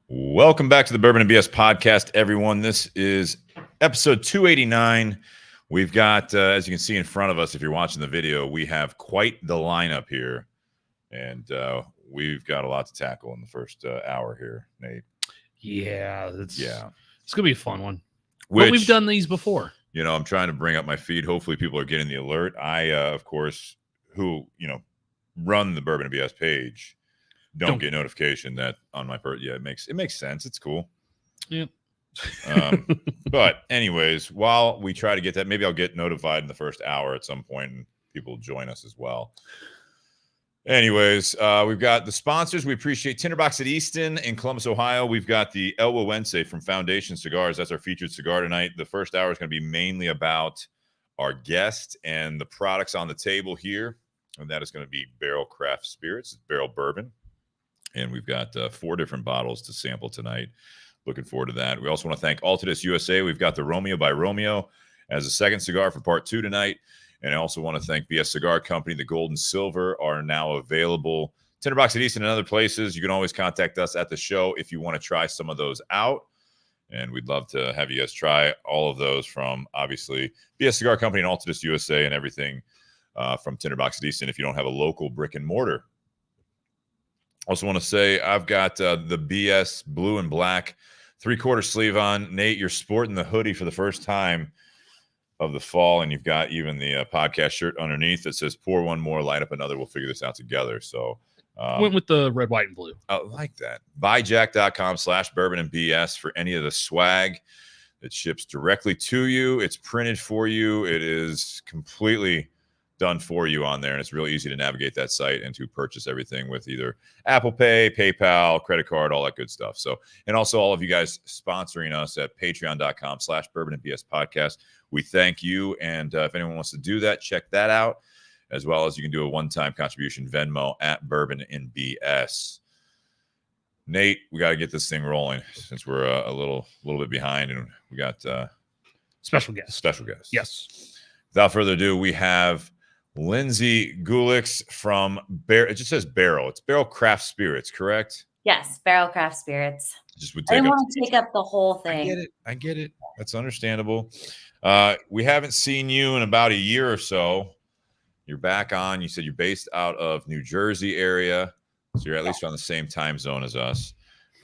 Welcome back to the Bourbon and BS podcast, everyone. This is episode 289. We've got, as you can see in front of us, if you're watching the video, we have quite the lineup here. And we've got a lot to tackle in the first hour here, Nate. Yeah, it's going to be a fun one. But we've done these before. You know, I'm trying to bring up my feed. Hopefully people are getting the alert. I, of course, run the Bourbon and BS page, don't get notification that on my it makes sense. It's cool. Yeah. But anyways, while we try to get that, maybe I'll get notified in the first hour at some point and people will join us as well. Anyways, we've got the sponsors. We appreciate Tinder Box at Easton in Columbus, Ohio. We've got the Gueguense from Foundation Cigars. That's our featured cigar tonight. The first hour is going to be mainly about our guest and the products on the table here. And that is going to be Barrell Craft Spirits. It's Barrell Bourbon. And we've got 4 different bottles to sample tonight. Looking forward to that. We also want to thank Altadis USA. We've got the Romeo by Romeo as a second cigar for part 2 tonight. And I also want to thank Cigar Company. The gold and silver are now available. Tinder Box at Easton and other places. You can always contact us at the show if you want to try some of those out. And we'd love to have you guys try all of those from, obviously, Cigar Company and Altadis USA and everything from Tinder Box at Easton if you don't have a local brick and mortar. Also want to say I've got the BS blue and black 3/4 sleeve on. Nate, you're sporting the hoodie for the first time of the fall, and you've got even the podcast shirt underneath that says pour one more, light up another. We'll figure this out together. So went with the red, white, and blue. I like that. Buyjack.com/bourbon and BS for any of the swag that ships directly to you. It's printed for you. It is completely done for you on there, and it's really easy to navigate that site and to purchase everything with either Apple Pay, PayPal, credit card, all that good stuff. So, and also all of you guys sponsoring us at patreon.com/bourbon and BS podcast. We thank you. And if anyone wants to do that, check that out, as well as you can do a one-time contribution Venmo at Bourbon and BS. Nate, we got to get this thing rolling since we're a little bit behind, and we got special guest. Yes. Without further ado, we have Lindsay Gulics from it just says Barrell. It's Barrell Craft Spirits, correct? Yes, Barrell Craft Spirits. Just would I didn't want to take up the whole thing. I get it. That's understandable. We haven't seen you in about a year or so. You're back on. You said you're based out of New Jersey area, so you're at least on the same time zone as us.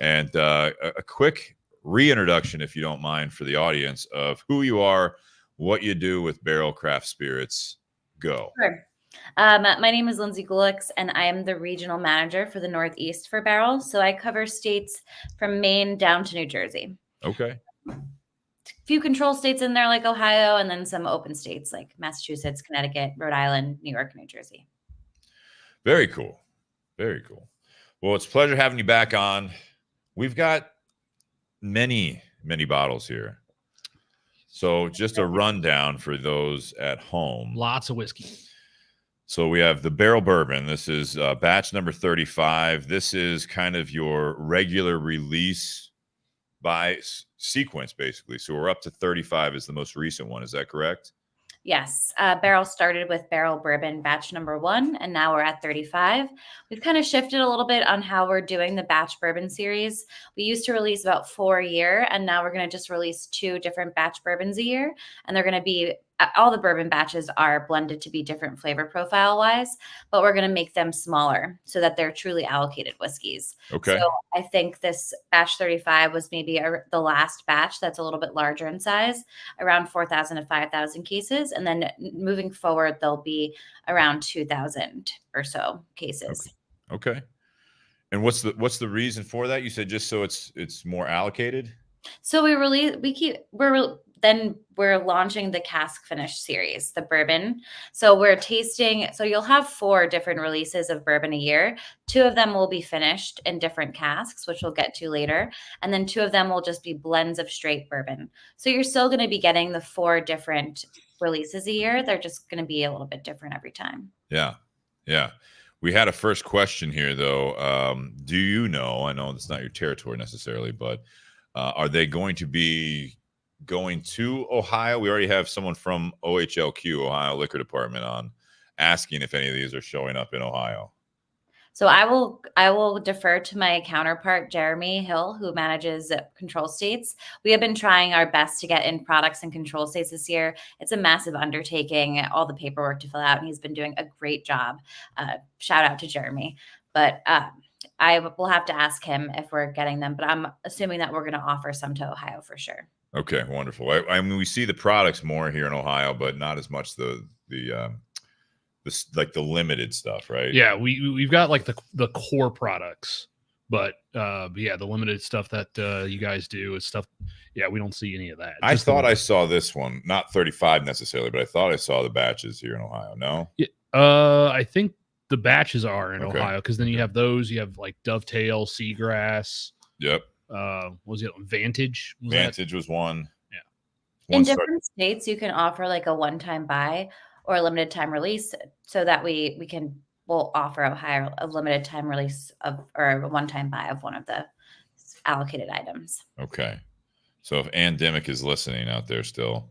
And a quick reintroduction, if you don't mind, for the audience of who you are, what you do with Barrell Craft Spirits. Go. Sure. My name is Lindsay Gulics, and I am the regional manager for the Northeast for Barrell. So I cover states from Maine down to New Jersey. Okay. A few control states in there like Ohio, and then some open states like Massachusetts, Connecticut, Rhode Island, New York, New Jersey. Very cool. Very cool. Well, it's a pleasure having you back on. We've got many, many bottles here. So just a rundown for those at home. Lots of whiskey. So we have the Barrell Bourbon. This is batch number 35. This is kind of your regular release by sequence, basically. So we're up to 35 is the most recent one. Is that correct? Yes. Barrell started with Barrell Bourbon batch number 1, and now we're at 35. We've kind of shifted a little bit on how we're doing the batch bourbon series. We used to release about 4 a year, and now we're going to just release 2 different batch bourbons a year. And they're going to be, all the bourbon batches are blended to be different flavor profile wise, but we're going to make them smaller so that they're truly allocated whiskeys. Okay. So I think this batch 35 was maybe the last batch that's a little bit larger in size, around 4,000 to 5,000 cases. And then moving forward, there'll be around 2,000 or so cases. Okay. And what's the reason for that? You said just so it's more allocated? So we're launching the cask finish series, the bourbon. So we're tasting, so you'll have 4 different releases of bourbon a year. 2 of them will be finished in different casks, which we'll get to later. And then 2 of them will just be blends of straight bourbon. So you're still going to be getting the 4 different releases a year. They're just going to be a little bit different every time. Yeah. Yeah. We had a first question here, though. Do you know, I know it's not your territory necessarily, but are they going to be going to Ohio? We already have someone from OHLQ, Ohio Liquor Department, on asking if any of these are showing up in Ohio. So I will defer to my counterpart, Jeremy Hill, who manages control states. We have been trying our best to get in products and control states this year. It's a massive undertaking, all the paperwork to fill out, and he's been doing a great job. Shout out to Jeremy. But I will have to ask him if we're getting them, but I'm assuming that we're going to offer some to Ohio for sure. Okay, wonderful. I mean, we see the products more here in Ohio, but not as much the like the limited stuff, right? Yeah, we've got like the core products, but yeah, the limited stuff that you guys do is stuff. Yeah, we don't see any of that. I thought I saw this one, not 35 necessarily, but I thought I saw the batches here in Ohio. No, yeah, I think the batches are in Ohio, because then you have those. You have like Dovetail, Seagrass. Yep. What was it? Vantage. Vantage was one. Yeah. In different states, you can offer like a one-time buy or a limited time release, so that we'll offer a limited time release or a one-time buy of one of the allocated items. Okay. So if Ann Dimick is listening out there still,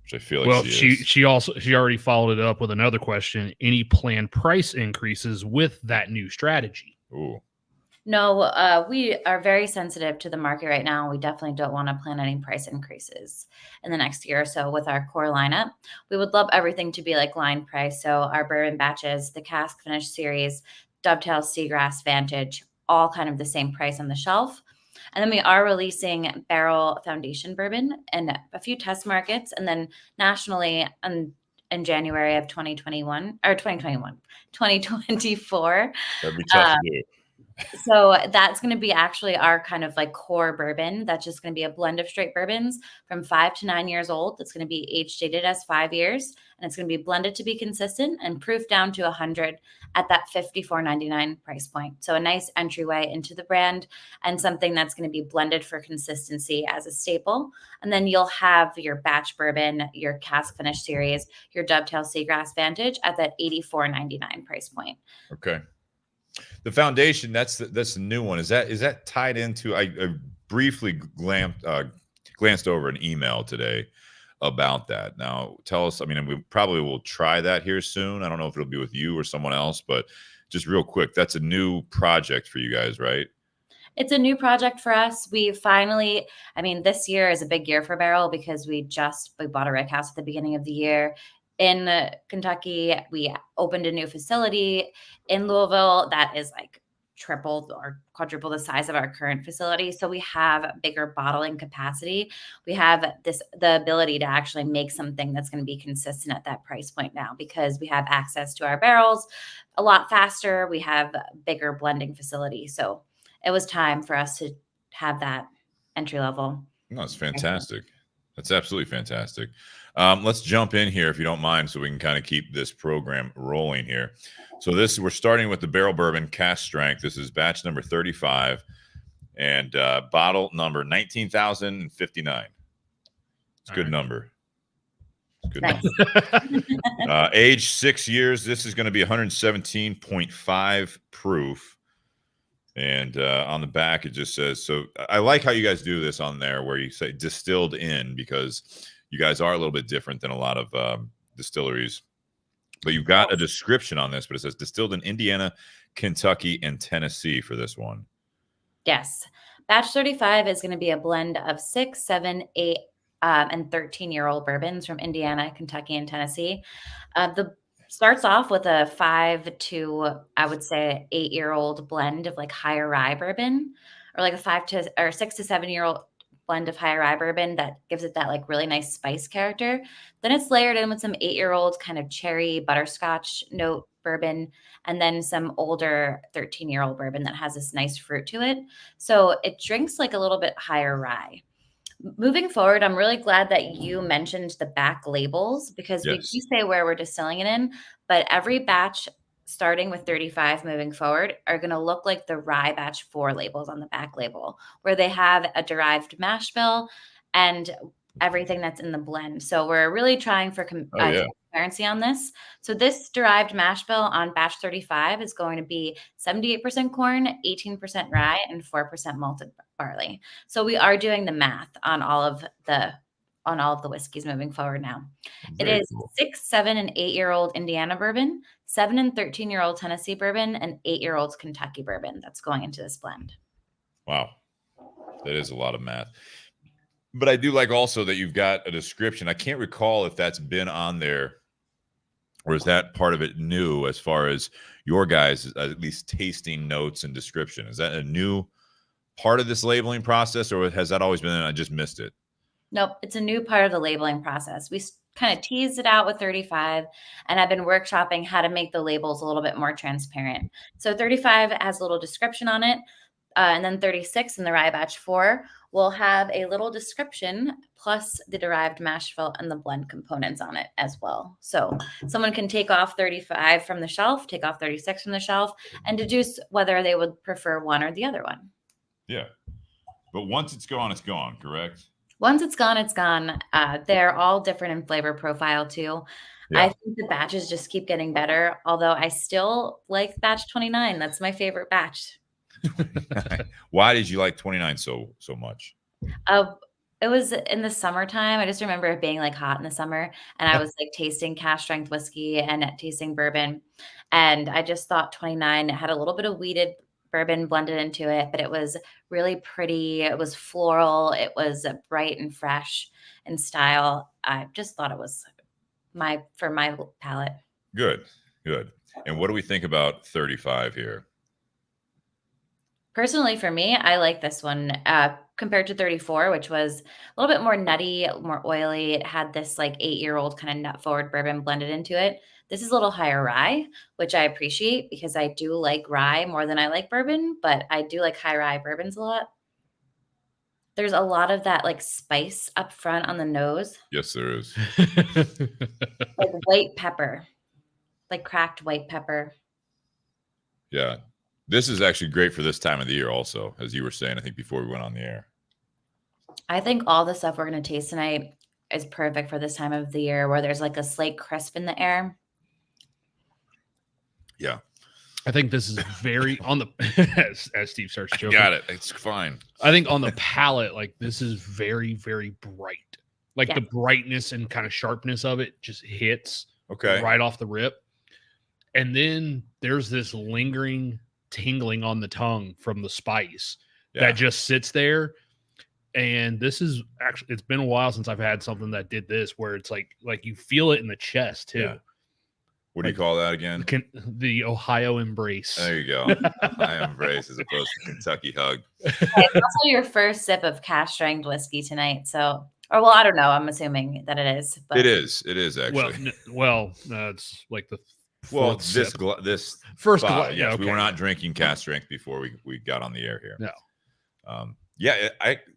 which I feel like she already followed it up with another question. Any planned price increases with that new strategy? Ooh. No, we are very sensitive to the market right now. We definitely don't want to plan any price increases in the next year or so with our core lineup. We would love everything to be like line price. So our bourbon batches, the cask finish series, Dovetail, Seagrass, Vantage, all kind of the same price on the shelf. And then we are releasing Barrell Foundation bourbon in a few test markets, and then nationally in January of 2024. That'd be tough to do. So that's going to be actually our kind of like core bourbon. That's just going to be a blend of straight bourbons from 5 to 9 years old. That's going to be age dated as 5 years, and it's going to be blended to be consistent and proof down to 100 at that $54.99 price point. So a nice entryway into the brand, and something that's going to be blended for consistency as a staple. And then you'll have your batch bourbon, your cask finish series, your Dovetail Seagrass Vantage at that $84.99 price point. Okay. The Foundation, that's the new one. Is that tied into? I briefly glanced over an email today about that. Now, tell us. I mean, we probably will try that here soon. I don't know if it'll be with you or someone else, but just real quick, that's a new project for you guys, right? It's a new project for us. We finally, I mean, this year is a big year for Barrell because we bought a rick house at the beginning of the year. In Kentucky, we opened a new facility in Louisville that is like triple or quadruple the size of our current facility. So we have bigger bottling capacity. We have the ability to actually make something that's going to be consistent at that price point now, because we have access to our barrels a lot faster. We have a bigger blending facility. So it was time for us to have that entry level. No, it's fantastic. That's absolutely fantastic. Let's jump in here if you don't mind, so we can kind of keep this program rolling here. So we're starting with the Barrell Bourbon cask strength. This is batch number 35 and bottle number 19,059. It's a good number. It's a good number. Age 6 years. This is going to be 117.5 proof. And on the back, it just says, so I like how you guys do this on there where you say distilled in, because you guys are a little bit different than a lot of distilleries. But you've got a description on this, but it says distilled in Indiana, Kentucky, and Tennessee for this one. Yes. Batch 35 is going to be a blend of 6, 7, 8, and 13-year-old bourbons from Indiana, Kentucky, and Tennessee. The starts off with a 5 to, I would say, 8-year-old blend of like higher rye bourbon, or like a 6 to 7-year-old blend of higher rye bourbon that gives it that like really nice spice character. Then it's layered in with some 8-year-old kind of cherry butterscotch note bourbon, and then some older 13-year-old bourbon that has this nice fruit to it. So it drinks like a little bit higher rye. Moving forward, I'm really glad that you mentioned the back labels, because we do say where we're distilling it in, but every batch starting with 35 moving forward are going to look like the rye batch 4 labels on the back label, where they have a derived mash bill and everything that's in the blend. So we're really trying for transparency on this. So this derived mash bill on batch 35 is going to be 78% corn, 18% rye, and 4% malted barley. So we are doing the math on all of the on all of the whiskeys moving forward now. It Very is cool. 6, 7, and 8-year-old Indiana bourbon, 7 and 13-year-old Tennessee bourbon, and 8-year-old Kentucky bourbon that's going into this blend. Wow. That is a lot of math. But I do like also that you've got a description. I can't recall if that's been on there, or is that part of it new as far as your guys' at least tasting notes and description? Is that a new part of this labeling process, or has that always been and I just missed it? Nope, it's a new part of the labeling process. We kind of teased it out with 35, and I've been workshopping how to make the labels a little bit more transparent. So 35 has a little description on it, and then 36 in the rye batch 4 will have a little description plus the derived mash bill and the blend components on it as well. So someone can take off 35 from the shelf, take off 36 from the shelf, and deduce whether they would prefer one or the other one. Yeah. But once it's gone, correct? Once it's gone, it's gone. They're all different in flavor profile too. Yeah. I think the batches just keep getting better, although I still like batch 29. That's my favorite batch. Why did you like 29 so much? It was in the summertime. I just remember it being like hot in the summer, and I was like tasting cask strength whiskey and tasting bourbon. And I just thought 29 had a little bit of weeded bourbon blended into it, but it was really pretty. It was floral. It was bright and fresh in style. I just thought it was for my palate. Good. And what do we think about 35 here? Personally, for me, I like this one compared to 34, which was a little bit more nutty, more oily. It had this like 8-year-old kind of nut forward bourbon blended into it. This is a little higher rye, which I appreciate because I do like rye more than I like bourbon, but I do like high rye bourbons a lot. There's a lot of that like spice up front on the nose. Yes, there is. Like white pepper, like cracked white pepper. Yeah. This is actually great for this time of the year also, as you were saying, I think, before we went on the air. I think all the stuff we're going to taste tonight is perfect for this time of the year where there's like a slight crisp in the air. Yeah. I think this is very on the as Steve starts joking. Got it. It's fine. I think on the palate, like this is very, very bright. Like the brightness and kind of sharpness of it just hits right off the rip. And then there's this lingering tingling on the tongue from the spice that just sits there. And this is actually, it's been a while since I've had something that did this where it's like you feel it in the chest too. Yeah. What do you call that again? The Ohio embrace. There you go. Ohio embrace as opposed to Kentucky hug. It's also your first sip of cask strength whiskey tonight. So, or well, I don't know. I'm assuming that it is. But. It is actually. It's like the this first glass. Yes, yeah, we were not drinking cask strength before we got on the air here. No.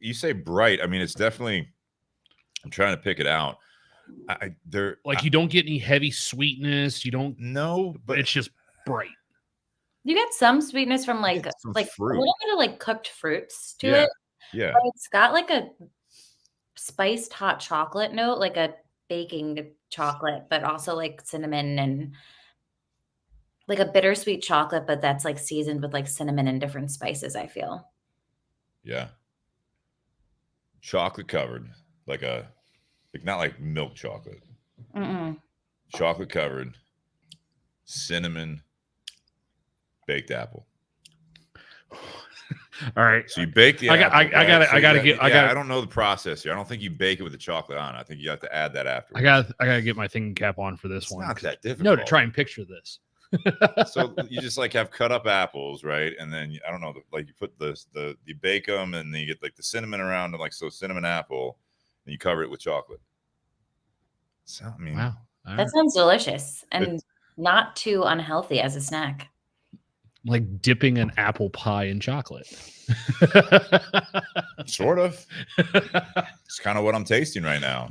You say bright. I mean, it's definitely. I'm trying to pick it out. You don't get any heavy sweetness. You don't know, but it's just bright. You get some sweetness from like fruit. A little bit of like cooked fruits to it. Yeah, but it's got like a spiced hot chocolate note, like a baking chocolate, but also like cinnamon and like a bittersweet chocolate, but that's like seasoned with like cinnamon and different spices. I feel. Yeah. Chocolate covered, not like milk chocolate. Chocolate covered, cinnamon, baked apple. All right. So you bake the apple. I don't know the process here. I don't think you bake it with the chocolate on. I think you have to add that after. I gotta get my thinking cap on for this one. It's not that difficult. No, to try and picture this. So you just like have cut up apples, right? And then I don't know, like you put you bake them, and then you get like the cinnamon around them, like cinnamon apple, and you cover it with chocolate. So I mean, wow, that sounds delicious and not too unhealthy as a snack. Like dipping an apple pie in chocolate. Sort of. It's kind of what I'm tasting right now.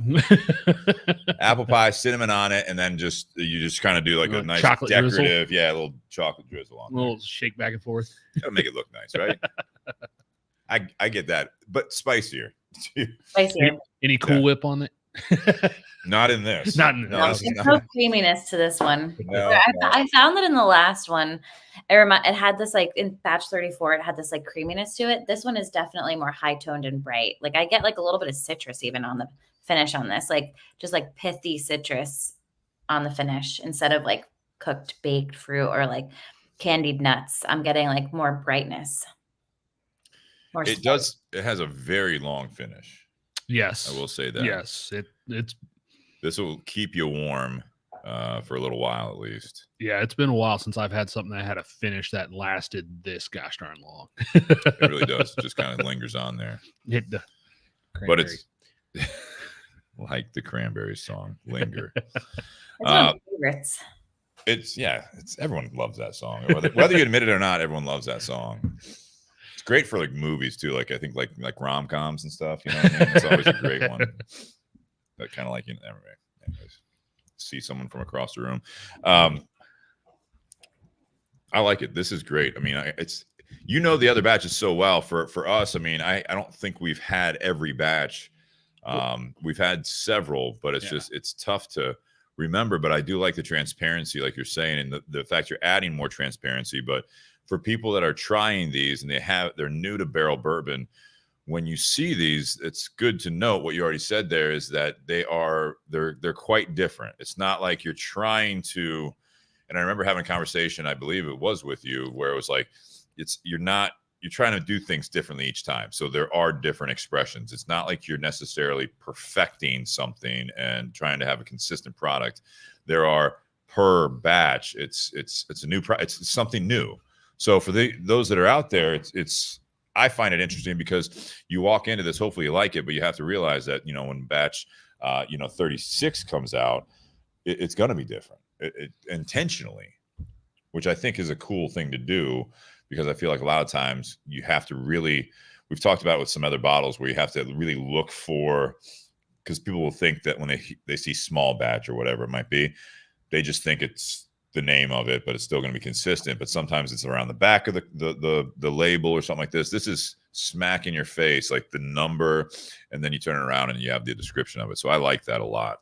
Apple pie, cinnamon on it, and then you just kind of do like a nice chocolate decorative, drizzle. a little chocolate drizzle on. A little shake back and forth. That'll make it look nice, right? I get that, but spicier. Spicier. Any Cool Whip on it? Not in this. Not in No, this. there's no creaminess to this one. No, I found that in the last one, it had this like in batch 34, it had this like creaminess to it. This one is definitely more high toned and bright. Like I get like a little bit of citrus even on the finish on this, like just like pithy citrus on the finish instead of like cooked baked fruit or like candied nuts. I'm getting like more brightness. It does. It has a very long finish. Yes, I will say that. Yes, it's. This will keep you warm for a little while at least. Yeah, it's been a while since I've had something that had a finish that lasted this gosh darn long. It really does. It just kind of lingers on there. But it's like the Cranberries song, "Linger." It's one of my favorites. It's everyone loves that song. Whether you admit it or not, everyone loves that song. It's great for like movies too. Like I think like rom-coms and stuff. You know what I mean? It's always a great one. But kind of like, anyways, see someone from across the room. I like it. This is great. I mean, the other batches so well. For us, I mean, I don't think we've had every batch. We've had several, but it's tough to remember. But I do like the transparency, like you're saying, and the fact you're adding more transparency. But for people that are trying these and they're new to barrel bourbon, when you see these, it's good to note what you already said there is that they're quite different. It's not like you're trying to, and I remember having a conversation, I believe it was with you, where it was like, you're trying to do things differently each time. So there are different expressions. It's not like you're necessarily perfecting something and trying to have a consistent product. There are per batch. It's a new it's something new. So for those that are out there, I find it interesting because you walk into this, hopefully you like it, but you have to realize that, when batch, 36 comes out, it's going to be different intentionally, which I think is a cool thing to do because I feel like a lot of times you have to really, we've talked about it with some other bottles where you have to really look for, because people will think that when they see small batch or whatever it might be, they just think it's the name of it, but it's still going to be consistent. But sometimes it's around the back of the label or something like this. This is smack in your face, like the number, and then you turn it around and you have the description of it. So I like that a lot.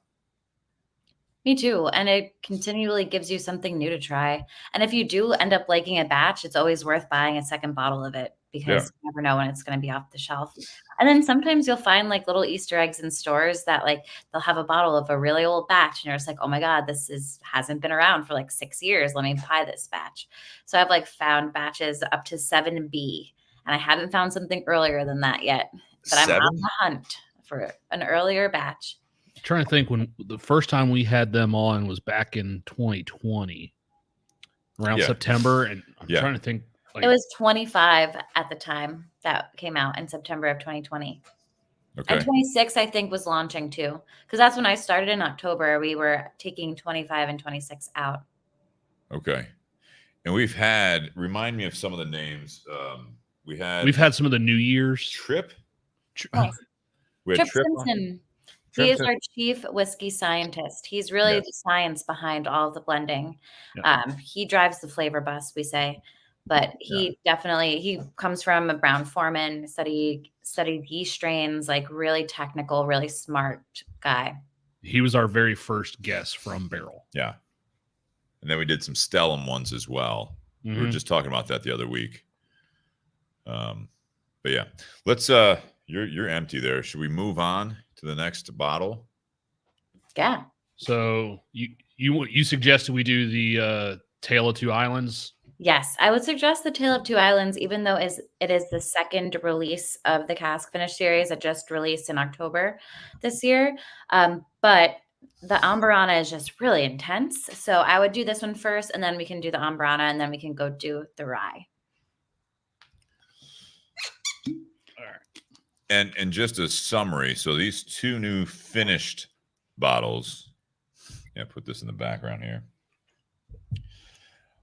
Me too. And it continually gives you something new to try. And if you do end up liking a batch, it's always worth buying a second bottle of it because you never know when it's going to be off the shelf. And then sometimes you'll find like little Easter eggs in stores that like they'll have a bottle of a really old batch and you're just like, oh my God, this hasn't been around for like 6 years. Let me buy this batch. So I've like found batches up to 7B and I haven't found something earlier than that yet, but I'm on the hunt for an earlier batch. Trying to think when the first time we had them on was back in 2020 around September. And I'm trying to think. It was 25 at the time that came out in September of 2020. Okay. And 26, I think, was launching too. Because that's when I started in October. We were taking 25 and 26 out. Okay. And remind me of some of the names. We've had some of the New Year's. Trip? Trip Simpson. He is our chief whiskey scientist. He's really the science behind all of the blending. Yeah. He drives the flavor bus, we say. But he comes from a Brown-Forman, studied yeast strains, like really technical, really smart guy. He was our very first guest from Barrell. Yeah. And then we did some Stellum ones as well. Mm-hmm. We were just talking about that the other week. But yeah, let's, you're empty there. Should we move on to the next bottle? Yeah. So you suggested we do the Tale of Two Islands? Yes, I would suggest the Tale of Two Islands, even though it is the second release of the Cask Finish series that just released in October this year. But the Amburana is just really intense. So I would do this one first, and then we can do the Amburana, and then we can go do the rye. All right. And just a summary. So these two new finished bottles. Yeah, put this in the background here.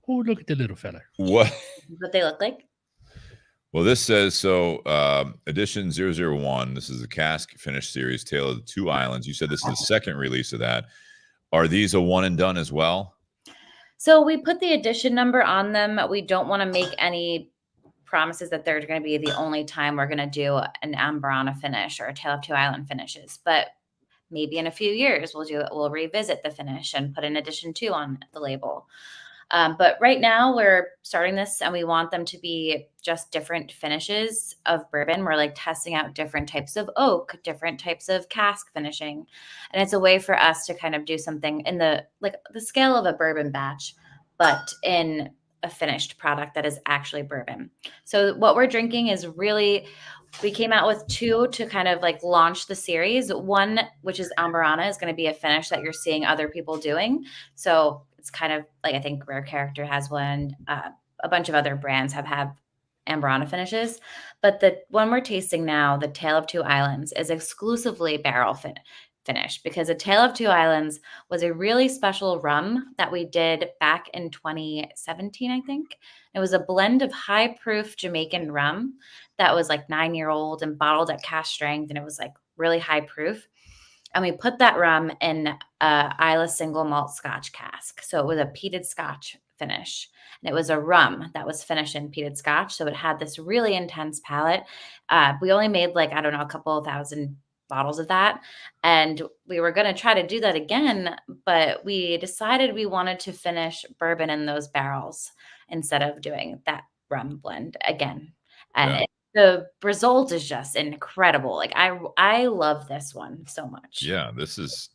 Oh, look at the little fella. What they look like? Well, this says, edition 001. This is the Cask Finish series, Tale of the Two Islands. You said this is the second release of that. Are these a one and done as well? So we put the edition number on them. We don't want to make any promises that they're going to be the only time we're going to do an Amburana finish or a Tale of Two Island finishes. But maybe in a few years we'll revisit the finish and put an edition 2 on the label. But right now we're starting this and we want them to be just different finishes of bourbon. We're like testing out different types of oak, different types of cask finishing. And it's a way for us to kind of do something in the scale of a bourbon batch, but in a finished product that is actually bourbon. So what we're drinking is really, we came out with 2 to kind of like launch the series. One, which is Amburana, is going to be a finish that you're seeing other people doing. So it's kind of like, I think Rare Character has one. A bunch of other brands have had Amburana finishes. But the one we're tasting now, the Tale of Two Islands, is exclusively barrel finish, because a Tale of Two Islands was a really special rum that we did back in 2017, I think. It was a blend of high proof Jamaican rum that was like 9-year-old and bottled at cask strength. And it was like really high proof. And we put that rum in a Islay single malt Scotch cask. So it was a peated Scotch finish. And it was a rum that was finished in peated Scotch. So it had this really intense palate. We only made like, I don't know, a couple of thousand bottles of that. And we were going to try to do that again, but we decided we wanted to finish bourbon in those barrels instead of doing that rum blend again. And the result is just incredible. Like I love this one so much. Yeah, this is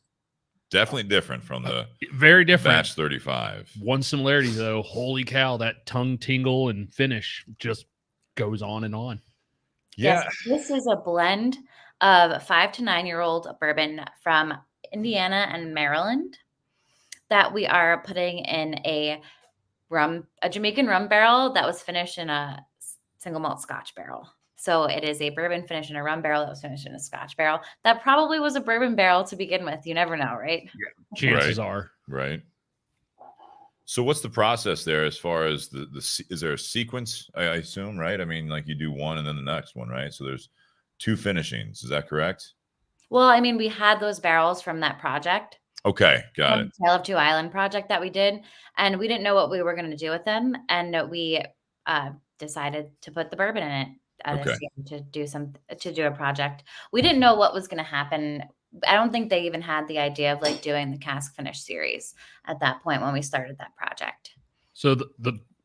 definitely different from the very different batch 35. One similarity though, holy cow, that tongue tingle and finish just goes on and on. Yeah. Yes, this is a blend of 5 to 9-year-old bourbon from Indiana and Maryland that we are putting in a Jamaican rum barrel that was finished in a single malt Scotch barrel. So it is a bourbon finished in a rum barrel that was finished in a Scotch barrel. That probably was a bourbon barrel to begin with. You never know, right? Yeah, chances are. Right. So what's the process there as far as is there a sequence, I assume, right? I mean, like you do one and then the next one, right? So there's 2 finishings. Is that correct? Well, I mean, we had those barrels from that project. Okay, got it. Tale of Two Island project that we did. And we didn't know what we were going to do with them. And we decided to put the bourbon in it this year to do a project. We didn't know what was going to happen. I don't think they even had the idea of like doing the cask finish series at that point when we started that project. So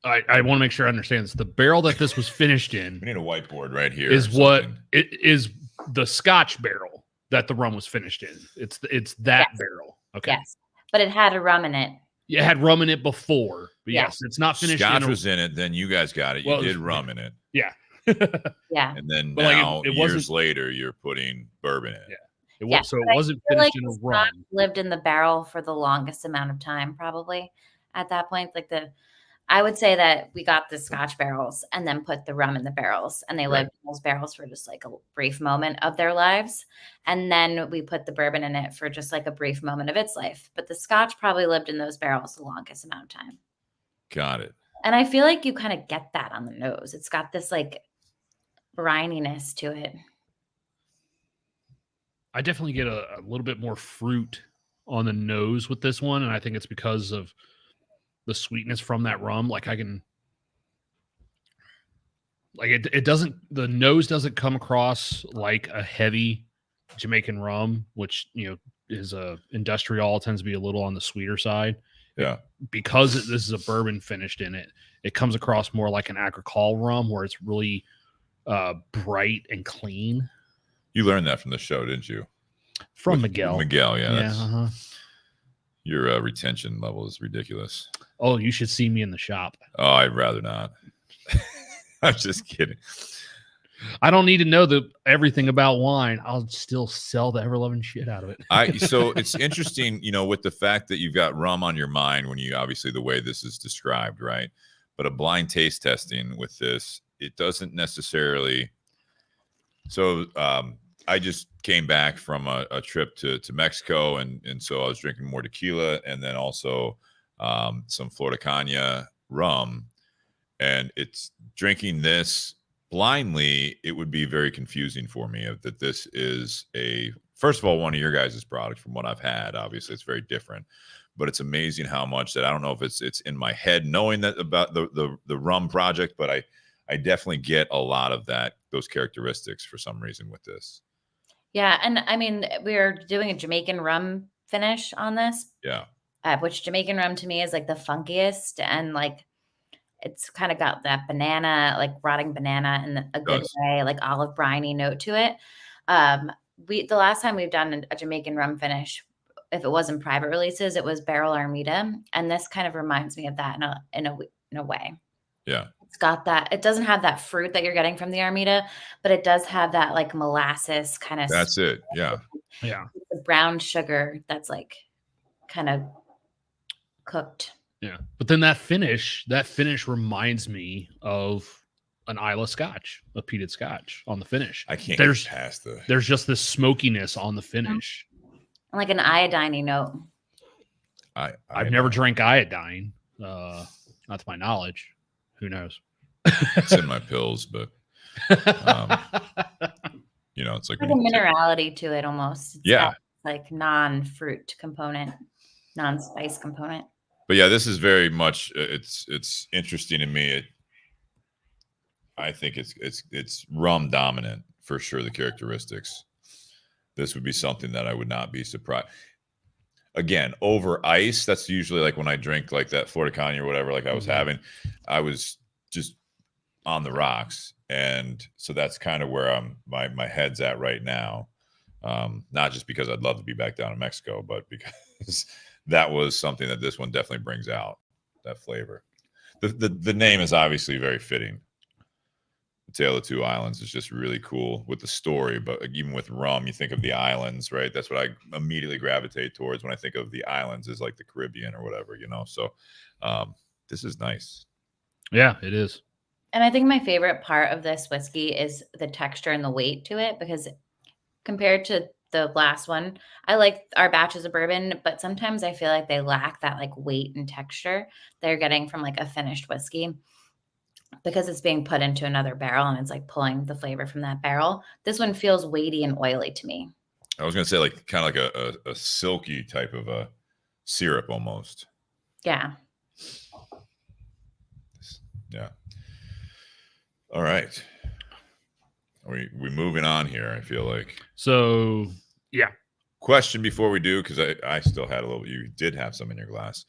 I want to make sure I understand this. The barrel that this was finished in, we need a whiteboard right here, is what it is, the Scotch barrel that the rum was finished in. It's that barrel. Okay. Yes. But it had a rum in it. Yeah, it had rum in it before. But yes, it's not finished. Scotch was in it, then you guys got it. You did rum in it. Yeah. Yeah. And then now, years later, you're putting bourbon in it. Yeah. So it wasn't finished in a rum. Lived in the barrel for the longest amount of time, probably at that point. Like I would say that we got the Scotch barrels and then put the rum in the barrels, and they lived in those barrels for just like a brief moment of their lives. And then we put the bourbon in it for just like a brief moment of its life. But the Scotch probably lived in those barrels the longest amount of time. Got it. And I feel like you kind of get that on the nose. It's got this like brininess to it. I definitely get a little bit more fruit on the nose with this one. And I think it's because of the sweetness from that rum. Like I can, like it doesn't, the nose doesn't come across like a heavy Jamaican rum, which, is industrial, tends to be a little on the sweeter side. Yeah. Because this is a bourbon finished in it, it comes across more like an agricole rum where it's really bright and clean. You learned that from the show, didn't you? From Miguel. Miguel, yeah. Yeah. Your retention level is ridiculous. Oh, you should see me in the shop. Oh, I'd rather not. I'm just kidding. I don't need to know everything about wine. I'll still sell the ever-loving shit out of it. So it's interesting, with the fact that you've got rum on your mind when you obviously the way this is described, right? But a blind taste testing with this, it doesn't necessarily. So I just came back from a trip to Mexico, and so I was drinking more tequila and then also some Florida Caña rum, and it's drinking this blindly, it would be very confusing for me that this is first of all, one of your guys' products from what I've had. Obviously, it's very different, but it's amazing how much that I don't know if it's in my head knowing that about the rum project, but I definitely get a lot of those characteristics for some reason with this. Yeah. And I mean, we're doing a Jamaican rum finish on this. Yeah. Which Jamaican rum to me is like the funkiest, and like it's kind of got that banana, like rotting banana in a good way, like olive briny note to it. The last time we've done a Jamaican rum finish, if it wasn't private releases, it was Barrel Armida, and this kind of reminds me of that in a way. Yeah. It's got that. It doesn't have that fruit that you're getting from the Armida, but it does have that like molasses kind of. That's it. Yeah. Yeah. The brown sugar that's like kind of cooked. Yeah. But then that finish reminds me of an Isla Scotch, a peated Scotch on the finish. I can't get past there's just this smokiness on the finish. Like an iodine note. I've never drank iodine, not to my knowledge. Who knows? It's in my pills, but you know, it's like a minerality to it almost. It's yeah. Like non-fruit component, non-spice component. But yeah, this is very much it's interesting to me. I think it's rum dominant for sure, the characteristics. This would be something that I would not be surprised. Again, over ice, that's usually like when I drink like that Florida Connie or whatever, like I was having, I was just on the rocks. And so that's kind of where my head's at right now. Not just because I'd love to be back down in Mexico, but because that was something that this one definitely brings out, that flavor. The name is obviously very fitting. Tale of Two Islands is just really cool with the story, but even with rum, you think of the islands, right? That's what I immediately gravitate towards when I think of the islands, is like the Caribbean or whatever, you know? So this is nice. Yeah, it is. And I think my favorite part of this whiskey is the texture and the weight to it, because compared to the last one, I like our batches of bourbon, but sometimes I feel like they lack that like weight and texture they're getting from like a finished whiskey, because it's being put into another barrel and it's like pulling the flavor from that barrel. This one feels weighty and oily to me. I was going to say like kind of like a silky type of a syrup almost. Yeah. Yeah. All right. We moving on here, I feel like. So, yeah. Question before we do, because I still had a little, you did have some in your glass.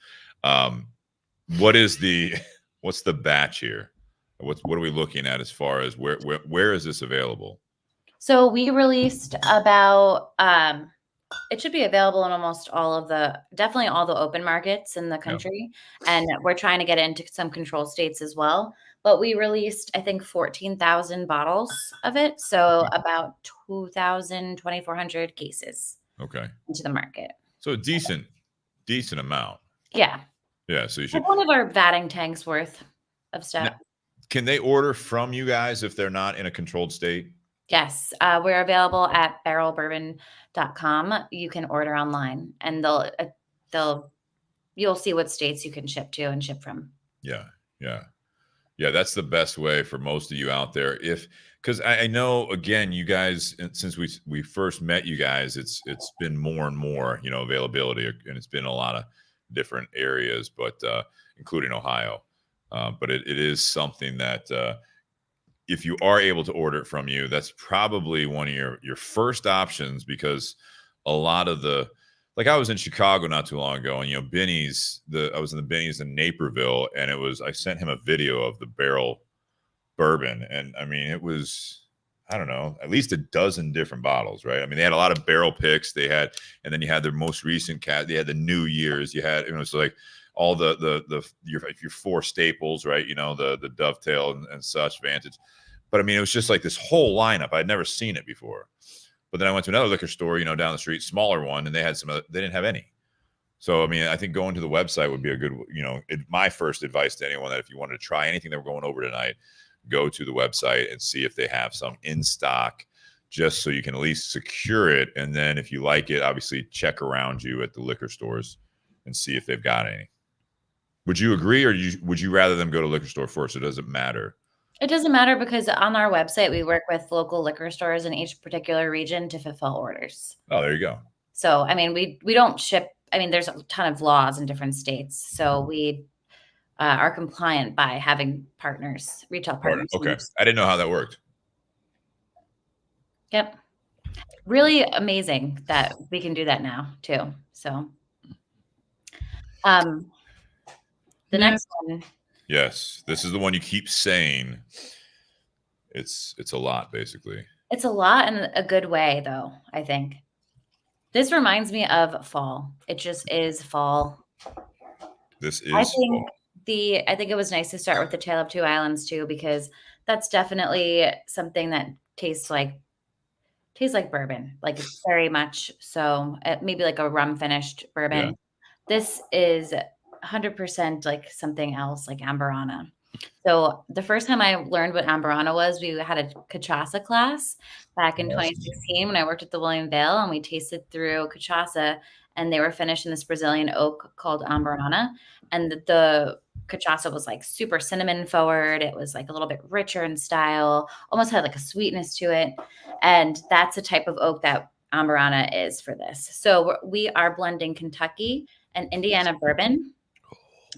What's the batch here? What are we looking at as far as where is this available? So we released about, it should be available in almost definitely all the open markets in the country. Yep. And we're trying to get into some control states as well. But we released, I think, 14,000 bottles of it. So about 2,400 cases. Okay. Into the market. So a decent amount. Yeah. Yeah. So you should. Like one of our vatting tanks worth of stuff. Now, can they order from you guys if they're not in a controlled state? Yes. We're available at barrelbourbon.com. You can order online, and you'll see what states you can ship to and ship from. Yeah. Yeah. Yeah. That's the best way for most of you out there. Because I know, again, you guys, since we first met you guys, it's been more and more, you know, availability, and it's been a lot of different areas, but including Ohio. But it is something that if you are able to order it from you, that's probably one of your first options, because a lot of like I was in Chicago not too long ago, and you know, I was in the Benny's in Naperville, and I sent him a video of the Barrell bourbon, and I mean, it was, I don't know, at least a dozen different bottles, right? I mean, they had a lot of barrel picks, and then you had their most recent they had the New Year's, you had, you know, it's like all your four staples, right? You know, the Dovetail and such, Vantage. But I mean, it was just like this whole lineup. I'd never seen it before. But then I went to another liquor store, you know, down the street, smaller one, and they had they didn't have any. So, I mean, I think going to the website would be a good, you know, my first advice to anyone, that if you wanted to try anything that we're going over tonight, go to the website and see if they have some in stock, just so you can at least secure it. And then if you like it, obviously check around you at the liquor stores and see if they've got any. Would you agree, or would you rather them go to liquor store first? It doesn't matter. It doesn't matter, because on our website, we work with local liquor stores in each particular region to fulfill orders. Oh, there you go. So, I mean, we don't ship. I mean, there's a ton of laws in different states. So we are compliant by having retail partners. Okay. I didn't know how that worked. Yep. Really amazing that we can do that now too. So, the next one. Yes, this is the one you keep saying. It's a lot, basically. It's a lot in a good way, though, I think. This reminds me of fall. It just is fall. This is I think fall. I think it was nice to start with the Tale of Two Islands too, because that's definitely something that tastes like bourbon, like very much so. Maybe like a rum finished bourbon. Yeah. This is 100% like something else, like Amburana. So the first time I learned what Amburana was, we had a cachaça class back in 2016 when I worked at the William Vale, and we tasted through cachaça, and they were finished in this Brazilian oak called Amburana. And the cachaça was like super cinnamon forward. It was like a little bit richer in style, almost had like a sweetness to it. And that's the type of oak that Amburana is for this. So we are blending Kentucky and Indiana bourbon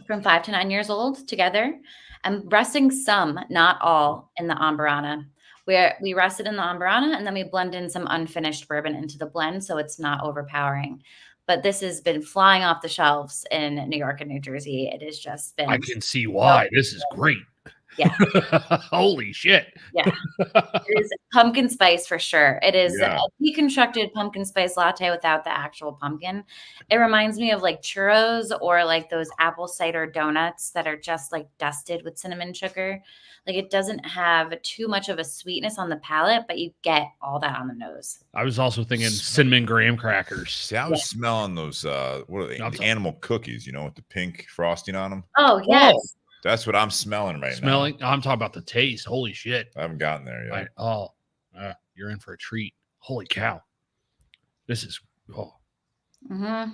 from 5 to 9 years old together. I'm resting some, not all, in the Amburana. We rest it in the Amburana, and then we blend in some unfinished bourbon into the blend so it's not overpowering. But this has been flying off the shelves in New York and New Jersey. It has just been. I can see why. This is great. Yeah. Holy shit. Yeah. It is pumpkin spice for sure. It is a deconstructed pumpkin spice latte without the actual pumpkin. It reminds me of like churros or like those apple cider donuts that are just like dusted with cinnamon sugar. Like it doesn't have too much of a sweetness on the palate, but you get all that on the nose. I was also thinking cinnamon graham crackers. See, I was smelling those, what are they? The animal cookies, with the pink frosting on them. Oh, yes. Oh. That's what I'm smelling now. I'm talking about the taste. Holy shit. I haven't gotten there yet. You're in for a treat. Holy cow. This is, Mm-hmm.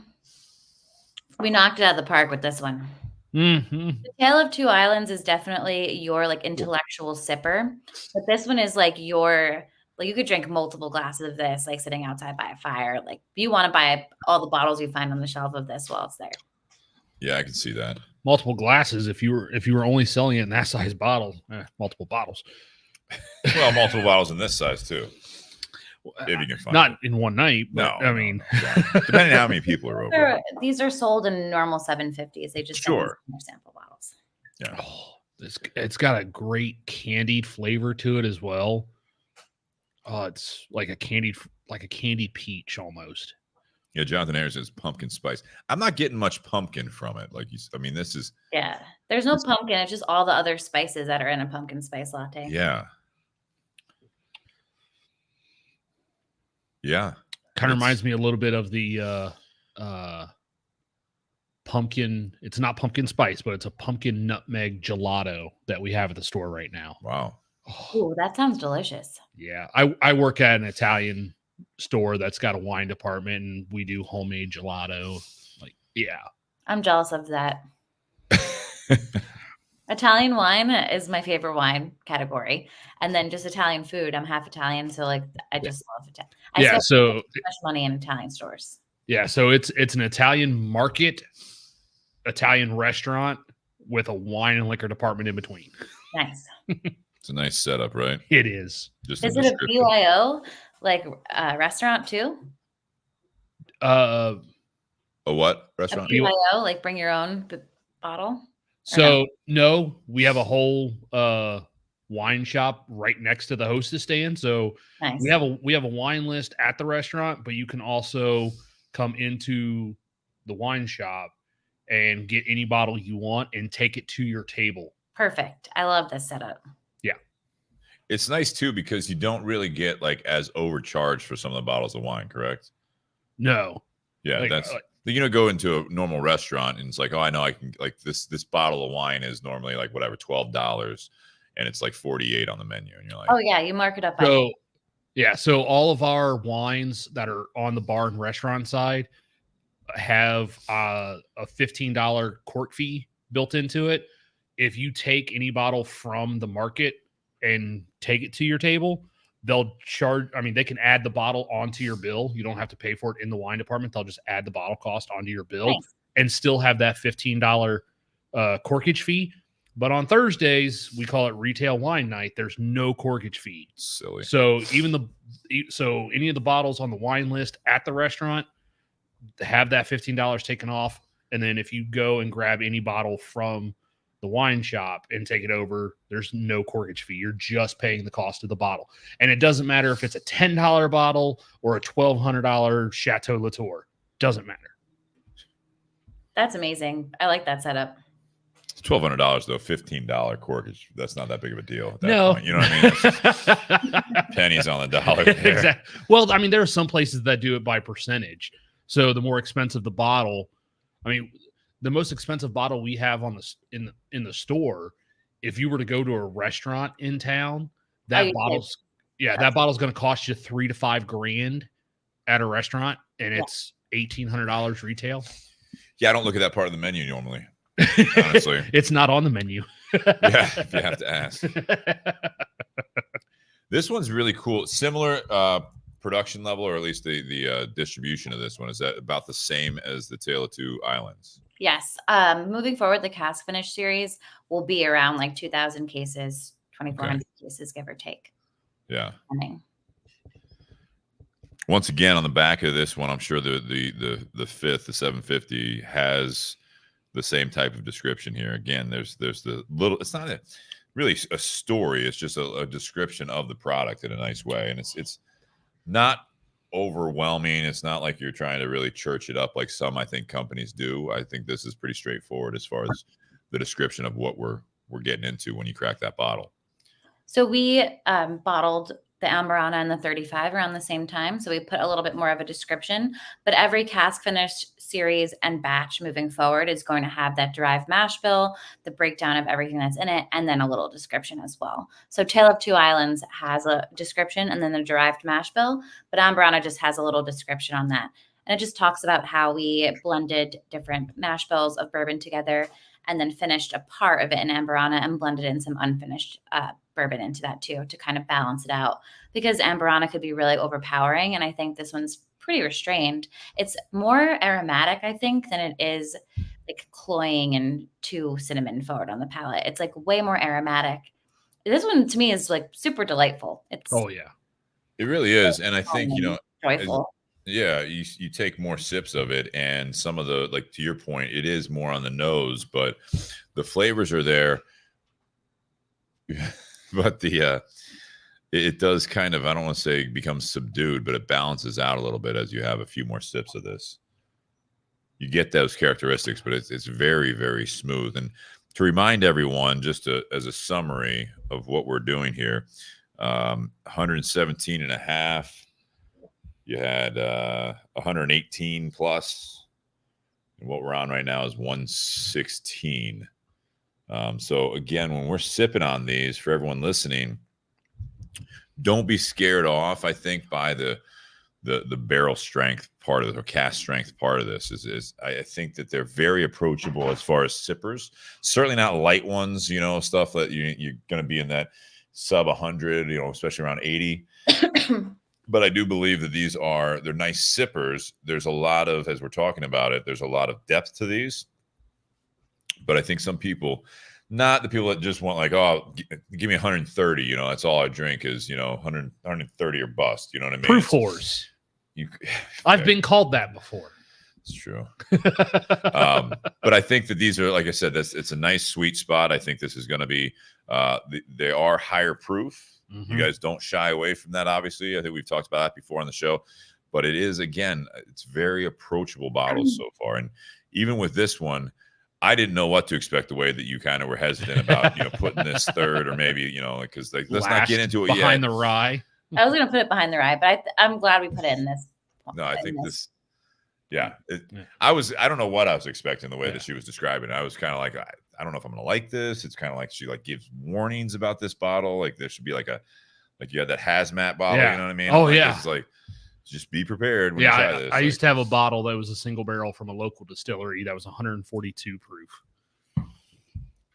We knocked it out of the park with this one. Mm-hmm. The Tale of Two Islands is definitely your like intellectual sipper, but this one is like your, like you could drink multiple glasses of this, like sitting outside by a fire. Like you want to buy all the bottles you find on the shelf of this while it's there. Yeah, I can see that. Multiple glasses if you were only selling it in that size bottle. Multiple bottles. Well, multiple bottles in this size too. If you can find not it. In one night, but no, I mean, depending on how many people are over. These are sold in normal 750s. They just sell sample bottles. Yeah. It's got a great candied flavor to it as well. It's like a candied peach almost. Yeah, Jonathan Ayers says pumpkin spice. I'm not getting much pumpkin from it. This is. Yeah, there's no pumpkin. It's just all the other spices that are in a pumpkin spice latte. Yeah. Yeah. Kind of reminds me a little bit of the pumpkin. It's not pumpkin spice, but it's a pumpkin nutmeg gelato that we have at the store right now. Wow. Oh, that sounds delicious. Yeah. I work at an Italian store that's got a wine department, and we do homemade gelato. I'm jealous of that. Italian wine is my favorite wine category, and then just Italian food. I'm half Italian, so like I just love Italian. I spend too much money in Italian stores. Yeah, so it's an Italian market, Italian restaurant with a wine and liquor department in between. Nice. It's a nice setup, right? It is. Is it a BYO like restaurant too? A what restaurant? A BYO, like bring your own bottle. So no, we have a whole wine shop right next to the hostess stand. So nice. we have a wine list at the restaurant, but you can also come into the wine shop and get any bottle you want and take it to your table. Perfect. I love this setup. Yeah. It's nice too because you don't really get like as overcharged for some of the bottles of wine, correct? No. Yeah, that's go into a normal restaurant and it's like, oh, I know I can like this bottle of wine is normally like whatever $12 and it's like $48 on the menu and you're like, oh yeah, you mark it up. So all of our wines that are on the bar and restaurant side have a $15 cork fee built into it. If you take any bottle from the market and take it to your table, they'll charge. I mean, they can add the bottle onto your bill. You don't have to pay for it in the wine department. They'll just add the bottle cost onto your bill and still have that $15 corkage fee. But on Thursdays, we call it retail wine night. There's no corkage fee. Silly. So any of the bottles on the wine list at the restaurant have that $15 taken off. And then if you go and grab any bottle from the wine shop and take it over, there's no corkage fee. You're just paying the cost of the bottle. And it doesn't matter if it's a $10 bottle or a $1,200 Chateau Latour. Doesn't matter. That's amazing. I like that setup. It's $1,200 though. $15 corkage. That's not that big of a deal at that No. point. You know what I mean? It's just pennies on the dollar. Exactly. Well, I mean, there are some places that do it by percentage. So the more expensive the bottle, I mean, the most expensive bottle we have on the in the store, if you were to go to a restaurant in town, that bottle's going to cost you $3,000 to $5,000 at a restaurant, and it's $1,800 retail. Yeah, I don't look at that part of the menu normally. Honestly, it's not on the menu. Yeah, if you have to ask. This one's really cool. Similar production level, or at least the distribution of this one. Is that about the same as the Tale of Two Islands? Yes. Moving forward, the cask finish series will be around like 2,000 cases, 2,400 cases, give or take. Yeah. Once again, on the back of this one, I'm sure the fifth, the 750, has the same type of description here. Again, there's the little. It's not really a story. It's just a description of the product in a nice way, and it's not overwhelming. It's not like you're trying to really church it up like some, I think, companies do. I think this is pretty straightforward as far as the description of what we're getting into when you crack that bottle. So we bottled the Amburana and the 35 around the same time. So we put a little bit more of a description, but every cask finish series and batch moving forward is going to have that derived mash bill, the breakdown of everything that's in it, and then a little description as well. So Tale of Two Islands has a description and then the derived mash bill, but Amburana just has a little description on that. And it just talks about how we blended different mash bills of bourbon together and then finished a part of it in Amburana and blended in some unfinished bourbon into that too, to kind of balance it out, because Amburana could be really overpowering. And I think this one's pretty restrained. It's more aromatic, I think, than it is like cloying and too cinnamon forward on the palate. It's like way more aromatic. This one to me is like super delightful. It's it really is. And I think, joyful. You take more sips of it, and some of the, like to your point, it is more on the nose, but the flavors are there. But it does kind of, I don't want to say become subdued, but it balances out a little bit as you have a few more sips of this. You get those characteristics, but it's very, very smooth. And to remind everyone, just as a summary of what we're doing here, 117 and a half. You had 118 plus, and what we're on right now is 116. So again, when we're sipping on these, for everyone listening, don't be scared off, I think, by the barrel strength part of it, or cask strength part of this. Is I think that they're very approachable as far as sippers. Certainly not light ones, stuff that you're going to be in that sub 100, especially around 80. But I do believe that they're nice sippers. There's a lot of, as we're talking about it, there's a lot of depth to these. But I think some people, not the people that just want like, oh, give me 130, that's all I drink is, 130 or bust. You know what I mean? Proof whores. I've been called that before. It's true. But I think that these are, like I said, it's a nice sweet spot. I think this is going to be, they are higher proof. Mm-hmm. You guys don't shy away from that, obviously. I think we've talked about that before on the show. But it is, again, it's very approachable bottles so far. And even with this one, I didn't know what to expect, the way that you kind of were hesitant about, putting this third, or maybe, because let's not get into it yet. Behind the rye. I was going to put it behind the rye, but I'm glad we put it in this. No, I think this. Yeah. I don't know what I was expecting, the way that she was describing it. I was kind of like, I don't know if I'm going to like this. It's kind of like she gives warnings about this bottle. Like there should be like you had that hazmat bottle, you know what I mean? Oh, yeah. It's like, just be prepared when you try this. I used to have a bottle that was a single barrel from a local distillery that was 142 proof.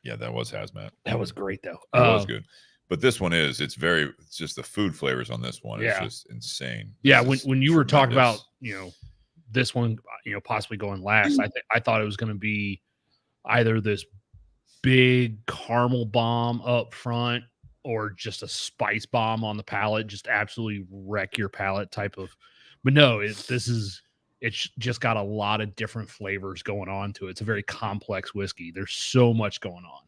Yeah, that was hazmat. That was great though. It was good. But this one it's just the food flavors on this one. It's just insane. Yeah. When you were talking about, this one, possibly going last, I thought it was going to be either this big caramel bomb up front or just a spice bomb on the palate, just absolutely wreck your palate type of. But no, it's just got a lot of different flavors going on to it. It's a very complex whiskey. There's so much going on.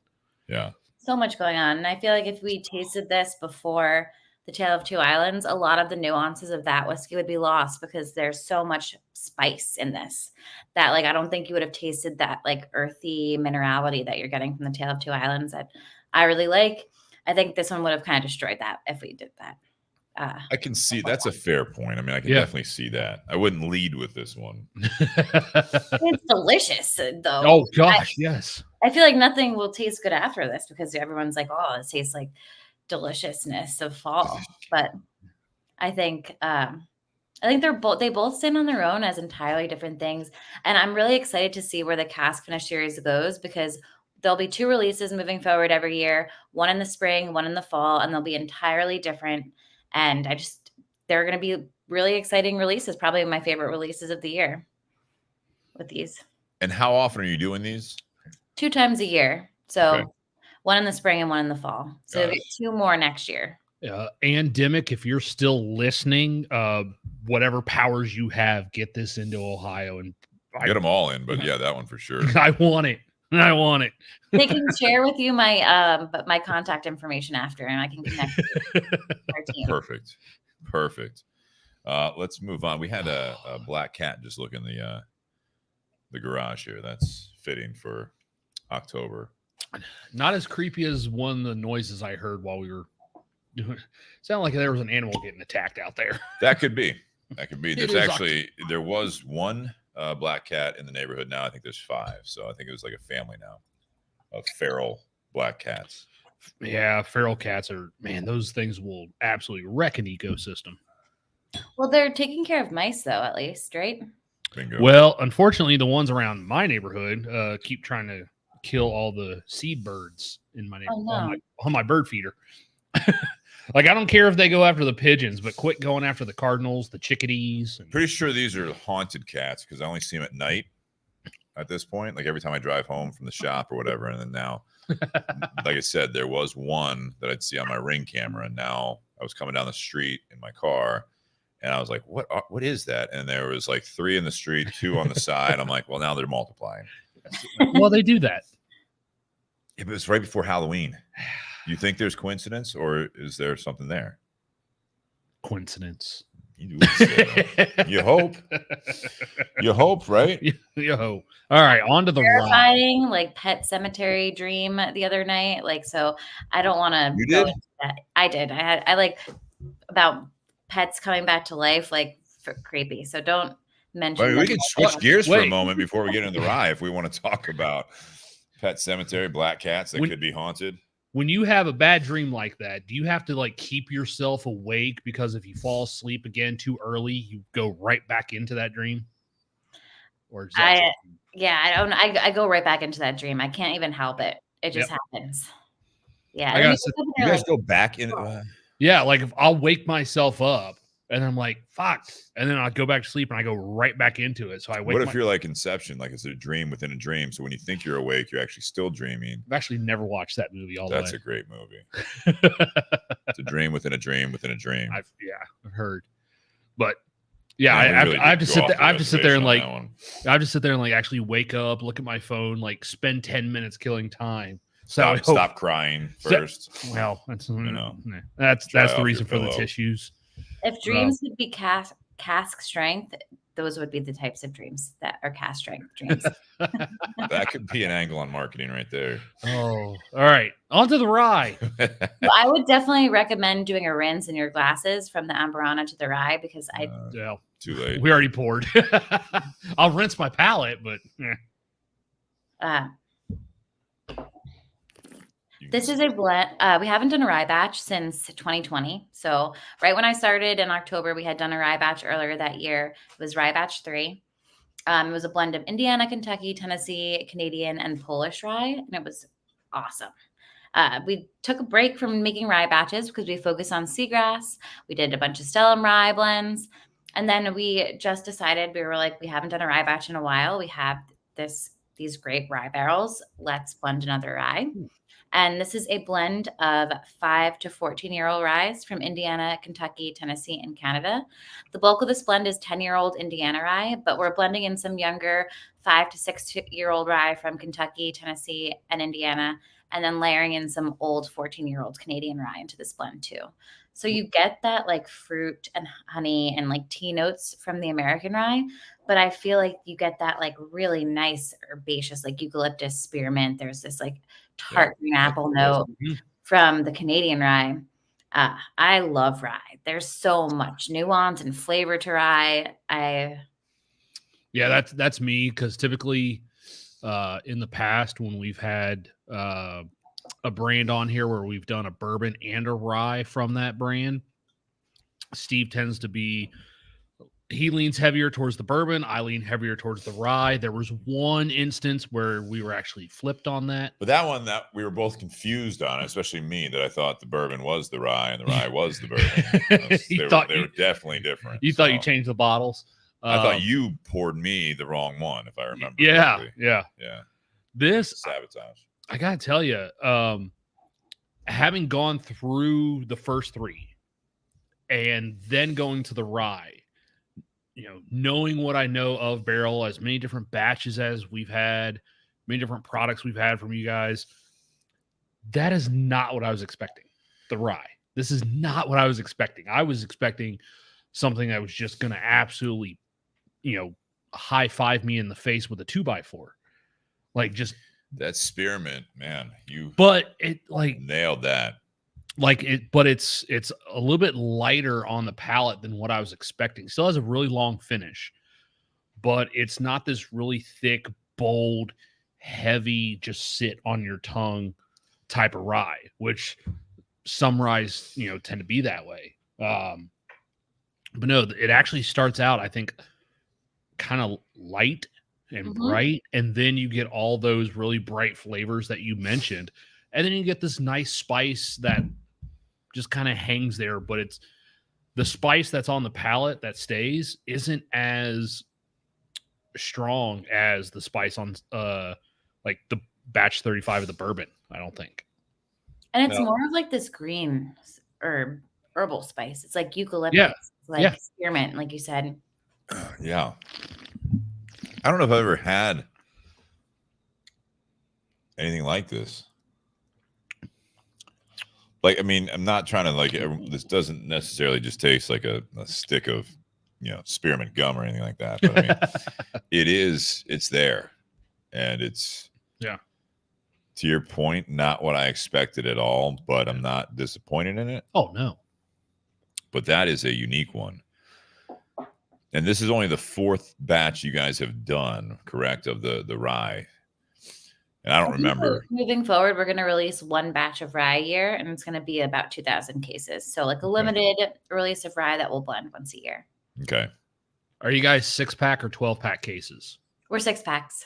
Yeah. So much going on. And I feel like if we tasted this before the Tale of Two Islands, a lot of the nuances of that whiskey would be lost because there's so much spice in this that like I don't think you would have tasted that like earthy minerality that you're getting from the Tale of Two Islands that I really like. I think this one would have kind of destroyed that if we did that. I can see that's a fair point. I mean, I can definitely see that. I wouldn't lead with this one. It's delicious, though. Oh gosh, yes. I feel like nothing will taste good after this because everyone's like, "Oh, it tastes like deliciousness of fall." But I think they both stand on their own as entirely different things, and I'm really excited to see where the cask finish series goes because there'll be 2 releases moving forward every year, one in the spring, one in the fall, and they'll be entirely different. And they're going to be really exciting releases, probably my favorite releases of the year with these. And how often are you doing these? 2 times a year. So one in the spring and one in the fall. So you'll get 2 more next year. And Dimmick, if you're still listening, whatever powers you have, get this into Ohio and get them all in. But yeah, that one for sure. I want it. They can share with you my contact information after, and I can connect with our team. Perfect. Let's move on. We had a black cat just look in the garage here. That's fitting for October. Not as creepy as one of the noises I heard while we were doing. Sounded like there was an animal getting attacked out there. That could be. There was one black cat in the neighborhood. Now I think there's 5. So I think it was like a family now of feral black cats. Yeah, feral cats are, man, those things will absolutely wreck an ecosystem. Well, they're taking care of mice though, at least, right? Bingo. Well, unfortunately, the ones around my neighborhood keep trying to kill all the seed birds in my neighborhood on my bird feeder. Like, I don't care if they go after the pigeons, but quit going after the cardinals, the chickadees. Pretty sure these are haunted cats because I only see them at night at this point. Like every time I drive home from the shop or whatever. And then now, like I said, there was one that I'd see on my Ring camera. And now I was coming down the street in my car and I was like, what is that? And there was like 3 in the street, 2 on the side. I'm like, well, now they're multiplying. Well, they do that. It was right before Halloween. You think there's coincidence or is there something there? Coincidence. You hope. You hope, right? You hope. All right, on to the terrifying, like Pet Cemetery dream the other night. Like, so I don't want to go into that. I did. I like about pets coming back to life, like creepy. So don't mention. Well, we can switch gears for a moment before we get into the rye if we want to talk about Pet Cemetery, black cats that could be haunted. When you have a bad dream like that, do you have to like keep yourself awake because if you fall asleep again too early, you go right back into that dream? Or I don't. I go right back into that dream. I can't even help it. It just happens. Yeah. You guys go back in. Yeah, like if I'll wake myself up and I'm like, fuck. And then I'll go back to sleep and I go right back into it. So I wake What if you're like Inception? Like it's a dream within a dream. So when you think you're awake, you're actually still dreaming. I've actually never watched that movie all the way. That's a great movie. It's a dream within a dream within a dream. I've heard. But yeah, I have to sit there. I have to sit there and like, I have to sit there and like actually wake up, look at my phone, like spend 10 minutes killing time. Stop crying first. Well, that's that's the reason for the tissues. If dreams would be cask strength, those would be the types of dreams that are cask strength dreams. That could be an angle on marketing right there. Oh, all right. On to the rye. Well, I would definitely recommend doing a rinse in your glasses from the Amburana to the rye because too late. We already poured. I'll rinse my palate, but this is a blend. We haven't done a rye batch since 2020. So right when I started in October, we had done a rye batch earlier that year. It was rye batch 3. It was a blend of Indiana, Kentucky, Tennessee, Canadian, and Polish rye, and it was awesome. We took a break from making rye batches because we focused on seagrass. We did a bunch of Stellum rye blends. And then we just decided, we were like, we haven't done a rye batch in a while. We have this these great rye barrels. Let's blend another rye. And this is a blend of 5 to 14-year-old rye from Indiana, Kentucky, Tennessee, and Canada. The bulk of this blend is 10-year-old Indiana rye, but we're blending in some younger 5 to 6-year-old rye from Kentucky, Tennessee, and Indiana, and then layering in some old 14-year-old Canadian rye into this blend too. So you get that like fruit and honey and like tea notes from the American rye, but I feel like you get that like really nice herbaceous, like eucalyptus, spearmint. There's this like tart green apple note from the Canadian rye. I love rye. There's so much nuance and flavor to rye. Yeah, that's me, because typically in the past when we've had a brand on here where we've done a bourbon and a rye from that brand, Steve tends to be, he leans heavier towards the bourbon. I lean heavier towards the rye. There was one instance where we were actually flipped on that. But that one that we were both confused on, especially me, that I thought the bourbon was the rye and the rye was the bourbon. They were definitely different. You thought you changed the bottles? I thought you poured me the wrong one, if I remember. Yeah, correctly. yeah. This sabotage. I gotta tell you, having gone through the first three and then going to the rye, knowing what I know of Barrell, as many different batches as we've had, many different products we've had from you guys, that is not what I was expecting. The rye. This is not what I was expecting. I was expecting something that was just going to absolutely, high five me in the face with a 2x4. Like just that spearmint, man. But it like nailed that. But it's a little bit lighter on the palate than what I was expecting. Still has a really long finish, but it's not this really thick, bold, heavy, just sit on your tongue type of rye, which some ryes, tend to be that way. But no, it actually starts out, I think, kind of light and bright, and then you get all those really bright flavors that you mentioned, and then you get this nice spice that just kind of hangs there, but it's the spice that's on the palate that stays isn't as strong as the spice on like the batch 35 of the bourbon, I don't think. And it's more of like this green herb, herbal spice. It's like eucalyptus, spearmint, like you said. Yeah. I don't know if I've ever had anything like this. Like, I mean, I'm not trying to this doesn't necessarily just taste like a stick of, spearmint gum or anything like that. But I mean, it's there, and it's, to your point, not what I expected at all, but I'm not disappointed in it. Oh, no. But that is a unique one. And this is only the fourth batch you guys have done, correct, of the rye. And I don't remember. Moving forward, we're going to release one batch of rye a year, and it's going to be about 2,000 cases. So like a limited release of rye that we'll blend once a year. Okay. Are you guys 6-pack or 12-pack cases? We're 6-packs.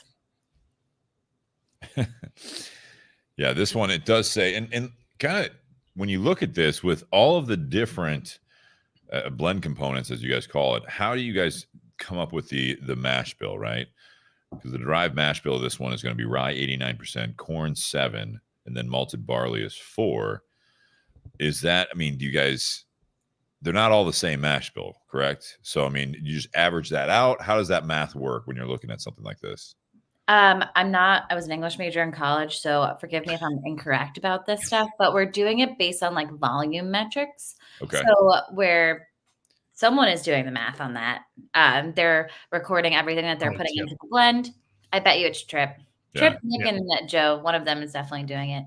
Yeah, this one, it does say, and kind of when you look at this with all of the different blend components, as you guys call it, how do you guys come up with the mash bill, right? Because the derived mash bill of this one is going to be rye 89%, corn 7%, and then malted barley is 4%. Is that, I mean, do you guys, they're not all the same mash bill, correct? So, I mean, you just average that out. How does that math work when you're looking at something like this? I was an English major in college, so forgive me if I'm incorrect about this stuff, but we're doing it based on like volume metrics. Okay. So where someone is doing the math on that, they're recording everything that they're putting into the blend. I bet you it's Tripp, Nick, and Joe. One of them is definitely doing it.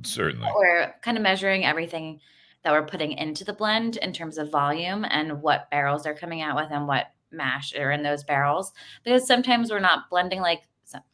Certainly. But we're kind of measuring everything that we're putting into the blend in terms of volume and what barrels they're coming out with and what mash are in those barrels. Because sometimes we're not blending like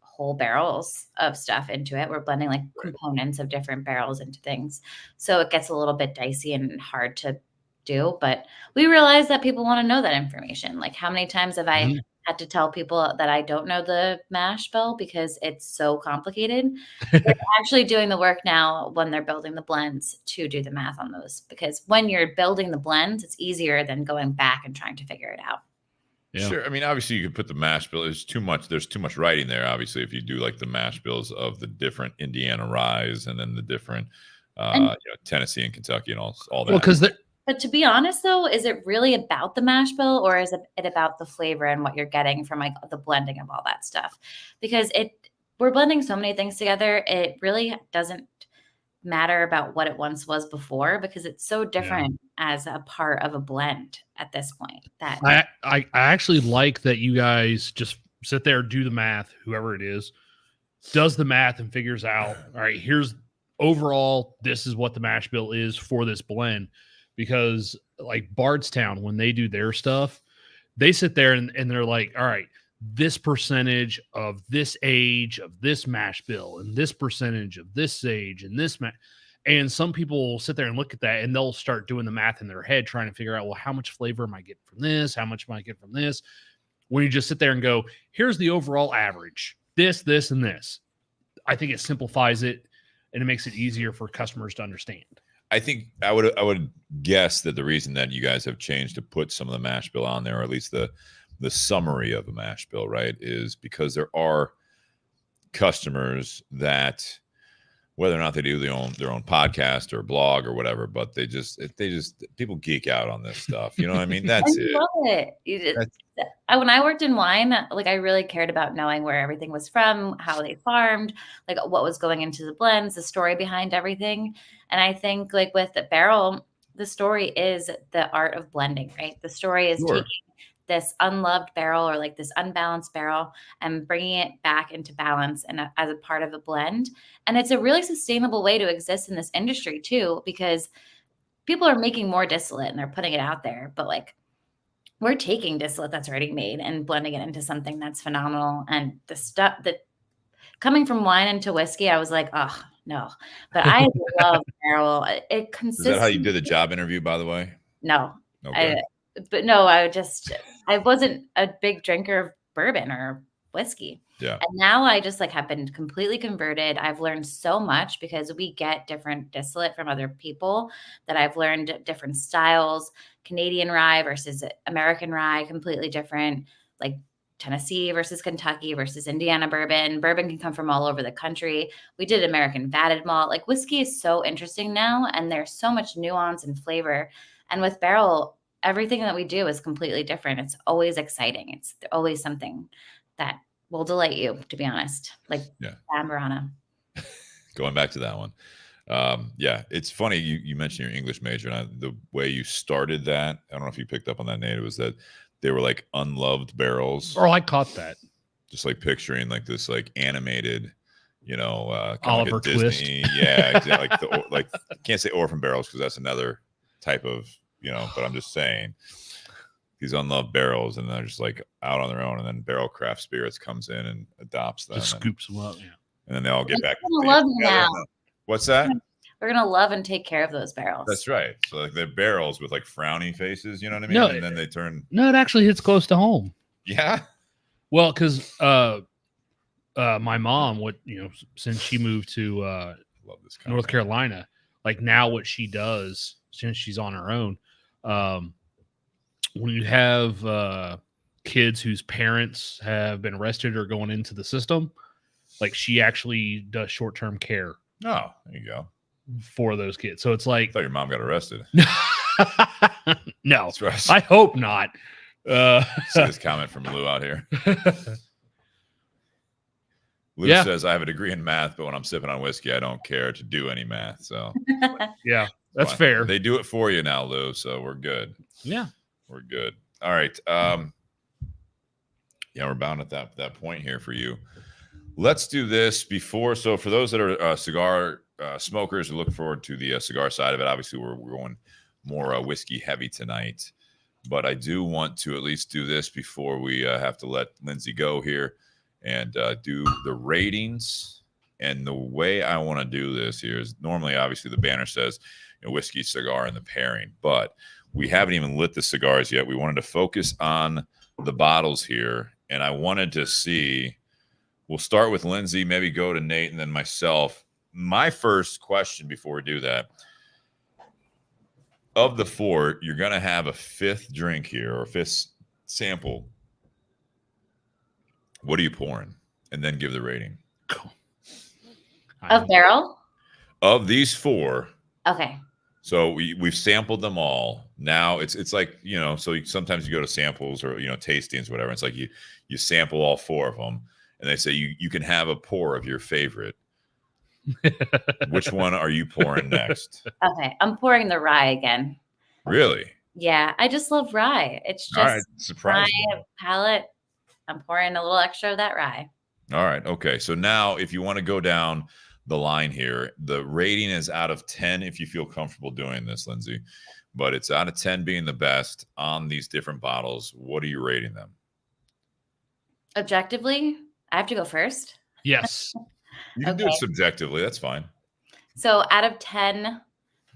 whole barrels of stuff into it. We're blending like components of different barrels into things. So it gets a little bit dicey and hard to do, but we realize that people want to know that information. Like how many times have I had to tell people that I don't know the mash bill because it's so complicated? They're actually doing the work now when they're building the blends to do the math on those, because when you're building the blends, it's easier than going back and trying to figure it out. Yeah. Sure. I mean, obviously you could put the mash bill. There's too much writing there. Obviously, if you do like the mash bills of the different Indiana ryes and then the different Tennessee and Kentucky and all that. Well, because but to be honest, though, is it really about the mash bill, or is it about the flavor and what you're getting from like the blending of all that stuff? Because we're blending so many things together. It really doesn't matter about what it once was before, because it's so different as a part of a blend at this point. That I actually like that you guys just sit there, do the math, whoever it is does the math and figures out, all right, here's overall, this is what the mash bill is for this blend. Because like Bardstown, when they do their stuff, they sit there and they're like, all right, this percentage of this age of this mash bill and this percentage of this age and this and some people will sit there and look at that and they'll start doing the math in their head, trying to figure out, well, how much flavor am I getting from this? How much am I getting from this? When you just sit there and go, here's the overall average, this, and this. I think it simplifies it and it makes it easier for customers to understand. I think I would guess that the reason that you guys have changed to put some of the mash bill on there, or at least the summary of a mash bill, right, is because there are customers that, whether or not they do their own podcast or blog or whatever, but they just people geek out on this stuff. You know what I mean? That's I love it. When I worked in wine, like I really cared about knowing where everything was from, how they farmed, like what was going into the blends, the story behind everything. And I think like with the Barrell, the story is the art of blending, right? The story is taking this unloved barrel or like this unbalanced barrel and bringing it back into balance and as a part of a blend. And it's a really sustainable way to exist in this industry too, because people are making more distillate and they're putting it out there, but like we're taking distillate that's already made and blending it into something that's phenomenal. And the stuff that coming from wine into whiskey, I was like, oh no, but I love Barrell. It consistently. Is that how you did the job interview, by the way? No, okay. I wasn't a big drinker of bourbon or whiskey. Yeah. And now I just like have been completely converted. I've learned so much because we get different distillate from other people, that I've learned different styles, Canadian rye versus American rye, completely different, like Tennessee versus Kentucky versus Indiana bourbon. Bourbon can come from all over the country. We did American vatted malt. Like whiskey is so interesting now, and there's so much nuance and flavor. And with Barrell, everything that we do is completely different. It's always exciting. It's always something that will delight you, to be honest. Like Amberana. Going back to that one. It's funny you mentioned your English major, and the way you started that, I don't know if you picked up on that, Nate, it was that they were like unloved barrels. Oh, I caught that. Just like picturing like this like animated, Oliver like Twist. Yeah, exactly. like I can't say orphan barrels because that's another type of, but I'm just saying these unloved barrels, and they're just like out on their own, and then Barrell Craft Spirits comes in and adopts them, just scoops them up, and then they all get back. Love now. What's that? We're gonna love and take care of those barrels. That's right. So like they're barrels with like frowny faces, you know what I mean? No, and then they turn. No, it actually hits close to home. Yeah. Well, because my mom, since she moved to love this North Carolina, like now what she does since she's on her own, when you have kids whose parents have been arrested or going into the system, like she actually does short-term care. Oh, there you go. For those kids. So it's like, I thought your mom got arrested. No, I hope not. See this comment from Lou out here. Lou says, I have a degree in math, but when I'm sipping on whiskey, I don't care to do any math. So yeah, that's fair. They do it for you now, Lou. So we're good. Yeah, we're good. All right. We're bound at that point here for you. Let's do this before. So for those that are cigar smokers who look forward to the cigar side of it, obviously we're going more whiskey heavy tonight. But I do want to at least do this before we have to let Lindsay go here and do the ratings. And the way I want to do this here is normally, obviously, the banner says whiskey, cigar, and the pairing. But we haven't even lit the cigars yet. We wanted to focus on the bottles here. And I wanted to see, we'll start with Lindsay, maybe go to Nate, and then myself. My first question before we do that, of the four, you're going to have a fifth drink here, or a fifth sample What are you pouring? And then give the rating. Of Barrell? Of these 4. Okay. So we've sampled them all. Now it's like, so sometimes you go to samples or, tastings, whatever. It's like you sample all 4 of them and they say you can have a pour of your favorite. Which one are you pouring next? Okay. I'm pouring the rye again. Really? Yeah. I just love rye. It's just my palate. I'm pouring a little extra of that rye. All right. Okay. So now if you want to go down the line here, the rating is out of 10 if you feel comfortable doing this, Lindsay, but it's out of 10 being the best on these different bottles. What are you rating them? Objectively, I have to go first. Yes. You can do it subjectively. That's fine. So out of 10,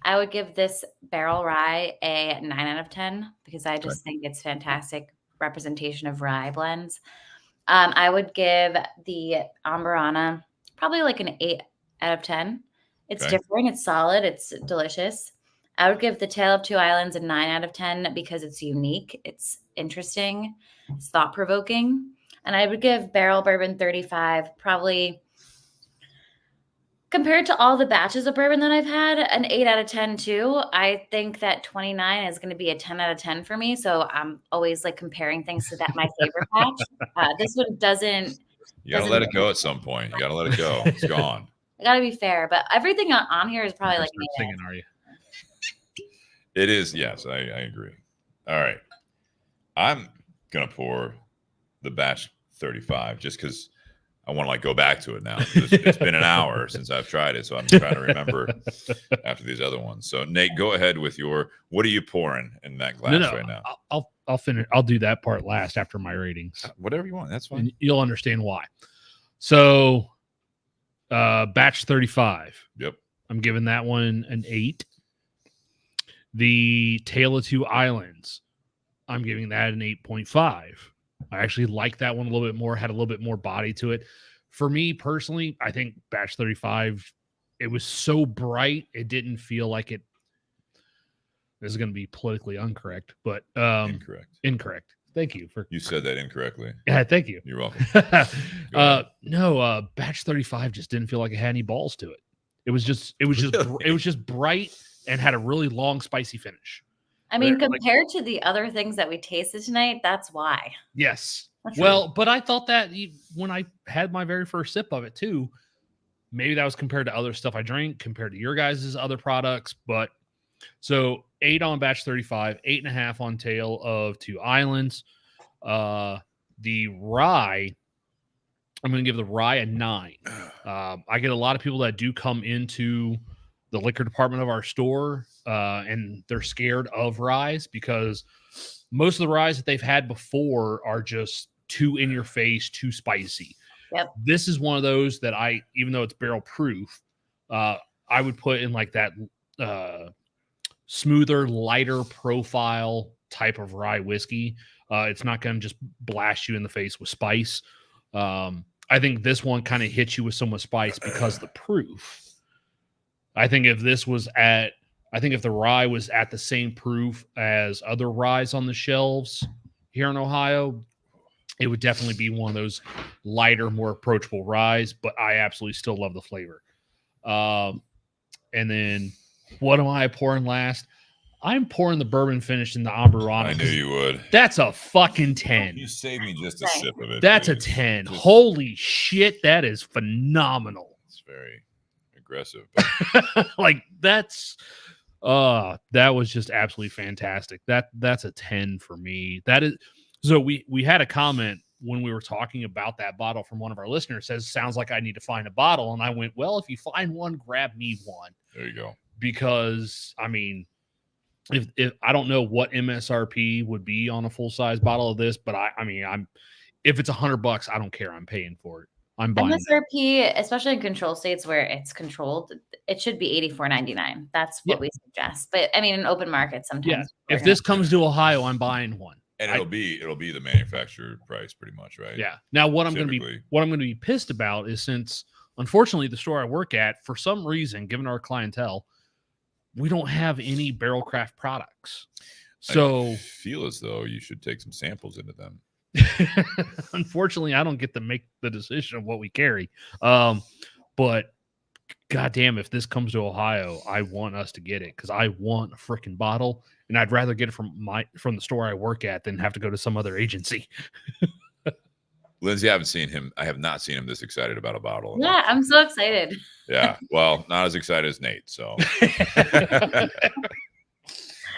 I would give this Barrell Rye a 9 out of 10 because I just think it's fantastic representation of rye blends. I would give the Amburana probably like an 8 out of 10. It's different. It's solid. It's delicious. I would give the Tale of Two Islands a 9 out of 10 because it's unique. It's interesting. It's thought-provoking. And I would give Barrell Bourbon 35 probably, compared to all the batches of bourbon that I've had, an 8 out of 10 too. I think that 29 is going to be a 10 out of 10 for me. So I'm always like comparing things to that my favorite batch. This one doesn't. You got to let it go at some point. You got to let it go. It's gone. I got to be fair, but everything on here is probably like singing, are you? It is. Yes, I agree. All right. I'm going to pour the batch 35 just because I want to like go back to it now. It's been an hour since I've tried it, so I'm trying to remember after these other ones. So Nate, go ahead with what are you pouring in that glass right now? I'll finish. I'll do that part last after my ratings. Whatever you want. That's fine. And you'll understand why. So batch 35. Yep. I'm giving that one an 8. The Tale of Two Islands, I'm giving that an 8.5. I actually like that one a little bit more, had a little bit more body to it. For me personally, I think batch 35, it was so bright, it didn't feel like it. This is going to be politically incorrect, but incorrect. Thank you for. You said that incorrectly. Yeah, thank you. You're welcome. No, batch 35 just didn't feel like it had any balls to it. It was just bright and had a really long, spicy finish. I mean, compared to the other things that we tasted tonight, that's why. Yes. Well, but I thought that when I had my very first sip of it too, maybe that was compared to other stuff I drank, compared to your guys' other products. But so 8 on batch 35, 8.5 on Tale of Two Islands. The rye, I'm going to give the rye a 9. I get a lot of people that do come into the liquor department of our store, and they're scared of ryes because most of the ryes that they've had before are just too in your face, too spicy. Yep. This is one of those that even though it's barrel proof, I would put in like that smoother, lighter profile type of rye whiskey. It's not going to just blast you in the face with spice. I think this one kind of hits you with so much spice because of the proof. I think if the rye was at the same proof as other ryes on the shelves here in Ohio, it would definitely be one of those lighter, more approachable ryes, but I absolutely still love the flavor. And then what am I pouring last? I'm pouring the bourbon finish in the Amburana. I knew you would. That's a fucking 10. You saved me just a sip of it. That's a 10. Holy shit, that is phenomenal. It's very aggressive. Like that was just absolutely fantastic. That's a 10 for me. That is so we had a comment when we were talking about that bottle from one of our listeners, says sounds like I need to find a bottle, and I went, well, if you find one, grab me one. There you go. Because I mean, if I don't know what MSRP would be on a full size bottle of this, but I'm if it's $100, I don't care. I'm paying for it. I'm buying MSRP, especially in control states where it's controlled, it should be $84.99. That's what we suggest. But I mean, in open markets, sometimes. Yeah. If this comes to Ohio, I'm buying one. And it'll be the manufacturer price, pretty much, right? Yeah. Now, what I'm going to be pissed about is, since unfortunately the store I work at, for some reason, given our clientele, we don't have any Barrell Craft products. So I feel as though you should take some samples into them. Unfortunately, I don't get to make the decision of what we carry. But goddamn, if this comes to Ohio, I want us to get it because I want a freaking bottle, and I'd rather get it from the store I work at than have to go to some other agency. Lindsay, I haven't seen him. I have not seen him this excited about a bottle. Yeah, I'm so excited. Yeah, well, not as excited as Nate. So,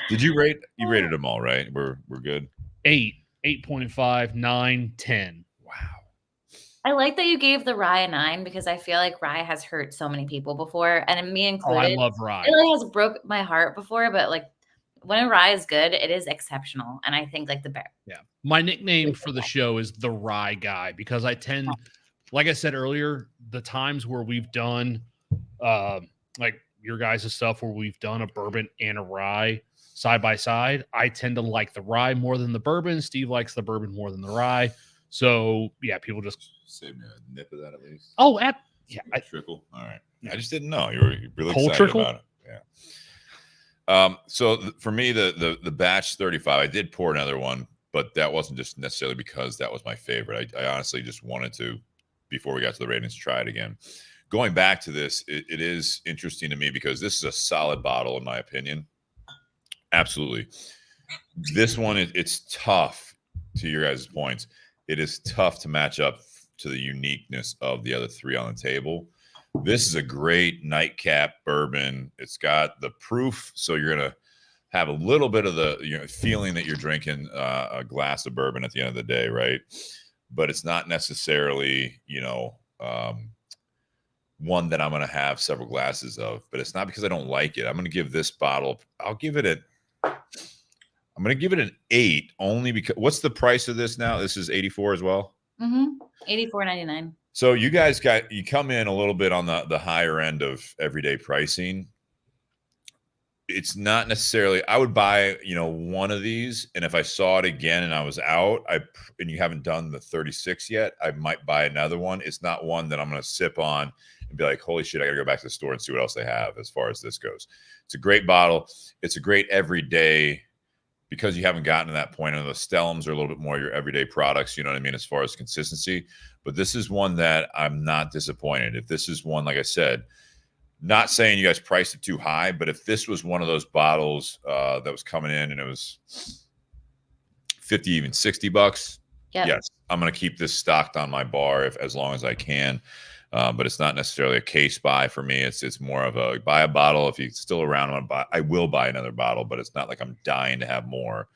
did you rate? You rated them all, right? We're good. 8, 8.5, 9, 10. Wow. I like that you gave the rye a 9 because I feel like rye has hurt so many people before, and me included. Oh, I love rye. It really has broke my heart before, but like when a rye is good, it is exceptional. And I think like my nickname for the show is the Rye Guy because I tend, like I said earlier, the times where we've done like your guys' stuff where we've done a bourbon and a rye side by side, I tend to like the rye more than the bourbon. Steve likes the bourbon more than the rye. So yeah, people just save me a nip of that at least. Oh, trickle. All right. I just didn't know you were really Cold excited trickle? about it. Yeah. So for me, the batch 35, I did pour another one, but that wasn't just necessarily because that was my favorite. I honestly just wanted to, before we got to the ratings, try it again. Going back to this, it is interesting to me because this is a solid bottle in my opinion. Absolutely. This one, it's tough, to your guys' points. It is tough to match up to the uniqueness of the other three on the table. This is a great nightcap bourbon. It's got the proof, so you're going to have a little bit of the feeling that you're drinking a glass of bourbon at the end of the day, right? But it's not necessarily, one that I'm going to have several glasses of. But it's not because I don't like it. I'm going to give this bottle, I'm going to give it an 8 only because, what's the price of this now? This is 84 as well? Mm-hmm. $84.99. So you guys you come in a little bit on the higher end of everyday pricing. It's not necessarily, I would buy, one of these. And if I saw it again and I was out, and you haven't done the 36 yet, I might buy another one. It's not one that I'm going to sip on and be like, holy shit, I got to go back to the store and see what else they have as far as this goes. It's a great bottle. It's a great everyday, because you haven't gotten to that point. And the Stellums are a little bit more your everyday products, you know what I mean, as far as consistency. But this is one that I'm not disappointed. If this is one, like I said, not saying you guys priced it too high, but if this was one of those bottles that was coming in and it was 50, even $60, yes, I'm going to keep this stocked on my bar as long as I can. But it's not necessarily a case buy for me. It's more of a buy a bottle. If it's still around, I will buy another bottle, but it's not like I'm dying to have more.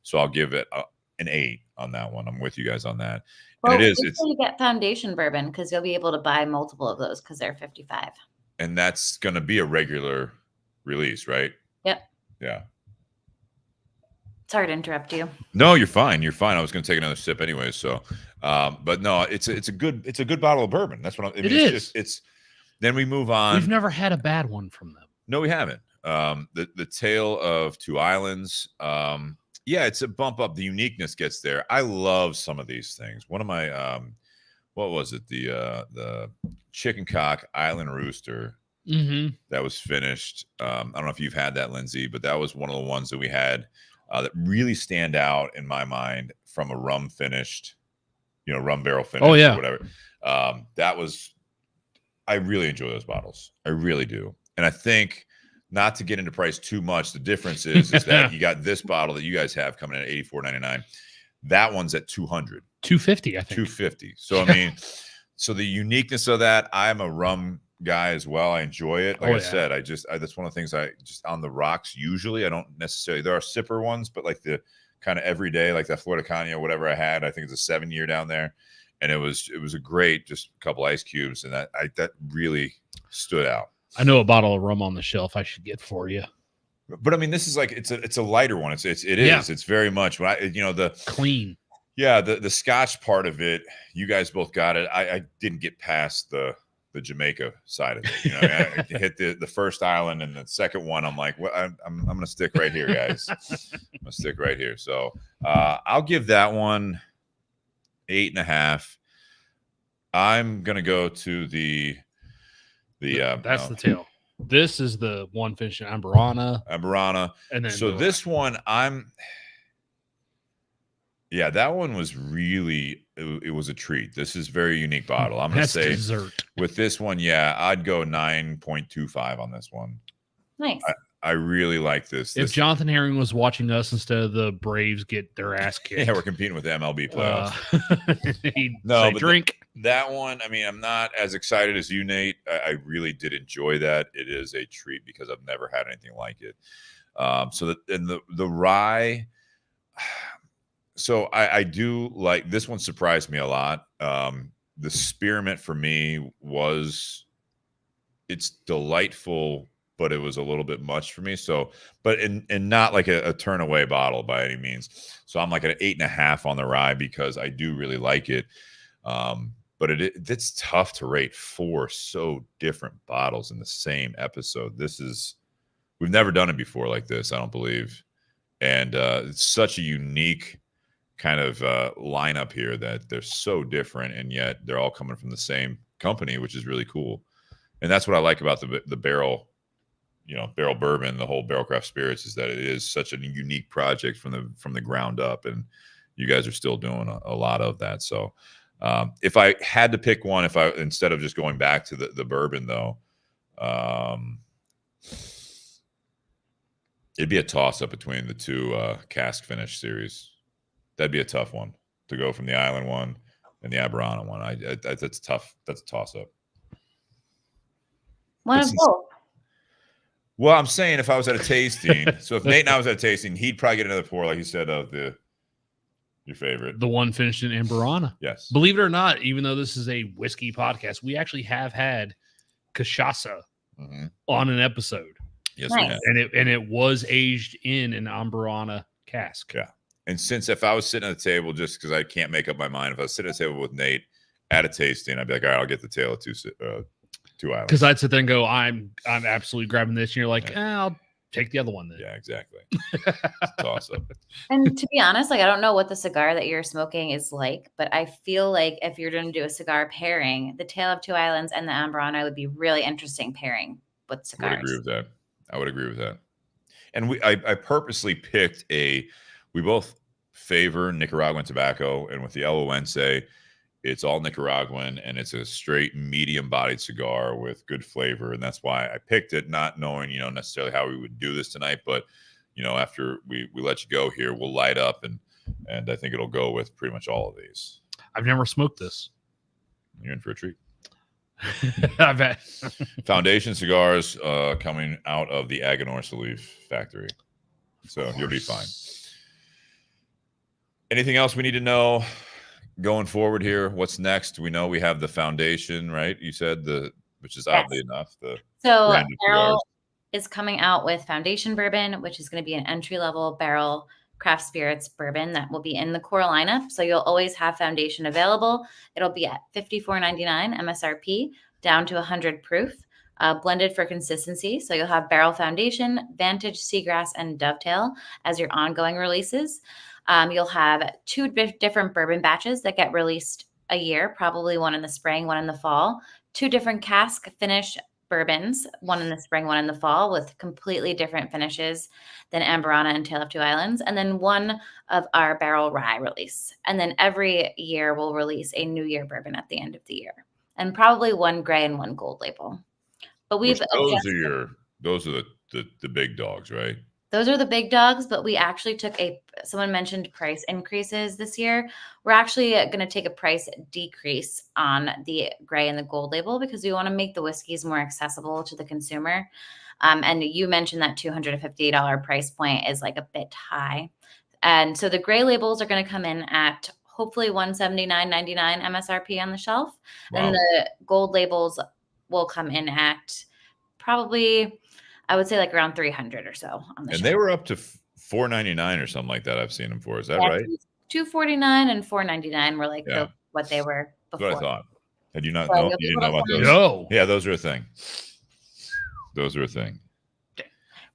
So I'll give it an 8 on that one. I'm with you guys on that. Well, and it's you get Foundation bourbon because you'll be able to buy multiple of those because they're 55. And that's going to be a regular release, right? Yep. Yeah. Sorry to interrupt you. No, you're fine. You're fine. I was going to take another sip anyway. So, but no, it's a good bottle of bourbon. That's what it is. Then we move on. We've never had a bad one from them. No, we haven't. The Tale of Two Islands. Yeah, it's a bump up. The uniqueness gets there. I love some of these things. One of my, what was it? The Chicken Cock Island Rooster that was finished. I don't know if you've had that, Lindsay, but that was one of the ones that we had that really stand out in my mind from a rum finished, rum barrel finish. Oh yeah, or whatever. I really enjoy those bottles. I really do, and I think. Not to get into price too much, the difference is that you got this bottle that you guys have coming in at $84.99. That one's at $200. $250, I think. $250. So I mean, so the uniqueness of that, I'm a rum guy as well. I enjoy it. Like I said, that's one of the things I just on the rocks usually. I don't necessarily, there are sipper ones, but like the kind of everyday, like that Florida Cognac, whatever I had, I think it's a 7-year down there. And it was a great, just a couple ice cubes. And that really stood out. I know a bottle of rum on the shelf I should get for you. But I mean, this is like it's a lighter one. It is. It's very much the clean. Yeah, the Scotch part of it. You guys both got it. I didn't get past the Jamaica side of it. I hit the first island and the second one. I'm like, well, I'm gonna stick right here, guys. I'm gonna stick right here. So I'll give that one 8.5. I'm gonna go to the the tail. This is the one finishing Amburana. And then this one, Yeah, that one was really, it was a treat. This is very unique bottle. I'm going to say dessert. With this one, yeah, I'd go 9.25 on this one. Nice. I really like this. If Jonathan Herring was watching us instead of the Braves get their ass kicked. Yeah, we're competing with the MLB playoffs. But drink. That one, I mean, I'm not as excited as you, Nate. I really did enjoy that. It is a treat because I've never had anything like it. The rye... So I do like this one. Surprised me a lot. The spearmint for me it's delightful, but it was a little bit much for me. So, but and not like a turn away bottle by any means. So I'm like an 8.5 on the rye because I do really like it. But it's tough to rate 4 so different bottles in the same episode. We've never done it before like this, I don't believe. And it's such a unique kind of lineup here that they're so different, and yet they're all coming from the same company, which is really cool. And that's what I like about the Barrell, Barrell Bourbon, the whole Barrell Craft Spirits, is that it is such a unique project from the ground up, and you guys are still doing a lot of that. So if I had to pick one, instead of just going back to the bourbon though, it'd be a toss-up between the two cask finish series. That'd be a tough one to go from the Island one and the Aberana one. That's tough. That's a toss-up. One of both. Well, I'm saying if I was at a tasting, so if Nate and I was at a tasting, he'd probably get another pour, like you said, of your favorite. The one finished in Amberana. Yes. Believe it or not, even though this is a whiskey podcast, we actually have had cachaça on an episode. Yes, nice. We have. And it was aged in an Amberana cask. Yeah. And since if I was sitting at the table, just because I can't make up my mind, if I was sitting at the table with Nate at a tasting, I'd be like, all right, I'll get the Tale of Two Islands. Because I'd sit there and go, I'm absolutely grabbing this. And you're like, I'll take the other one then. Yeah, exactly. It's toss-up. And to be honest, I don't know what the cigar that you're smoking is like, but I feel like if you're going to do a cigar pairing, the Tale of Two Islands and the Amberana would be really interesting pairing with cigars. I would agree with that. And I purposely picked we both favor Nicaraguan tobacco, and with the El Gueguense, it's all Nicaraguan, and it's a straight medium-bodied cigar with good flavor, and that's why I picked it, not knowing, necessarily how we would do this tonight, but, after we let you go here, we'll light up, and I think it'll go with pretty much all of these. I've never smoked this. You're in for a treat. I bet. Foundation Cigars coming out of the Aganorsa Leaf factory, so you'll be fine. Anything else we need to know going forward here? What's next? We know we have the Foundation, right? You said which is oddly enough so Barrell is coming out with Foundation Bourbon, which is going to be an entry-level Barrell Craft Spirits bourbon that will be in the core lineup. So you'll always have Foundation available. It'll be at $54.99 MSRP, down to 100 proof, blended for consistency. So you'll have Barrell Foundation, Vantage, Seagrass, and Dovetail as your ongoing releases. You'll have 2 different bourbon batches that get released a year, probably one in the spring, one in the fall. 2 different cask finish bourbons, one in the spring, one in the fall, with completely different finishes than Amberana and Tale of Two Islands. And then 1 of our Barrell Rye release. And then every year we'll release a New Year bourbon at the end of the year. And probably 1 gray and 1 gold label. But those are the big dogs, right? Those are the big dogs, but we actually took someone mentioned price increases this year. We're actually going to take a price decrease on the gray and the gold label because we want to make the whiskeys more accessible to the consumer. And you mentioned that $250 price point is like a bit high. And so the gray labels are going to come in at hopefully $179.99 MSRP on the shelf. Wow. And the gold labels will come in at probably, I would say, like around 300 or so on the shelf. They were up to $499 or something like that. I've seen them for. Is that right? $249 and $499 were like what they were before. That's what I thought. Had you not know? You didn't know about those? No. Yeah, those are a thing. Those are a thing.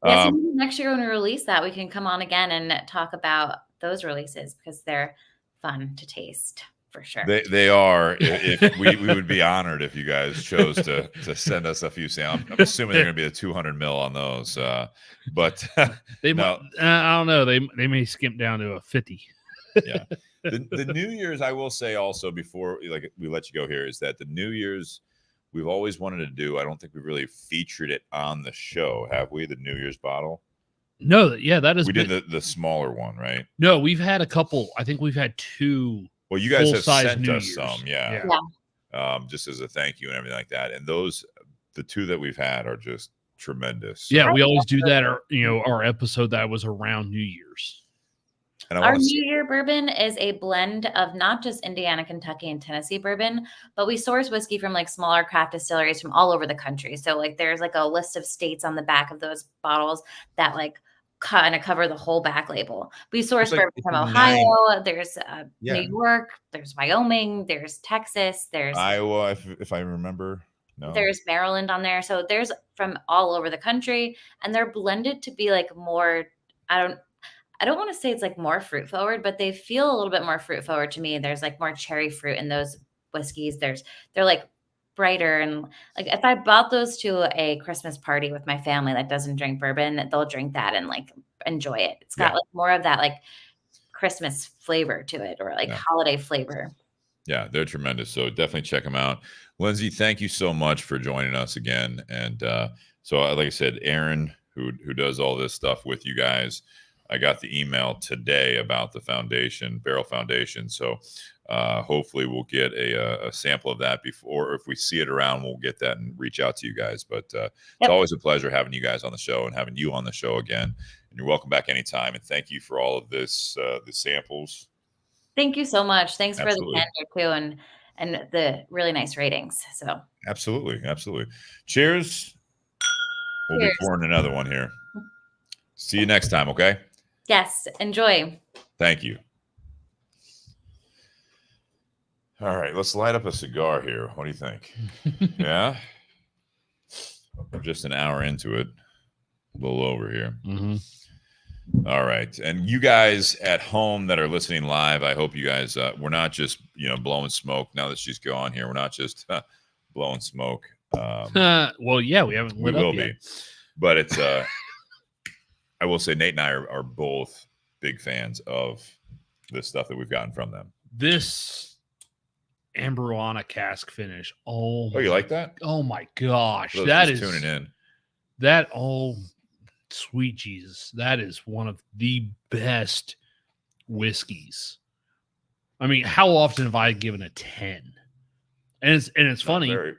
Yeah, so next year when we release that, we can come on again and talk about those releases because they're fun to taste. For sure. They are. If we would be honored if you guys chose to send us a few samples. I'm assuming they're going to be a 200 mil on those. But I don't know. They may skimp down to a 50. Yeah. The New Year's, I will say also before like we let you go here, is that the New Year's we've always wanted to do. I don't think we really featured it on the show, have we? The New Year's bottle. No, yeah, that is. We did the smaller one, right? No, we've had a couple. I think we've had 2. Well, you guys have sent New us Year's. some, yeah. Just as a thank you and everything like that. And the 2 that we've had are just tremendous. Yeah, we always do that. Our episode that was around New Year's. And our New Year bourbon is a blend of not just Indiana, Kentucky, and Tennessee bourbon, but we source whiskey from like smaller craft distilleries from all over the country. So like there's like a list of states on the back of those bottles that like kind of cover the whole back label. We source bourbon from Ohio. There's New York. There's Wyoming. There's Texas. There's Iowa, if I remember. No. There's Maryland on there. So there's from all over the country, and they're blended to be like more. I don't want to say it's like more fruit forward, but they feel a little bit more fruit forward to me. There's like more cherry fruit in those whiskeys. They're like brighter, and like if I bought those to a Christmas party with my family that doesn't drink bourbon, they'll drink that and like enjoy it. It's got like more of that like Christmas flavor to it, or like holiday flavor. Yeah, they're tremendous. So definitely check them out. Lindsay, thank you so much for joining us again. And so like I said, Aaron, who does all this stuff with you guys, I got the email today about the foundation, Barrell Foundation. So hopefully we'll get a sample of that before, or if we see it around, we'll get that and reach out to you guys. But it's always a pleasure having you guys on the show and having you on the show again. And you're welcome back anytime. And thank you for all of this, the samples. Thank you so much. Thanks for the candor too, and the really nice ratings. So absolutely. Cheers. We'll be pouring another one here. See you next time. Okay. Yes. Enjoy. Thank you. All right. Let's light up a cigar here. What do you think? Yeah. We're just an hour into it. A little over here. Mm-hmm. All right. And you guys at home that are listening live, I hope you guys, we're not just, blowing smoke now that she's gone here. We're not just blowing smoke. Well, yeah, we haven't lit up yet. But it's, I will say Nate and I are both big fans of this stuff that we've gotten from them. This Ambruana cask finish. Oh, you like that? Oh my gosh. That is tuning in. That, sweet Jesus, that is one of the best whiskeys. I mean, how often have I given a 10? And it's funny.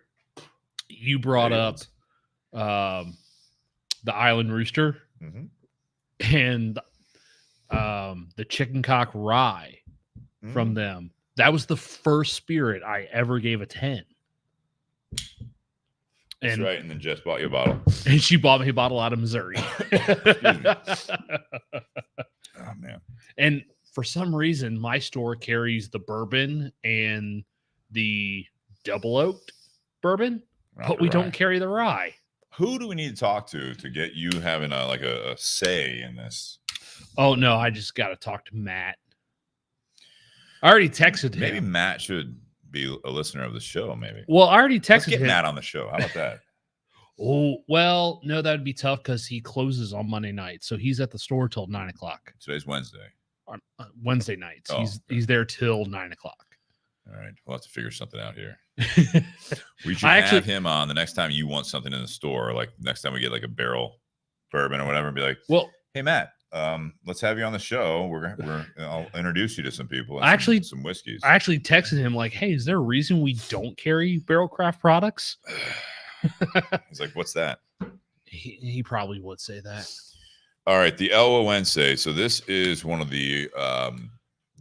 You brought up the Island Rooster and the Chicken Cock Rye from them. That was the first spirit I ever gave a 10. That's right, and then Jess bought you a bottle. And she bought me a bottle out of Missouri. Oh, man. And for some reason, my store carries the bourbon and the double oaked bourbon, but we don't carry the rye. Who do we need to talk to get you having a say in this? Oh, no, I just got to talk to Matt. I already texted him. Maybe Matt should be a listener of the show, maybe. Well, I already texted him. Let's get Matt on the show. How about that? Oh, well, no, that would be tough because he closes on Monday night. So he's at the store till 9 o'clock. Today's Wednesday. On Wednesday nights. He's there till 9 o'clock. All right. We'll have to figure something out here. We should have him on the next time you want something in the store. Like next time we get like a barrel bourbon or whatever, and be like, well, hey, Matt, let's have you on the show. I'll introduce you to some people. And some whiskeys. I actually texted him like, hey, is there a reason we don't carry Barrell Craft products? He's like, what's that? He probably would say that. All right, the Gueguense. So this is one of the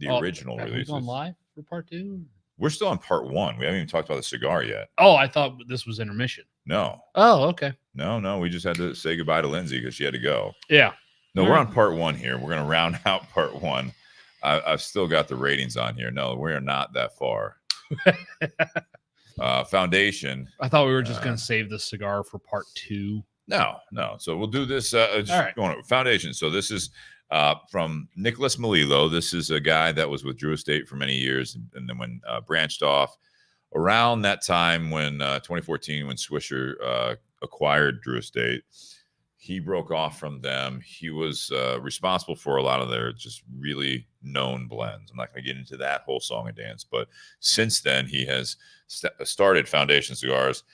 original releases. On live for part 2? We're still on part 1. We haven't even talked about the cigar yet. Oh, I thought this was intermission. No. Oh, okay. No. We just had to say goodbye to Lindsay because she had to go. Yeah. No, we're on part 1 here. We're going to round out part 1. I've still got the ratings on here. No, we are not that far. Foundation. I thought we were just going to save the cigar for part 2. No. So we'll do this. All right. Going over Foundation. So this is from Nicholas Melillo. This is a guy that was with Drew Estate for many years, and then when branched off around that time when 2014, when Swisher acquired Drew Estate, he broke off from them. He was responsible for a lot of their just really known blends. I'm not going to get into that whole song and dance, but since then he has started Foundation Cigars.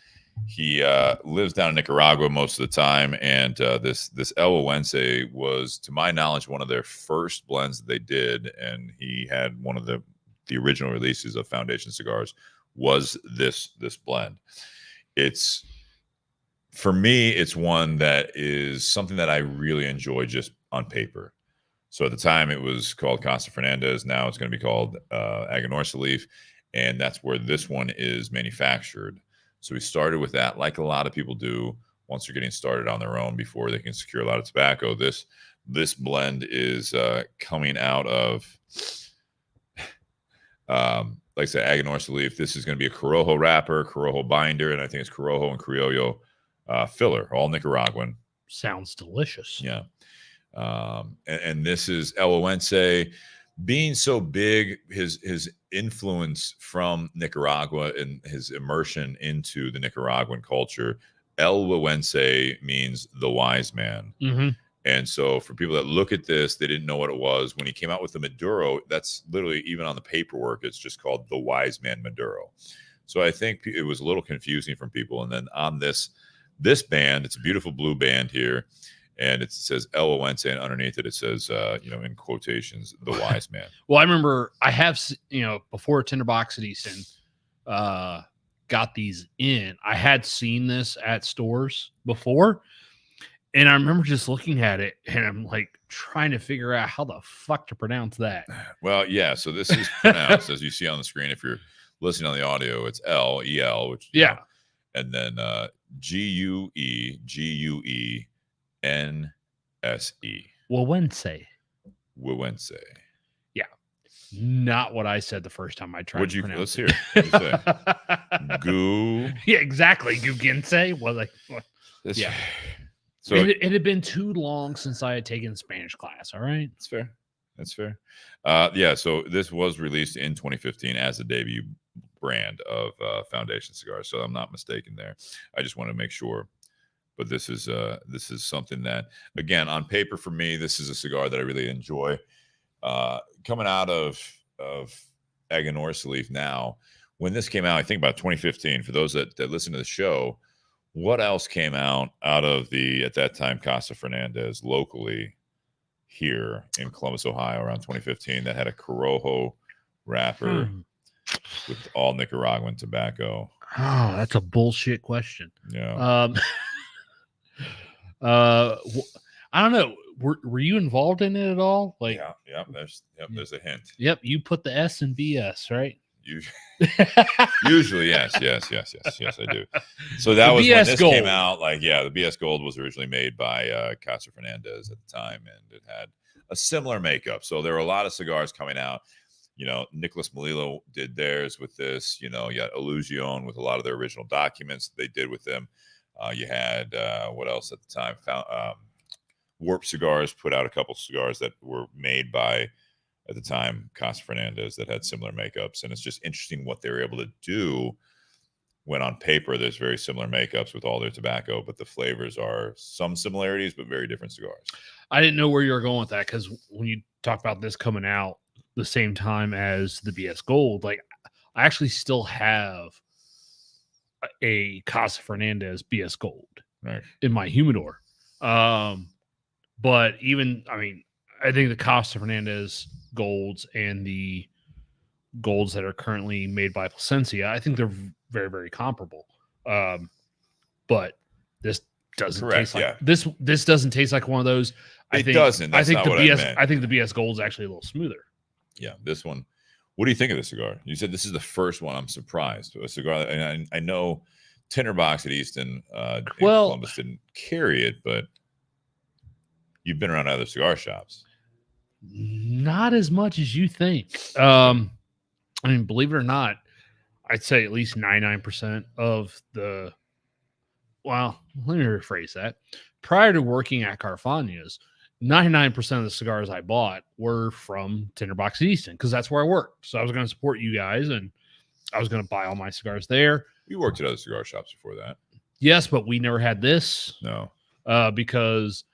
He lives down in Nicaragua most of the time, and this El Gueguense was, to my knowledge, one of their first blends that they did, and he had one of the original releases of Foundation Cigars was this blend. It's, for me, it's one that is something that I really enjoy just on paper. So at the time it was called Casa Fernandez. Now it's going to be called Aganorsa Leaf, and that's where this one is manufactured. So we started with that, like a lot of people do once they're getting started on their own before they can secure a lot of tobacco. This blend is coming out of, like I said, Aganorsa Leaf. This is going to be a Corojo wrapper, Corojo binder, and I think it's Corojo and Criollo filler, all Nicaraguan. Sounds delicious. Yeah. And this is El Gueguense. Being so big, his influence from Nicaragua and his immersion into the Nicaraguan culture, El Gueguense means the wise man. Mm-hmm. And so for people that look at this, they didn't know what it was. When he came out with the Maduro, that's literally, even on the paperwork, it's just called the wise man Maduro. So I think it was a little confusing from people. And then on this band, it's a beautiful blue band here, and it says El Gueguense, and underneath it says, in quotations, the wise man. Well, I remember I have, before Tinder Box at Easton got these in, I had seen this at stores before, and I remember just looking at it, and I'm like trying to figure out how the fuck to pronounce that. Well, yeah, so this is pronounced, as you see on the screen. If you're listening on the audio, it's L-E-L, which, yeah. And then Gueguense. Gueguense. Yeah. Not what I said the first time I tried. What'd you pronounce let's it. hear it. What'd you say? Goo. Yeah, exactly. Gueguense. Well, like, yeah. So it had been too long since I had taken Spanish class. All right. That's fair. Yeah, so this was released in 2015 as a debut brand of Foundation Cigars, so I'm not mistaken there. I just want to make sure. But this is something that, again, on paper for me, this is a cigar that I really enjoy. Coming out of Aganorsa Leaf now, when this came out, I think about 2015. For those that listen to the show, what else came out of the, at that time, Casa Fernandez locally here in Columbus, Ohio, around 2015, that had a Corojo wrapper with all Nicaraguan tobacco? Oh, that's a bullshit question. Yeah. I don't know. Were you involved in it at all? Like, yeah. There's a hint. Yep, you put the S in BS, right? Usually, yes, I do. So that was when this came out. Like, yeah, the BS Gold was originally made by Casa Fernandez at the time, and it had a similar makeup. So there were a lot of cigars coming out. Nicholas Melillo did theirs with this. You had Illusion with a lot of their original documents they did with them. You had what else at the time? Warp Cigars put out a couple cigars that were made by, at the time, Casa Fernandez, that had similar makeups. And it's just interesting what they were able to do when on paper there's very similar makeups with all their tobacco, but the flavors are some similarities, but very different cigars. I didn't know where you were going with that, because when you talk about this coming out the same time as the BS Gold, like, I actually still have a Casa Fernandez BS Gold in my humidor. But even, I think the Casa Fernandez golds and the golds that are currently made by Plasencia, I think they're very, very comparable. But this doesn't taste like this doesn't taste like one of those. I think the BS Gold's actually a little smoother. Yeah, this one. What do you think of the cigar? You said this is the first one. I'm surprised. A cigar, and I know Tinder Box at Easton in Columbus didn't carry it, but you've been around other cigar shops. Not as much as you think. Believe it or not, I'd say at least 99% of the. Well, let me rephrase that. Prior to working at Carfagna's, 99% of the cigars I bought were from Tinder Box at Easton, because that's where I worked. So I was going to support you guys, and I was going to buy all my cigars there. You worked at other cigar shops before that. Yes, but we never had this. No. because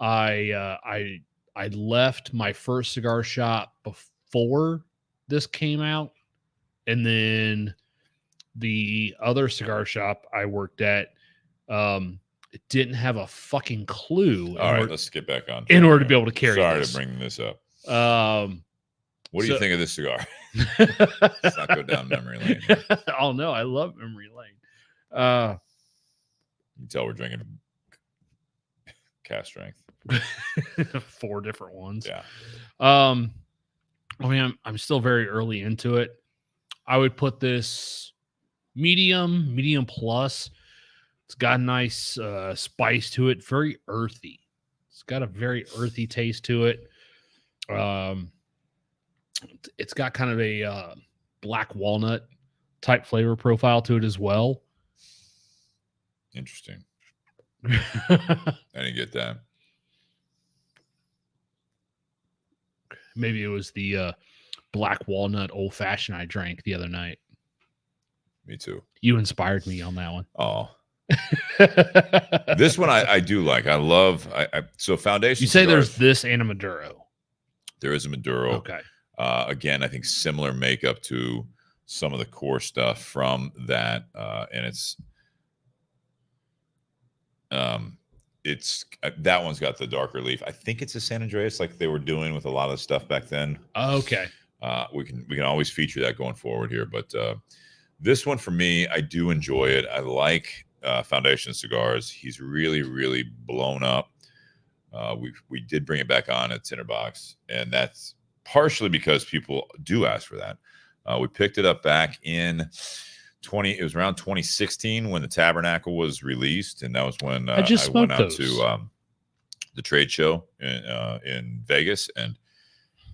I left my first cigar shop before this came out, and then the other cigar shop I worked at didn't have a fucking clue. All right, let's get back on. In order to be able to carry Sorry this. to bring this up. What do So- you think of this cigar? Let's not go down memory lane. Oh no, I love memory lane. You can tell we're drinking cast strength. 4 different ones. Yeah. I mean, I'm still very early into it. I would put this medium plus. It's got a nice spice to it, very earthy. It's got a very earthy taste to it. It's got kind of a black walnut type flavor profile to it as well. Interesting. I didn't get that. Maybe it was the black walnut old fashioned I drank the other night. Me too. You inspired me on that one. Oh, this one I do like. I love. So Foundation. You say Cigars, there's this and a Maduro. There is a Maduro. Okay. Again, I think similar makeup to some of the core stuff from that, and it's that one's got the darker leaf. I think it's a San Andreas, like they were doing with a lot of the stuff back then. Okay. We can always feature that going forward here, but this one for me, I do enjoy it. I like Foundation Cigars. He's really blown up. We did bring it back on at Tinder Box, and that's partially because people do ask for that. We picked it up back in it was around 2016 when the Tabernacle was released, and that was when I went out to the trade show in Vegas, and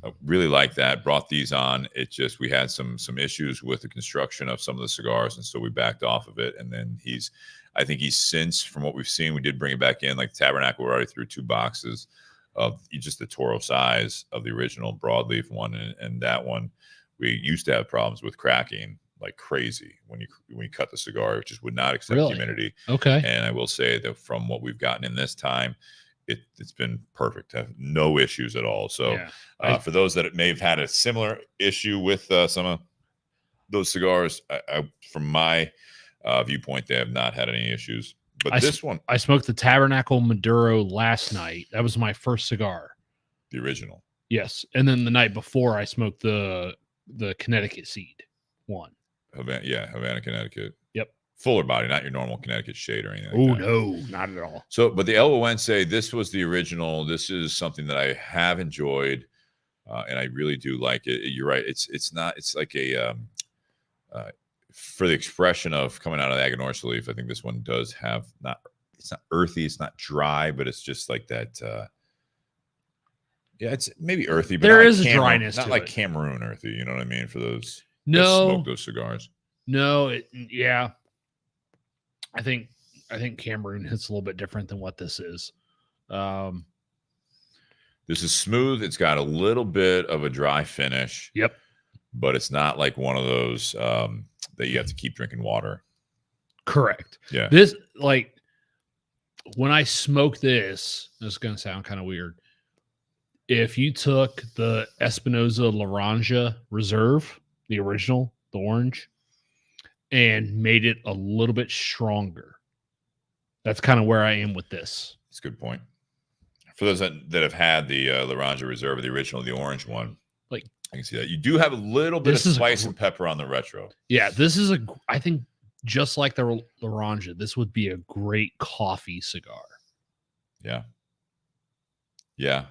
I really liked that. Brought these on. We had some issues with the construction of some of the cigars, and so we backed off of it. And then I think he's since, from what we've seen, we did bring it back in. Like the Tabernacle, we're already through 2 boxes of just the Toro size of the original broadleaf one, and that one we used to have problems with cracking like crazy when you cut the cigar. It just would not accept humidity. Okay. And I will say that from what we've gotten in this time, it's been perfect. Have no issues at all. So for those that may have had a similar issue with some of those cigars, from my viewpoint, they have not had any issues. But this one, I smoked the Tabernacle Maduro last night. That was my first cigar. The original. Yes. And then the night before I smoked the Connecticut Seed one. Havana, Connecticut. Yep. Fuller body, not your normal Connecticut shade or anything. Oh, no, not at all. So, but the El Gueguense, this was the original. This is something that I have enjoyed, and I really do like it. You're right. It's like a for the expression of coming out of the Aganorsa leaf. I think this one does have it's not earthy, it's not dry, but it's just like that. It's maybe earthy, but there not is like a dryness, not to like it. Cameroon earthy. You know what I mean? For those. No, smoke those cigars. No, I think Cameroon hits a little bit different than what this is. This is smooth. It's got a little bit of a dry finish. Yep. But it's not like one of those that you have to keep drinking water. Correct. Yeah. This, like, when I smoke this is going to sound kind of weird. If you took the Espinosa Laranja Reserve, the original, the orange, and made it a little bit stronger, that's kind of where I am with this. That's a good point. For those that have had the Laranja Reserve, the original, the orange one, like, I can see that. You do have a little bit of spice and pepper on the retro. Yeah, this is I think just like the Laranja, this would be a great coffee cigar. Yeah. Yeah.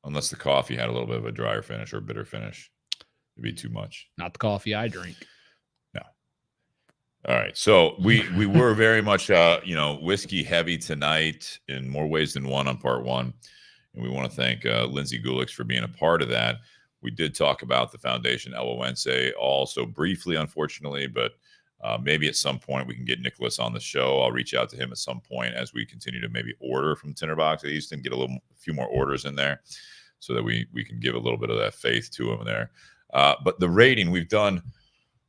Unless the coffee had a little bit of a drier finish or a bitter finish. It'd be too much. Not the coffee I drink. No. All right. So we were very much whiskey heavy tonight in more ways than one on part one. And we want to thank Lindsay Gulics for being a part of that. We did talk about the Foundation El Gueguense also briefly, unfortunately, but maybe at some point we can get Nicholas on the show. I'll reach out to him at some point as we continue to maybe order from Tinder Box at Easton, get a few more orders in there so that we can give a little bit of that faith to him there. But the rating, we've done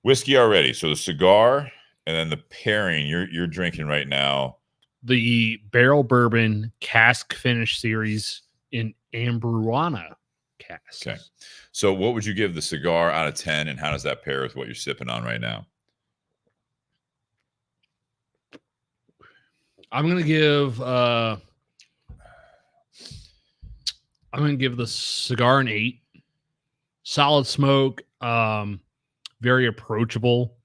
whiskey already. So the cigar and then the pairing, you're drinking right now the Barrell Bourbon Cask Finish Series in Ambruana casks. Okay. So what would you give the cigar out of 10, and how does that pair with what you're sipping on right now? I'm going to give the cigar an 8. Solid smoke, very approachable.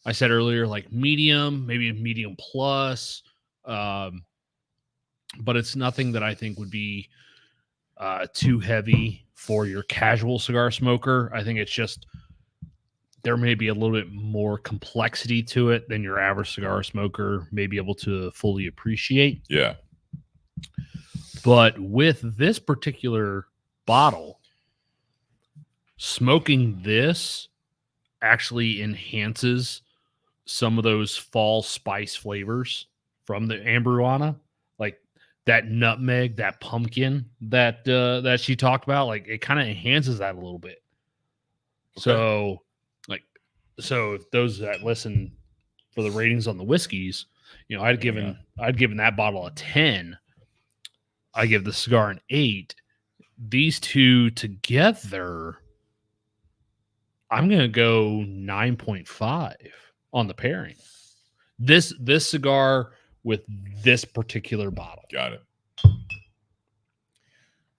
I said earlier, like medium, maybe a medium plus, but it's nothing that I think would be too heavy for your casual cigar smoker. I think it's just there may be a little bit more complexity to it than your average cigar smoker may be able to fully appreciate. Yeah. But with this particular bottle, smoking this actually enhances some of those fall spice flavors from the Ambruana, like that nutmeg, that pumpkin that she talked about. Like it kind of enhances that a little bit. Okay. So if those that listen for the ratings on the whiskeys, I'd given that bottle a 10. I give the cigar an 8. These two together, I'm going to go 9.5 on the pairing. This cigar with this particular bottle. Got it.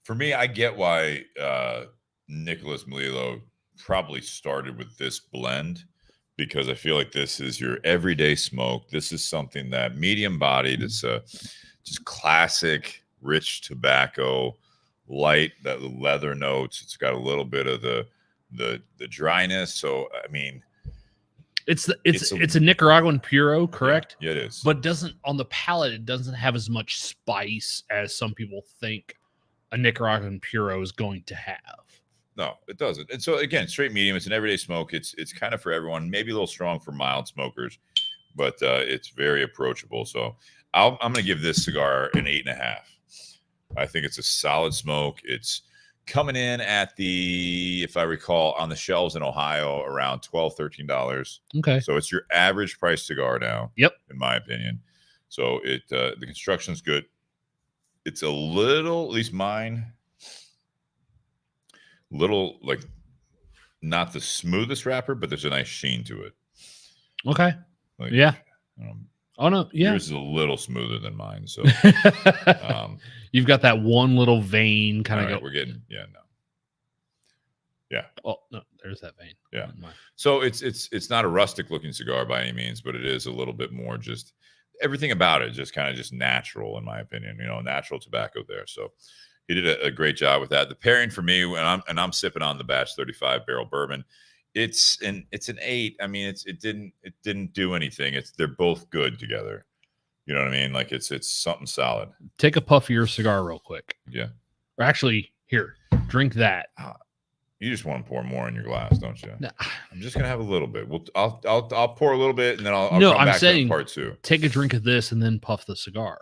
For me, I get why Nicholas Melillo probably started with this blend, because I feel like this is your everyday smoke. This is something that medium bodied. It's a just classic rich tobacco, light, that leather notes. It's got a little bit of the dryness. So I mean, it's a Nicaraguan puro, correct? Yeah, it is. But on the palate, it doesn't have as much spice as some people think a Nicaraguan puro is going to have. No, it doesn't. And so again, straight medium. It's an everyday smoke. It's kind of for everyone. Maybe a little strong for mild smokers, but it's very approachable. So I'm going to give this cigar an 8.5. I think it's a solid smoke. It's coming in at if I recall, on the shelves in Ohio around $12, $13. Okay. So it's your average price cigar now. Yep. In my opinion. So the construction's good. It's a little, at least mine, little like not the smoothest wrapper, but there's a nice sheen to it. Okay. Like, yeah. Oh no, yeah. Yours is a little smoother than mine. So you've got that one little vein kind of. Right, we're getting Yeah. Oh no, there's that vein. Yeah. So it's not a rustic looking cigar by any means, but it is a little bit more just everything about it just kind of just natural, in my opinion. Natural tobacco there. So he did a great job with that. The pairing for me, and I'm sipping on the Batch 35 Barrell Bourbon. It's an 8. I mean, it didn't do anything. They're both good together. You know what I mean? Like it's something solid. Take a puff of your cigar real quick. Yeah. Or actually, here, drink that. You just want to pour more in your glass, don't you? No. I'm just gonna have a little bit. I'll pour a little bit, and then I'll no. come I'm back saying to part 2. Take a drink of this and then puff the cigar.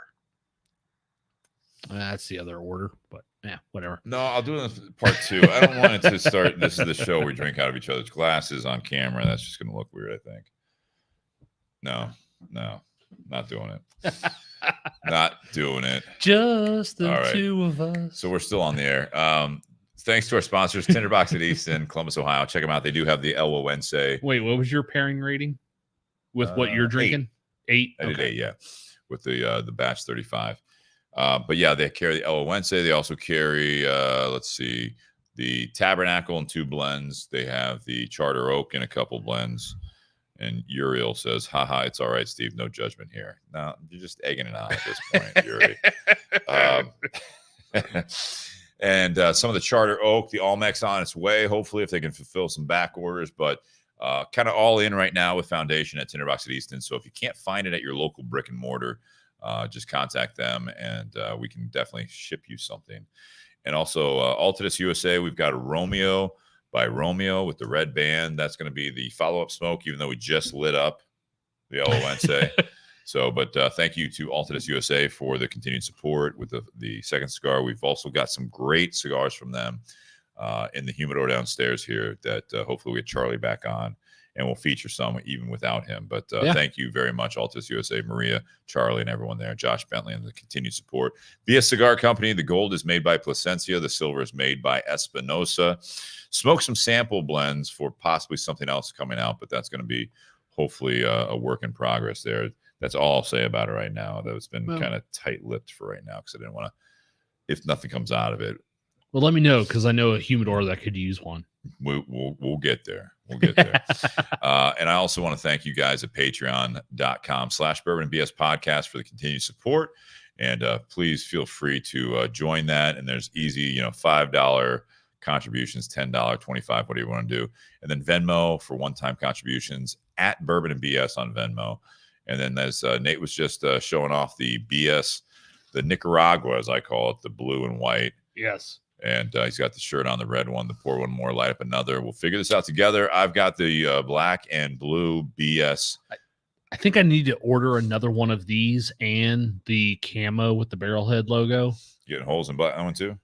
That's the other order, but yeah, whatever. No, I'll do it in part 2. I don't want it to start. This is the show we drink out of each other's glasses on camera. That's just gonna look weird, I think. No, not doing it. Not doing it. Just the two of us. So we're still on the air. Thanks to our sponsors, Tinder Box at Easton, Columbus, Ohio. Check them out. They do have the El Gueguense. Wait, what was your pairing rating with what you're drinking? 8. I did 8, yeah, with the Batch 35. But yeah, they carry the El Gueguense. They also carry, let's see, the Tabernacle in 2 blends. They have the Charter Oak in a couple blends. And Uriel says, haha, it's all right, Steve. No judgment here. No, you're just egging it on at this point, Yuri. And some of the Charter Oak, the Almec's on its way, hopefully, if they can fulfill some back orders. But kind of all in right now with Foundation at Tinder Box at Easton. So if you can't find it at your local brick and mortar, just contact them, and we can definitely ship you something. And also Altadis USA, we've got a Romeo by Romeo with the red band. That's going to be the follow-up smoke, even though we just lit up the LONC. So, but thank you to Altadis USA for the continued support with the second cigar. We've also got some great cigars from them in the humidor downstairs here that hopefully we get Charlie back on. and we'll feature some even without him. But thank you very much, Altadis USA, Maria, Charlie, and everyone there, Josh Bentley, and the continued support. Cigar Company. The gold is made by Plasencia. The silver is made by Espinosa. Smoke some sample blends for possibly something else coming out, but that's going to be hopefully a work in progress there. That's all I'll say about it right now. That it's been kind of tight-lipped for right now because I didn't want to, if nothing comes out of it. Well, let me know, because I know a humidor that could use one. We'll get there. We'll get there. And I also want to thank you guys at patreon.com/bourbonbs podcast for the continued support. And please feel free to join that. And there's easy, $5 contributions, $10, $25, whatever you want to do. And then Venmo for one-time contributions at Bourbon and BS on Venmo. And then as Nate was just showing off the BS, the Nicaragua, as I call it, the blue and white. Yes. And he's got the shirt on, the red one, the pour one more, light up another. We'll figure this out together. I've got the black and blue BS. I think I need to order another one of these and the camo with the Barrelhead logo. Getting holes in that one too?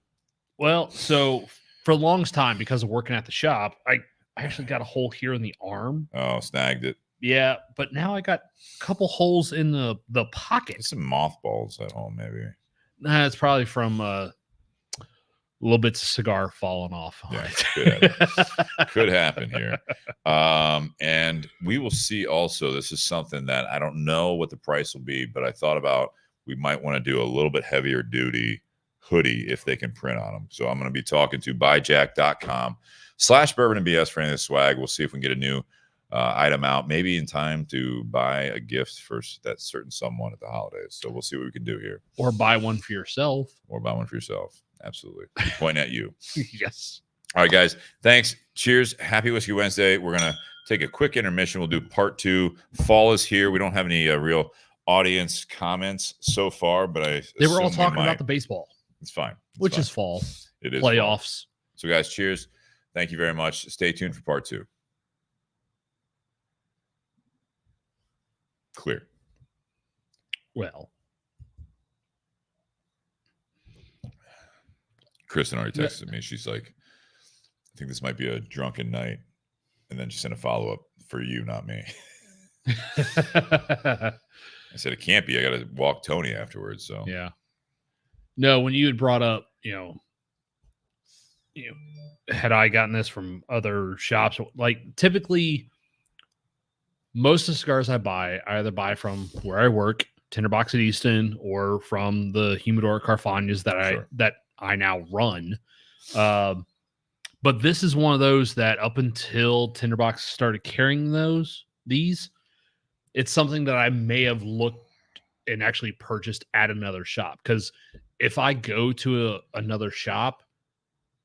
Well, so for the longest time, because of working at the shop, I actually got a hole here in the arm. Oh, snagged it. Yeah, but now I got a couple holes in the pocket. Some mothballs at home, maybe. Nah, it's probably from little bits of cigar falling off. Yeah, could happen here. And we will see also, this is something that I don't know what the price will be, but I thought about we might want to do a little bit heavier duty hoodie if they can print on them. So I'm going to be talking to buyjack.com/bourbon and BS for any of the swag. We'll see if we can get a new item out, maybe in time to buy a gift for that certain someone at the holidays. So we'll see what we can do here. Or buy one for yourself. Absolutely. Point at you. Yes. All right, guys. Thanks. Cheers. Happy Whiskey Wednesday. We're going to take a quick intermission. We'll do part 2. Fall is here. We don't have any real audience comments so far, but they were all talking about the baseball. It's fine. Which is fall. It is playoffs. Fall. So, guys, cheers. Thank you very much. Stay tuned for part 2. Clear. Well, Kristen already texted me. She's like, I think this might be a drunken night. And then she sent a follow-up for you, not me. I said, it can't be. I got to walk Tony afterwards. So yeah. No, when you had brought up, had I gotten this from other shops, like typically most of the cigars I buy, I either buy from where I work, Tinder Box at Easton, or from the humidor Carfanas that I now run. But this is one of those that up until Tinder Box started carrying these, it's something that I may have looked and actually purchased at another shop. Because if I go to another shop,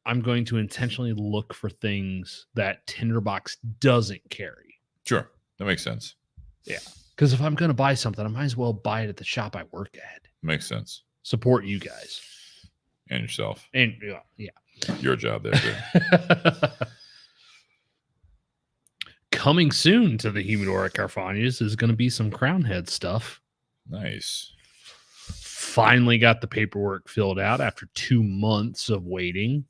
I'm going to intentionally look for things that Tinder Box doesn't carry. Sure. That makes sense. Yeah. Because if I'm going to buy something, I might as well buy it at the shop I work at. Makes sense. Support you guys. And yourself. And yeah. Your job there, too. Coming soon to the humidor at Carfanas is going to be some crown head stuff. Nice. Finally got the paperwork filled out after 2 months of waiting.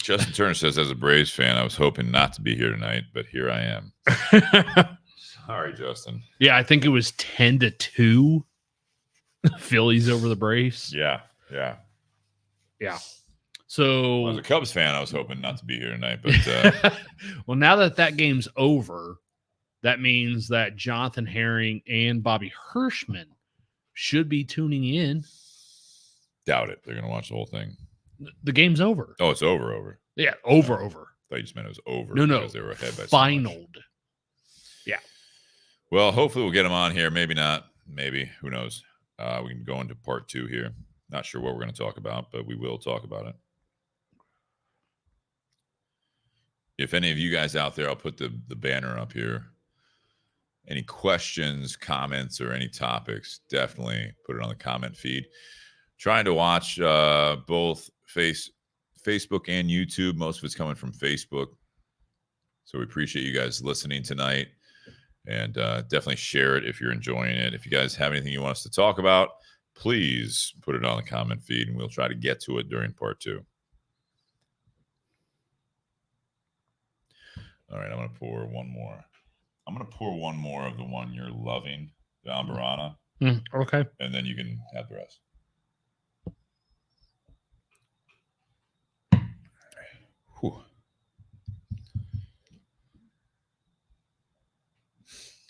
Justin Turner says, as a Braves fan, I was hoping not to be here tonight, but here I am. Sorry, Justin. Yeah, I think it was 10-2 Phillies over the Braves. Yeah. So as a Cubs fan, I was hoping not to be here tonight, but well, now that game's over, that means that Jonathan Herring and Bobby Hirschman should be tuning in. Doubt it. They're going to watch the whole thing. The game's over. Oh, it's over. Yeah, over. I thought you just meant it was over. No. Because they were ahead by finaled. Yeah. Well, hopefully we'll get them on here. Maybe not. Maybe. Who knows? We can go into part 2 here. Not sure what we're going to talk about, but we will talk about it. If any of you guys out there, I'll put the banner up here. Any questions, comments, or any topics, definitely put it on the comment feed. Trying to watch both Facebook and YouTube. Most of it's coming from Facebook. So we appreciate you guys listening tonight. And definitely share it if you're enjoying it. If you guys have anything you want us to talk about, please put it on the comment feed, and we'll try to get to it during part 2. All right, I'm going to pour one more. I'm going to pour one more of the one you're loving, the Amburana. Okay. And then you can have the rest. Whew.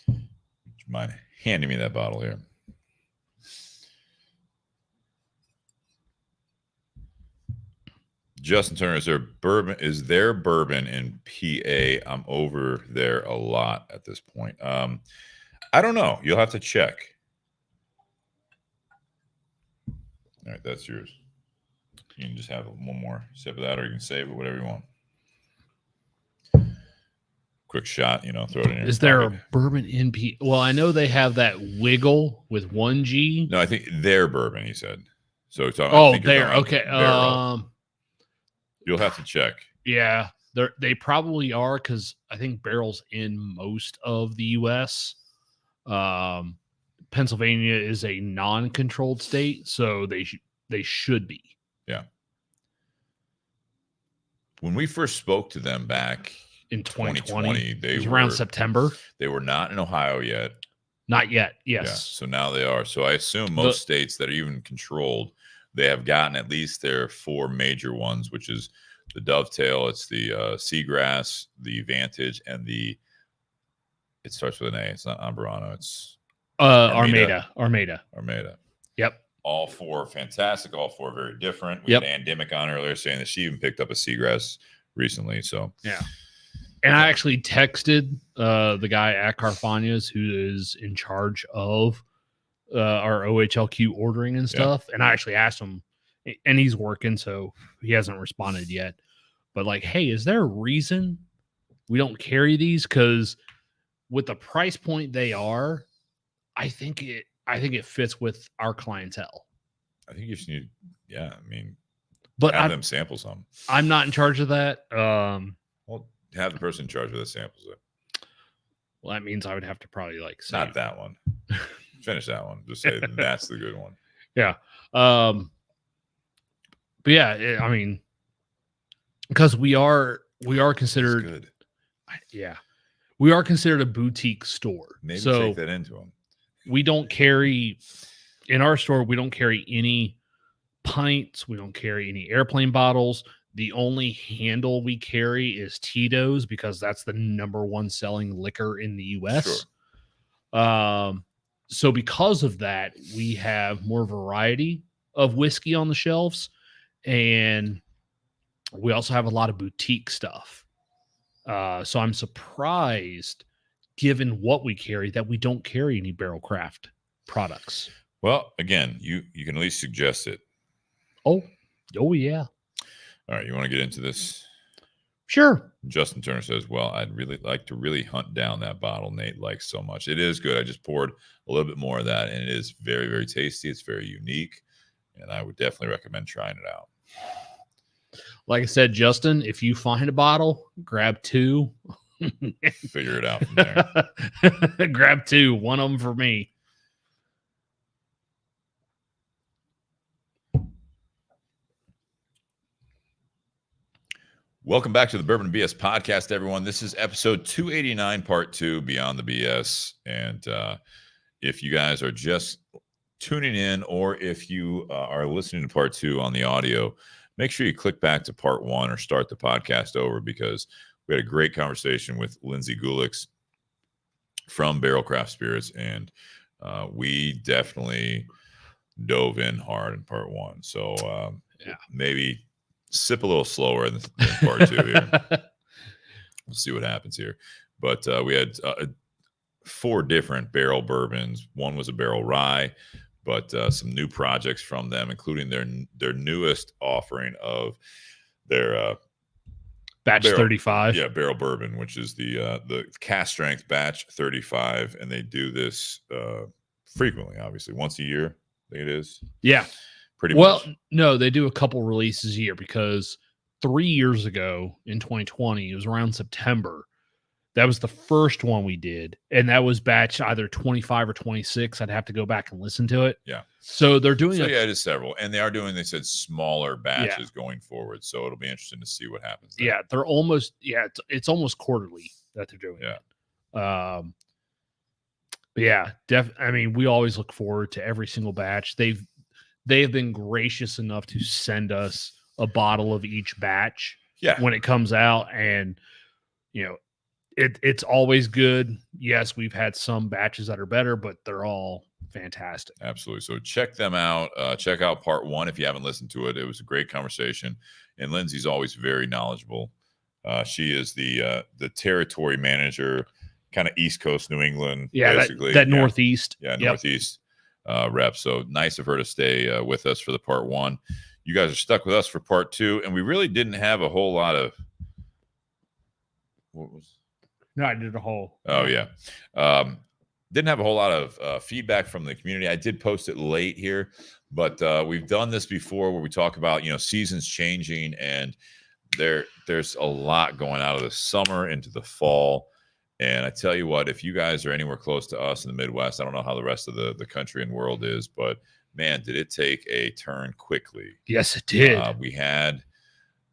Would you mind handing me that bottle here? Justin Turner, is there bourbon in PA? I'm over there a lot at this point. I don't know. You'll have to check. All right, that's yours. You can just have one more sip of that, or you can save it, whatever you want. Quick shot, throw it in your Is there a bourbon in PA? Well, I know they have that Wiggle with 1G. No, I think they're bourbon, he said. So there. Okay. You'll have to check. Yeah, they probably are, because I think Barrell's in most of the U.S. Pennsylvania is a non-controlled state, so they should be. Yeah. When we first spoke to them back in 2020 they were around September. They were not in Ohio yet. Not yet. Yes. Yeah, so now they are. So I assume most states that are even controlled, they have gotten at least their 4 major ones, which is the Dovetail, it's the Seagrass, the Vantage, and it starts with an A. It's not Amburano. It's Armada. Yep. All 4 fantastic. All 4 very different. We had Andemic on earlier saying that she even picked up a Seagrass recently. So yeah. And I actually texted the guy at Carfagna's who is in charge of our OHLQ ordering and stuff. And I actually asked him, and he's working, so he hasn't responded yet. But like, hey, is there a reason we don't carry these? Because with the price point they are, I think it fits with our clientele. I think you just need, but have them sample some. I'm not in charge of that. Well, have the person in charge of the samples. Well, that means I would have to probably say not that one. Finish that one. Just say that's the good one. Yeah. But yeah, because we are considered good. Yeah, we are considered a boutique store. Maybe take that into them. We don't carry in our store. We don't carry any pints. We don't carry any airplane bottles. The only handle we carry is Tito's, because that's the #1 selling liquor in the U.S. Sure. So because of that, we have more variety of whiskey on the shelves, and we also have a lot of boutique stuff. So I'm surprised, given what we carry, that we don't carry any Barrell Craft products. Well, again, you can at least suggest it. Oh yeah. All right, you want to get into this? Sure. Justin Turner says, well, I'd really like to hunt down that bottle Nate likes so much. It is good. I just poured a little bit more of that, and it is very, very tasty. It's very unique, and I would definitely recommend trying it out. Like I said, Justin, if you find a bottle, grab 2. Figure it out from there. Grab 2. One of them for me. Welcome back to the Bourbon and BS podcast, everyone. This is episode 289, part 2, Beyond the BS. And if you guys are just tuning in, or if you are listening to part 2 on the audio, make sure you click back to part 1 or start the podcast over, because we had a great conversation with Lindsay Gulics from Barrell Craft Spirits, and we definitely dove in hard in part 1. So maybe sip a little slower than part 2 here. We'll see what happens here. But we had 4 different barrel bourbons. One was a barrel rye, but some new projects from them, including their newest offering of their batch barrel, 35. Yeah, barrel bourbon, which is the cast strength batch 35, and they do this frequently, obviously once a year. I think it is. Yeah. Pretty much. Well, no, they do a couple releases a year, because 3 years ago in 2020, it was around September. That was the first one we did, and that was batch either 25 or 26. I'd have to go back and listen to it. Yeah. So they're doing it is several, and they are doing, they said, smaller batches going forward. So it'll be interesting to see what happens there. Yeah, they're almost it's almost quarterly that they're doing. Yeah. But yeah, I mean, we always look forward to every single batch. They have been gracious enough to send us a bottle of each batch when it comes out, and it's always good. Yes, we've had some batches that are better, but they're all fantastic. Absolutely. So check them out. Check out part 1 if you haven't listened to it. It was a great conversation, and Lindsay's always very knowledgeable. She is the territory manager, kind of East Coast New England, basically. That Northeast. Yeah, Northeast rep. So nice of her to stay with us for the part 1. You guys are stuck with us for part 2, and we really didn't have a whole lot of. What was? No, I did a whole. Oh yeah, didn't have a whole lot of feedback from the community. I did post it late here, but we've done this before where we talk about seasons changing, and there's a lot going out of the summer into the fall. And I tell you what, if you guys are anywhere close to us in the Midwest, I don't know how the rest of the country and world is, but man, did it take a turn quickly. Yes, it did. We had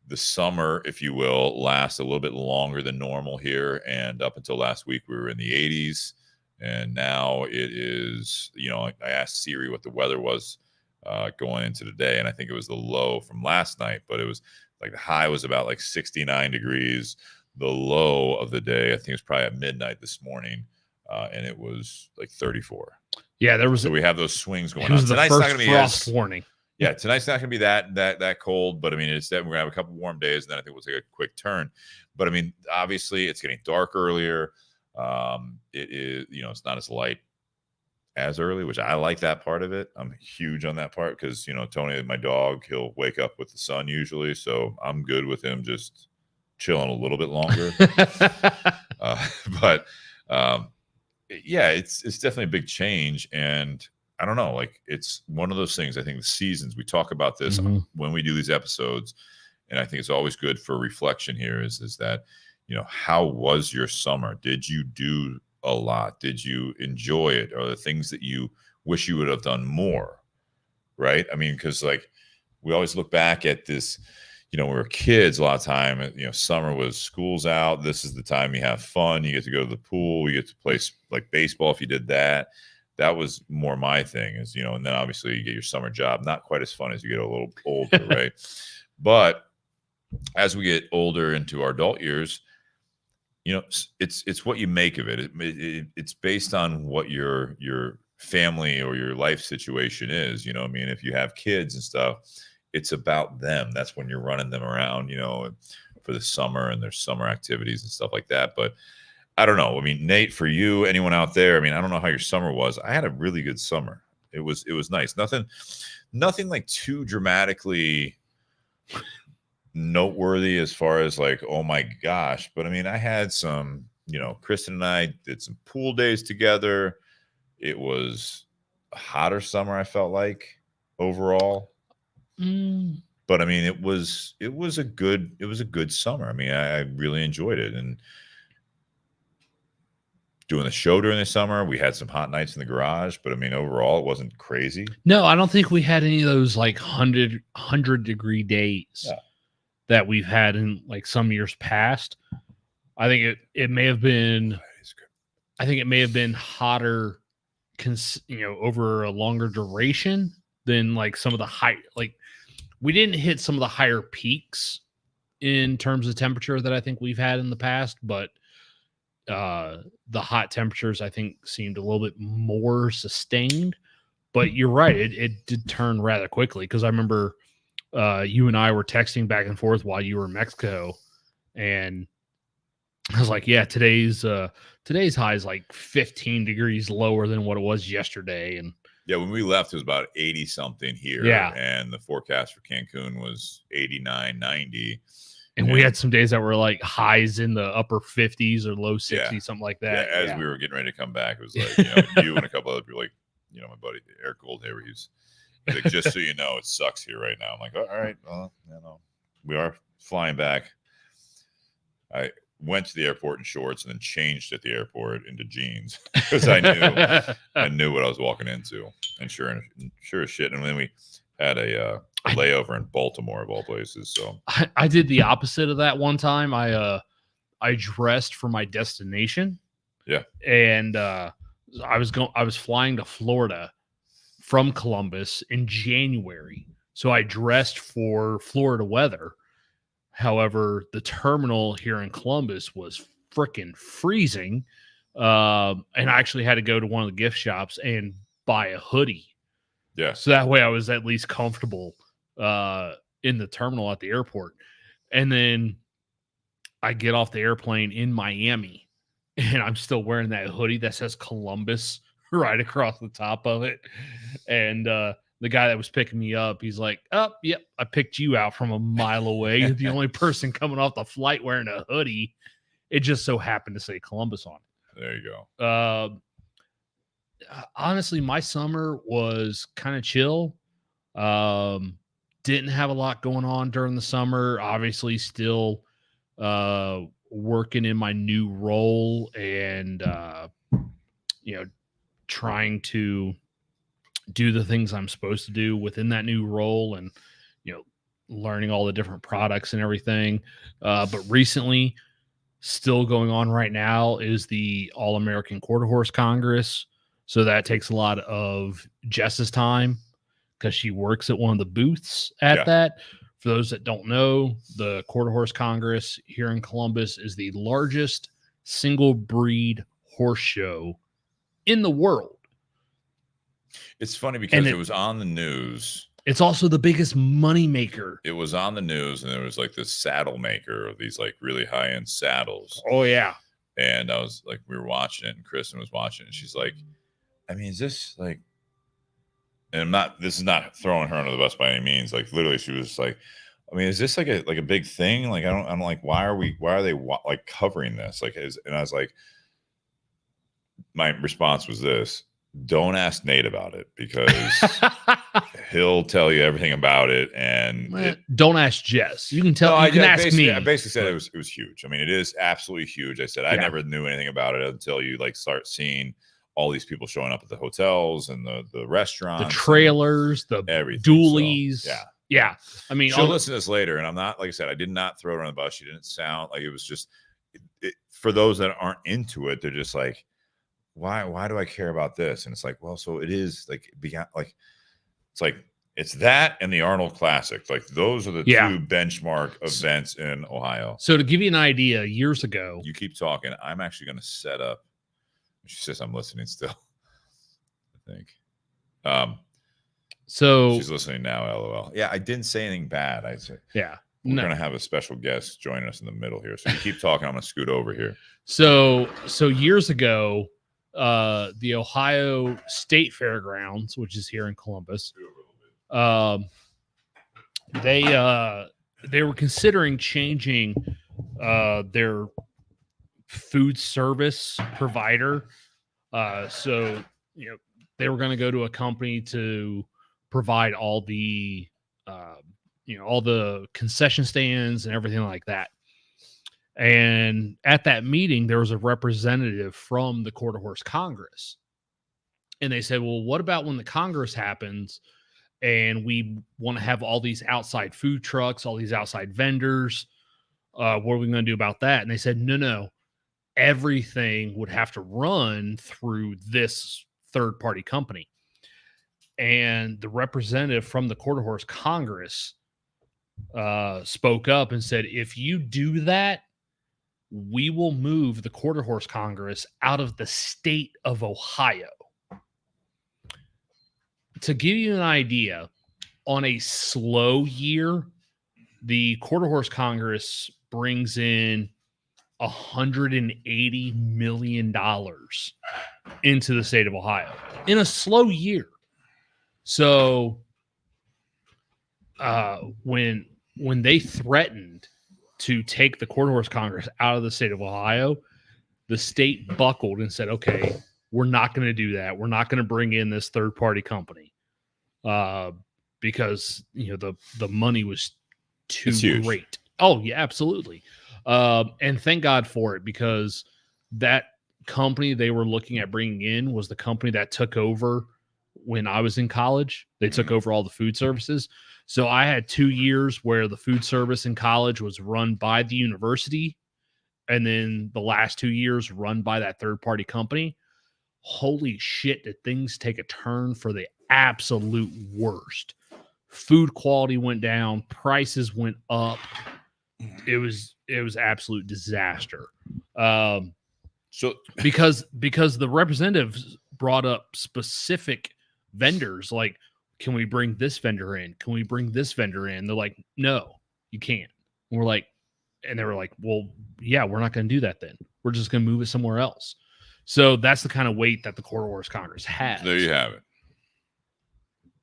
the summer, if you will, last a little bit longer than normal here. And up until last week, we were in the 80s. And now it is, I asked Siri what the weather was going into today. And I think it was the low from last night, but it was like the high was about like 69 degrees. The low of the day, I think it was probably at midnight this morning. And it was like 34. Yeah, there was. So we have those swings going on. It was on. the first frost warning. Yeah, tonight's not going to be that cold, but I mean, it's that we're going to have a couple warm days, and then I think we'll take a quick turn. But I mean, obviously, it's getting dark earlier. It is, it's not as light as early, which I like that part of it. I'm huge on that part because Tony, my dog, he'll wake up with the sun usually, so I'm good with him just chilling a little bit longer. But yeah, it's definitely a big change, and I don't know, like it's one of those things. I think the seasons, we talk about this when we do these episodes, and I think it's always good for reflection here is that, how was your summer? Did you do a lot? Did you enjoy it? Are there things that you wish you would have done more? Right? I mean, because like we always look back at this, when we were kids, a lot of time, summer was school's out. This is the time you have fun. You get to go to the pool. You get to play like baseball if you did that. That was more my thing is, and then obviously you get your summer job, not quite as fun as you get a little older, right? But as we get older into our adult years, it's what you make of it. It's based on what your family or your life situation is. I mean, if you have kids and stuff, it's about them. That's when you're running them around, for the summer and there's summer activities and stuff like that. But I don't know. I mean, Nate, for you, anyone out there, I mean, I don't know how your summer was. I had a really good summer. It was nice. Nothing like too dramatically noteworthy as far as like, oh my gosh. But I mean, I had some, Kristen and I did some pool days together. It was a hotter summer, I felt like, overall. But I mean, it was a good summer. I mean, I really enjoyed it. And doing the show during the summer, we had some hot nights in the garage, but I mean, overall, it wasn't crazy. No, I don't think we had any of those like 100-degree days that we've had in like some years past. I think it may have been. I think it may have been hotter, over a longer duration than like some of the high. Like we didn't hit some of the higher peaks in terms of temperature that I think we've had in the past, but the hot temperatures I think seemed a little bit more sustained. But you're right, it did turn rather quickly because I remember you and I were texting back and forth while you were in Mexico, and I was like, yeah, today's high is like 15 degrees lower than what it was yesterday. And yeah, when we left, it was about 80 something here. Yeah. And the forecast for Cancun was 89, 90. And we had some days that were like highs in the upper 50s or low 60s, something like that. Yeah, as we were getting ready to come back, it was like, you and a couple other people, like, my buddy Eric Goldhaber, he's like, just so you know, it sucks here right now. I'm like, all right, well, we are flying back. I went to the airport in shorts and then changed at the airport into jeans because I knew what I was walking into. And sure as shit. And then we had a layover in Baltimore of all places. So I did the opposite of that one time. I dressed for my destination Yeah. And I was flying to Florida from Columbus in January. So I dressed for Florida weather. However, the terminal here in Columbus was freaking freezing. And I actually had to go to one of the gift shops and buy a hoodie. Yeah. So that way I was at least comfortable in the terminal at the airport. And then I get off the airplane in Miami, and I'm still wearing that hoodie that says Columbus right across the top of it. And the guy that was picking me up, he's like, "Oh, yep, I picked you out from a mile away. You're the only person coming off the flight wearing a hoodie." It just so happened to say Columbus on it. There you go. Honestly, my summer was kind of chill. Didn't have a lot going on during the summer. Obviously, still working in my new role and trying to do the things I'm supposed to do within that new role, and learning all the different products and everything. But recently, still going on right now, is the All-American Quarter Horse Congress. So that takes a lot of Jess's time, because she works at one of the booths at that. For those that don't know, the Quarter Horse Congress here in Columbus is the largest single breed horse show in the world. It's funny because it was on the news. It's also the biggest money maker. It was on the news, and there was like this saddle maker of these like really high-end saddles. Oh, yeah. And I was like, we were watching it, and Kristen was watching it, and she's like, I mean, is this like, and this is not throwing her under the bus by any means. Like literally, she was like, I mean, is this like a big thing? Like, I'm like, why are they like covering this? Like, and I was like, my response was this: don't ask Nate about it, because he'll tell you everything about it. And don't ask Jess. You can tell. No, you can ask me. I basically said it was huge. I mean, it is absolutely huge. I said I never knew anything about it until you like start seeing all these people showing up at the hotels and the restaurants, the trailers, the dualies. So, yeah. I mean, she'll listen to this later, and I'm not, like I said, I did not throw her on the bus. She didn't sound like it was just for those that aren't into it. They're just like, why do I care about this? And it's like, well, so it is like beyond, like it's like it's that and the Arnold Classic. Like those are the two benchmark events in Ohio. So to give you an idea, years ago, you keep talking. I'm actually going to set up. She says I'm listening still, I think. So she's listening now, LOL. Yeah, I didn't say anything bad. I said, yeah, we're going to have a special guest join us in the middle here. So you keep talking. I'm going to scoot over here. So years ago, the Ohio State Fairgrounds, which is here in Columbus, they were considering changing their food service provider. So they were going to go to a company to provide all the all the concession stands and everything like that. And at that meeting, there was a representative from the Quarter Horse Congress. And they said, well, what about when the Congress happens and we want to have all these outside food trucks, all these outside vendors? What are we going to do about that? And they said, no. Everything would have to run through this third-party company. And the representative from the Quarter Horse Congress spoke up and said, if you do that, we will move the Quarter Horse Congress out of the state of Ohio. To give you an idea, on a slow year, the Quarter Horse Congress brings in $180 million into the state of Ohio in a slow year. So when they threatened to take the Quarter Horse Congress out of the state of Ohio, the state buckled and said, okay, we're not going to do that. We're not going to bring in this third-party company because the money was too great. Oh, yeah, absolutely. And thank God for it, because that company they were looking at bringing in was the company that took over when I was in college. They took over all the food services. So I had 2 years where the food service in college was run by the university, and then the last 2 years run by that third-party company, holy shit, did things take a turn for the absolute worst. Food quality went down, prices went up. It was absolute disaster. So because the representatives brought up specific vendors, like, can we bring this vendor in? Can we bring this vendor in? They're like, no, you can't. And we're like, and they were like, well, yeah, we're not going to do that then. We're just going to move it somewhere else. So that's the kind of weight that the Quarter Horse Congress has. There you have it.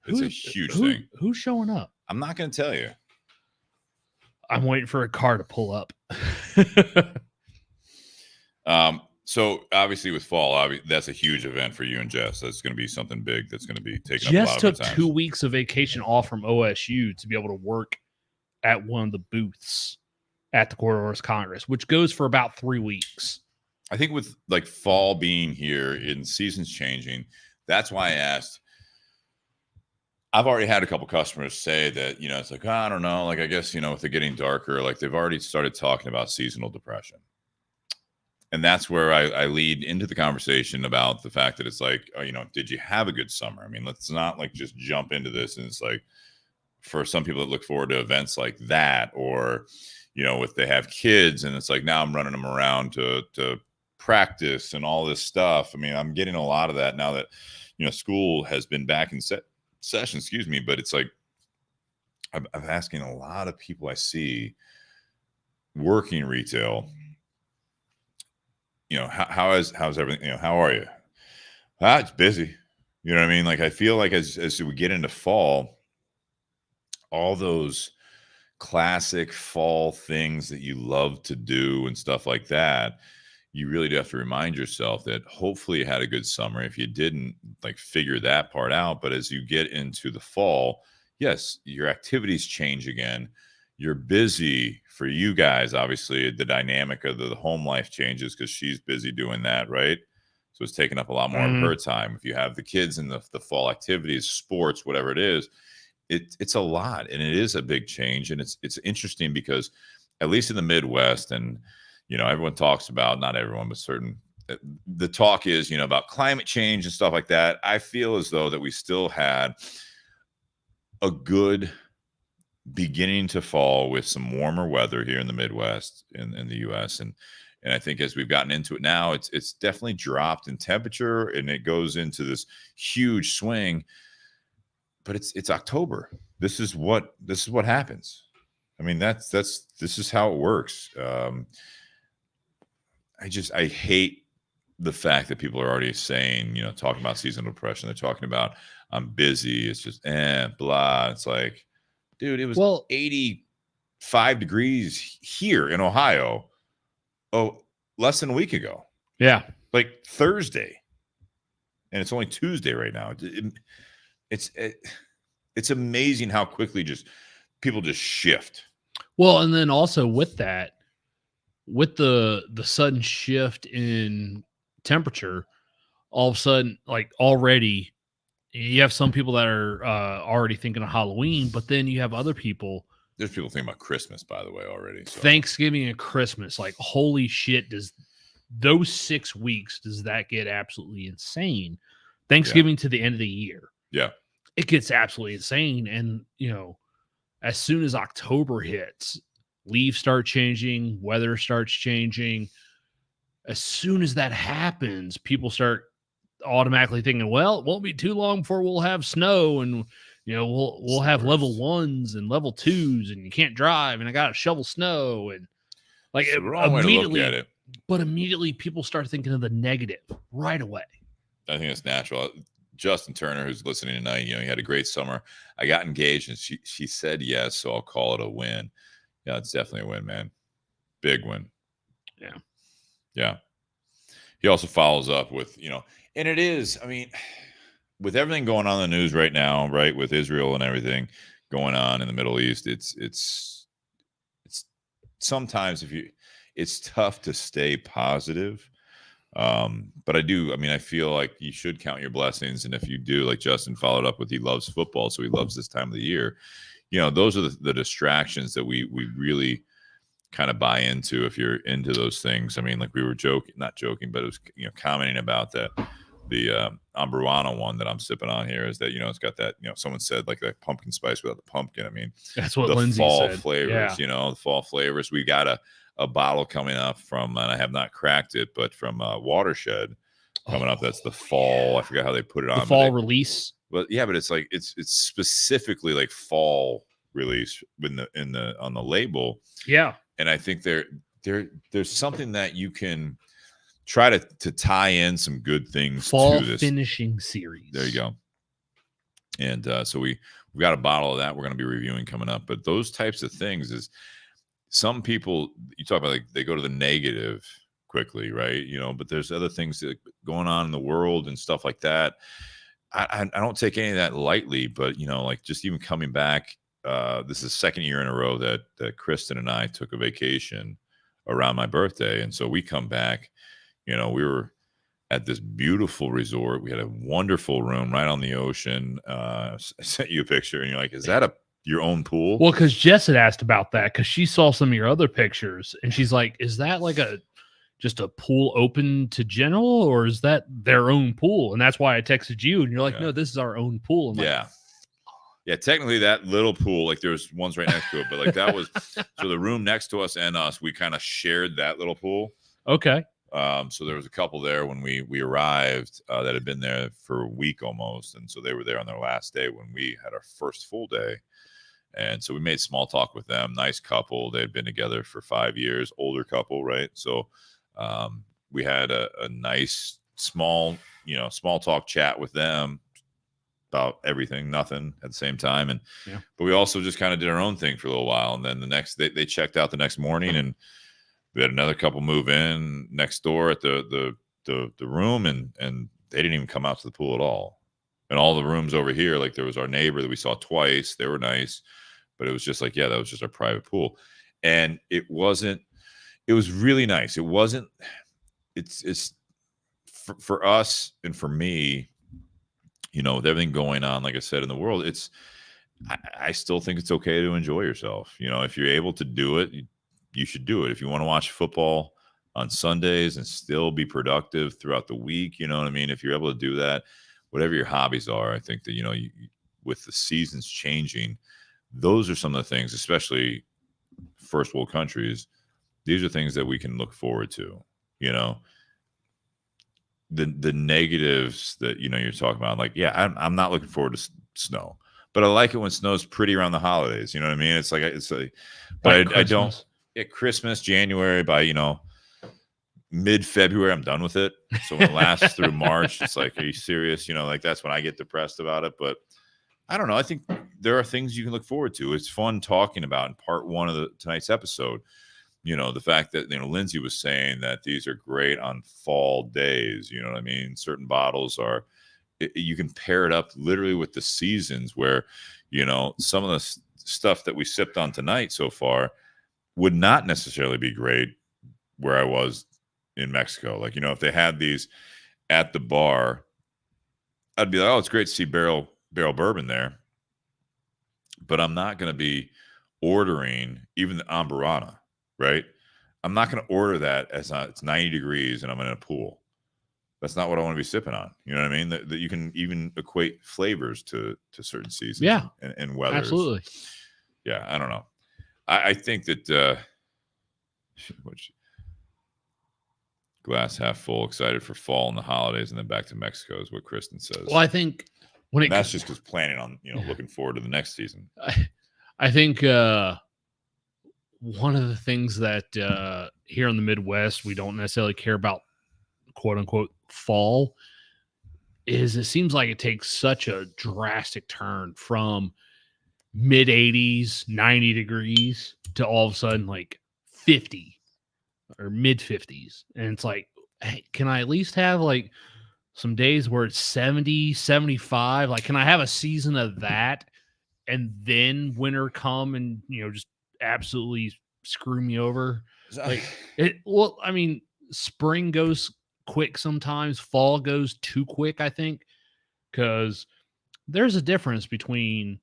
It's a huge thing. Who's showing up? I'm not going to tell you. I'm waiting for a car to pull up. So obviously with fall, that's a huge event for you and Jess. That's going to be something big. That's going to be taking up a lot of time. Jess took 2 weeks of vacation off from OSU to be able to work at one of the booths at the Quarter Horse Congress, which goes for about 3 weeks. I think with like fall being here and seasons changing, that's why I asked. I've already had a couple customers say that, it's like, I don't know, like, I guess, with it getting darker, like they've already started talking about seasonal depression. And that's where I lead into the conversation about the fact that it's like, did you have a good summer? I mean, let's not like just jump into this. And it's like, for some people that look forward to events like that, or, if they have kids and it's like, now I'm running them around to practice and all this stuff. I mean, I'm getting a lot of that now that, school has been back in session, but it's like, I'm asking a lot of people I see working retail, how's everything, how are you? It's busy. You know what I mean? Like, I feel like as we get into fall, all those classic fall things that you love to do and stuff like that, you really do have to remind yourself that hopefully you had a good summer. If you didn't, like, figure that part out. But as you get into the fall, yes, your activities change again. You're busy. For you guys, obviously, the dynamic of the home life changes because she's busy doing that, right? So it's taking up a lot more of her time. If you have the kids and the fall activities, sports, whatever it is, it's a lot, and it is a big change. And it's interesting because at least in the Midwest, and everyone talks about, not everyone, but certain, the talk is about climate change and stuff like that. I feel as though that we still had a good beginning to fall with some warmer weather here in the Midwest in the US. And I think as we've gotten into it now, it's definitely dropped in temperature, and it goes into this huge swing. But it's October. This is what happens. I mean, this is how it works. I hate the fact that people are already saying, talking about seasonal depression. They're talking about, I'm busy. It's just blah. It's like, dude, it was 85 degrees here in Ohio. Oh, less than a week ago. Yeah. Like Thursday. And it's only Tuesday right now. It's amazing how quickly people just shift. Well, and then also with that, with the sudden shift in temperature, all of a sudden, like, already you have some people that are already thinking of Halloween, but then you have other people. There's people thinking about Christmas, by the way, already. So. Thanksgiving and Christmas, like, holy shit, does those 6 weeks, does that get absolutely insane? Thanksgiving to the end of the year. Yeah. It gets absolutely insane. And, as soon as October hits, leaves start changing, weather starts changing. As soon as that happens, people start automatically thinking, well, it won't be too long before we'll have snow, and we'll have level 1s and level 2s, and you can't drive, and I got to shovel snow, and like, it's the wrong way to look at it. But immediately people start thinking of the negative right away. I think it's natural. Justin Turner, who's listening tonight, he had a great summer. I got engaged, and she said yes, so I'll call it a win. Yeah, it's definitely a win, man. Big win. Yeah. He also follows up with, and it is, I mean, with everything going on in the news right now, right, with Israel and everything going on in the Middle East, it's sometimes it's tough to stay positive. But I feel like you should count your blessings. And if you do, like Justin followed up with, he loves football, so he loves this time of the year. Those are the distractions that we really kind of buy into if you're into those things. I mean, like we were not joking, but it was, commenting about that. The Ambrano one that I'm sipping on here is that, it's got that, someone said like that pumpkin spice without the pumpkin. I mean, that's what the Lindsay fall said. flavors, the fall flavors. We got a bottle coming up from, and I have not cracked it, but from Watershed coming up. That's the fall. I forgot how they put it on. The fall release. But yeah, but it's like, it's specifically like fall release on the label. Yeah. And I think there's something that you can try to tie in some good things fall to this finishing series. There you go. And so we've got a bottle of that we're going to be reviewing coming up. But those types of things is some people, you talk about like they go to the negative quickly, right? But there's other things that going on in the world and stuff like that. I don't take any of that lightly, but like just even coming back, this is the second year in a row that Kristen and I took a vacation around my birthday. And so we come back, we were at this beautiful resort. We had a wonderful room right on the ocean. I sent you a picture and you're like, is that your own pool? Well, because Jess had asked about that because she saw some of your other pictures and she's like, is that like just a pool open to general or is that their own pool? And that's why I texted you and you're like, no, this is our own pool. I'm like, yeah, technically that little pool, like there's ones right next to it, but like that was, so the room next to us and us, we kind of shared that little pool. Okay. So there was a couple there when we arrived that had been there for a week almost. And so they were there on their last day when we had our first full day. And so we made small talk with them. Nice couple. They had been together for 5 years, older couple, right? So we had a nice small talk chat with them about everything, nothing at the same time. And but we also just kind of did our own thing for a little while. And then they checked out the next morning and we had another couple move in next door at the room and they didn't even come out to the pool at all. And all the rooms over here, like there was our neighbor that we saw twice. They were nice, but it was just like, that was just our private pool. And it was really nice. It's for us and for me, with everything going on, like I said, in the world, I still think it's okay to enjoy yourself. If you're able to do it, you should do it. If you want to watch football on Sundays and still be productive throughout the week, you know what I mean? If you're able to do that, whatever your hobbies are, I think that, with the seasons changing, those are some of the things, especially first world countries, these are things that we can look forward to, the negatives that, you're talking about, like, I'm not looking forward to snow, but I like it when snow's pretty around the holidays. You know what I mean? It's like, but I don't, Christmas, January, by, mid-February, I'm done with it. So when it lasts through March, it's like, are you serious? Like that's when I get depressed about it. But I don't know. I think there are things you can look forward to. It's fun talking about in part one of tonight's episode. The fact that, Lindsay was saying that these are great on fall days. You know what I mean? Certain bottles you can pair it up literally with the seasons where, some of the stuff that we sipped on tonight so far would not necessarily be great where I was in Mexico. Like, if they had these at the bar, I'd be like, oh, it's great to see barrel bourbon there. But I'm not going to be ordering even the Ambrana. Right? I'm not going to order that as it's 90 degrees and I'm in a pool. That's not what I want to be sipping on. You know what I mean? That you can even equate flavors to certain seasons and weathers. Absolutely. Yeah, I don't know. I think that glass half full, excited for fall and the holidays, and then back to Mexico is what Kristen says. Well, I think that's just because planning on looking forward to the next season. I think one of the things that here in the Midwest we don't necessarily care about, quote unquote, fall, is it seems like it takes such a drastic turn from mid 80s, 90 degrees to all of a sudden like 50 or mid 50s. And it's like, hey, can I at least have like some days where it's 70, 75? Like, can I have a season of that and then winter come and, just absolutely screw me over? Like I mean, spring goes quick sometimes, fall goes too quick, I think, because there's a difference between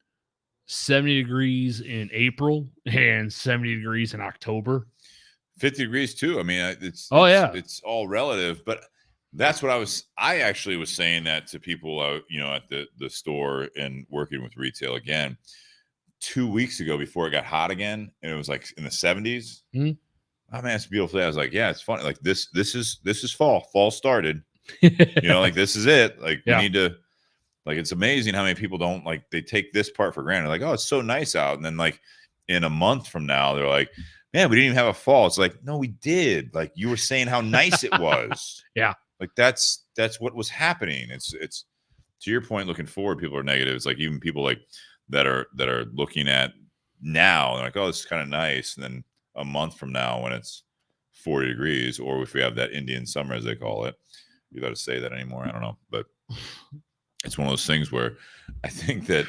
70 degrees in April and 70 degrees in October. 50 degrees too. I mean, it's all relative, but that's what I actually was saying that to people, at the store and working with retail again 2 weeks ago before it got hot again. And it was like in the 70s. Mm-hmm. Oh man, it's a beautiful day. I was like, yeah, it's funny. Like this is fall started, like this is it. Like we need to, like, it's amazing how many people don't like, they take this part for granted. Like, oh, it's so nice out. And then like in a month from now, they're like, man, we didn't even have a fall. It's like, no, we did. Like you were saying how nice it was. Yeah. Like that's what was happening. It's to your point, looking forward, people are negative. It's like even people like that are looking at now, they're like, oh, this is kind of nice. And then a month from now when it's 40 degrees, or if we have that Indian summer, as they call it, you got to say that anymore. I don't know. But it's one of those things where I think that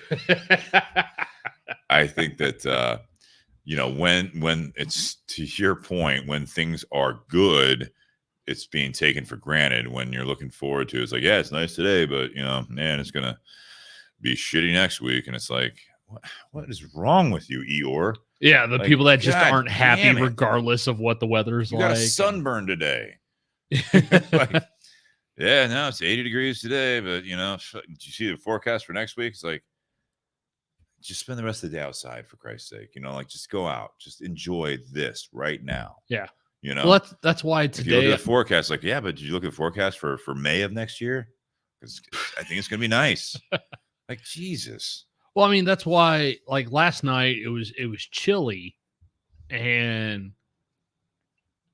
when it's, to your point, when things are good, it's being taken for granted. When you're looking forward to it, it's like, yeah, it's nice today, but man, it's gonna be shitty next week. And it's like, what is wrong with you, Eeyore? Yeah, the people that just aren't happy regardless of what the weather's like. You got a sunburn today. Like, yeah, no, it's 80 degrees today, but did you see the forecast for next week? It's like, just spend the rest of the day outside, for Christ's sake. Like, just go out, just enjoy this right now. Yeah. Well, that's why today. If you look at the forecast, like, yeah, but did you look at the forecast for May of next year? Because I think it's gonna be nice. Like, Jesus. Well, I mean, that's why, like, last night it was chilly, and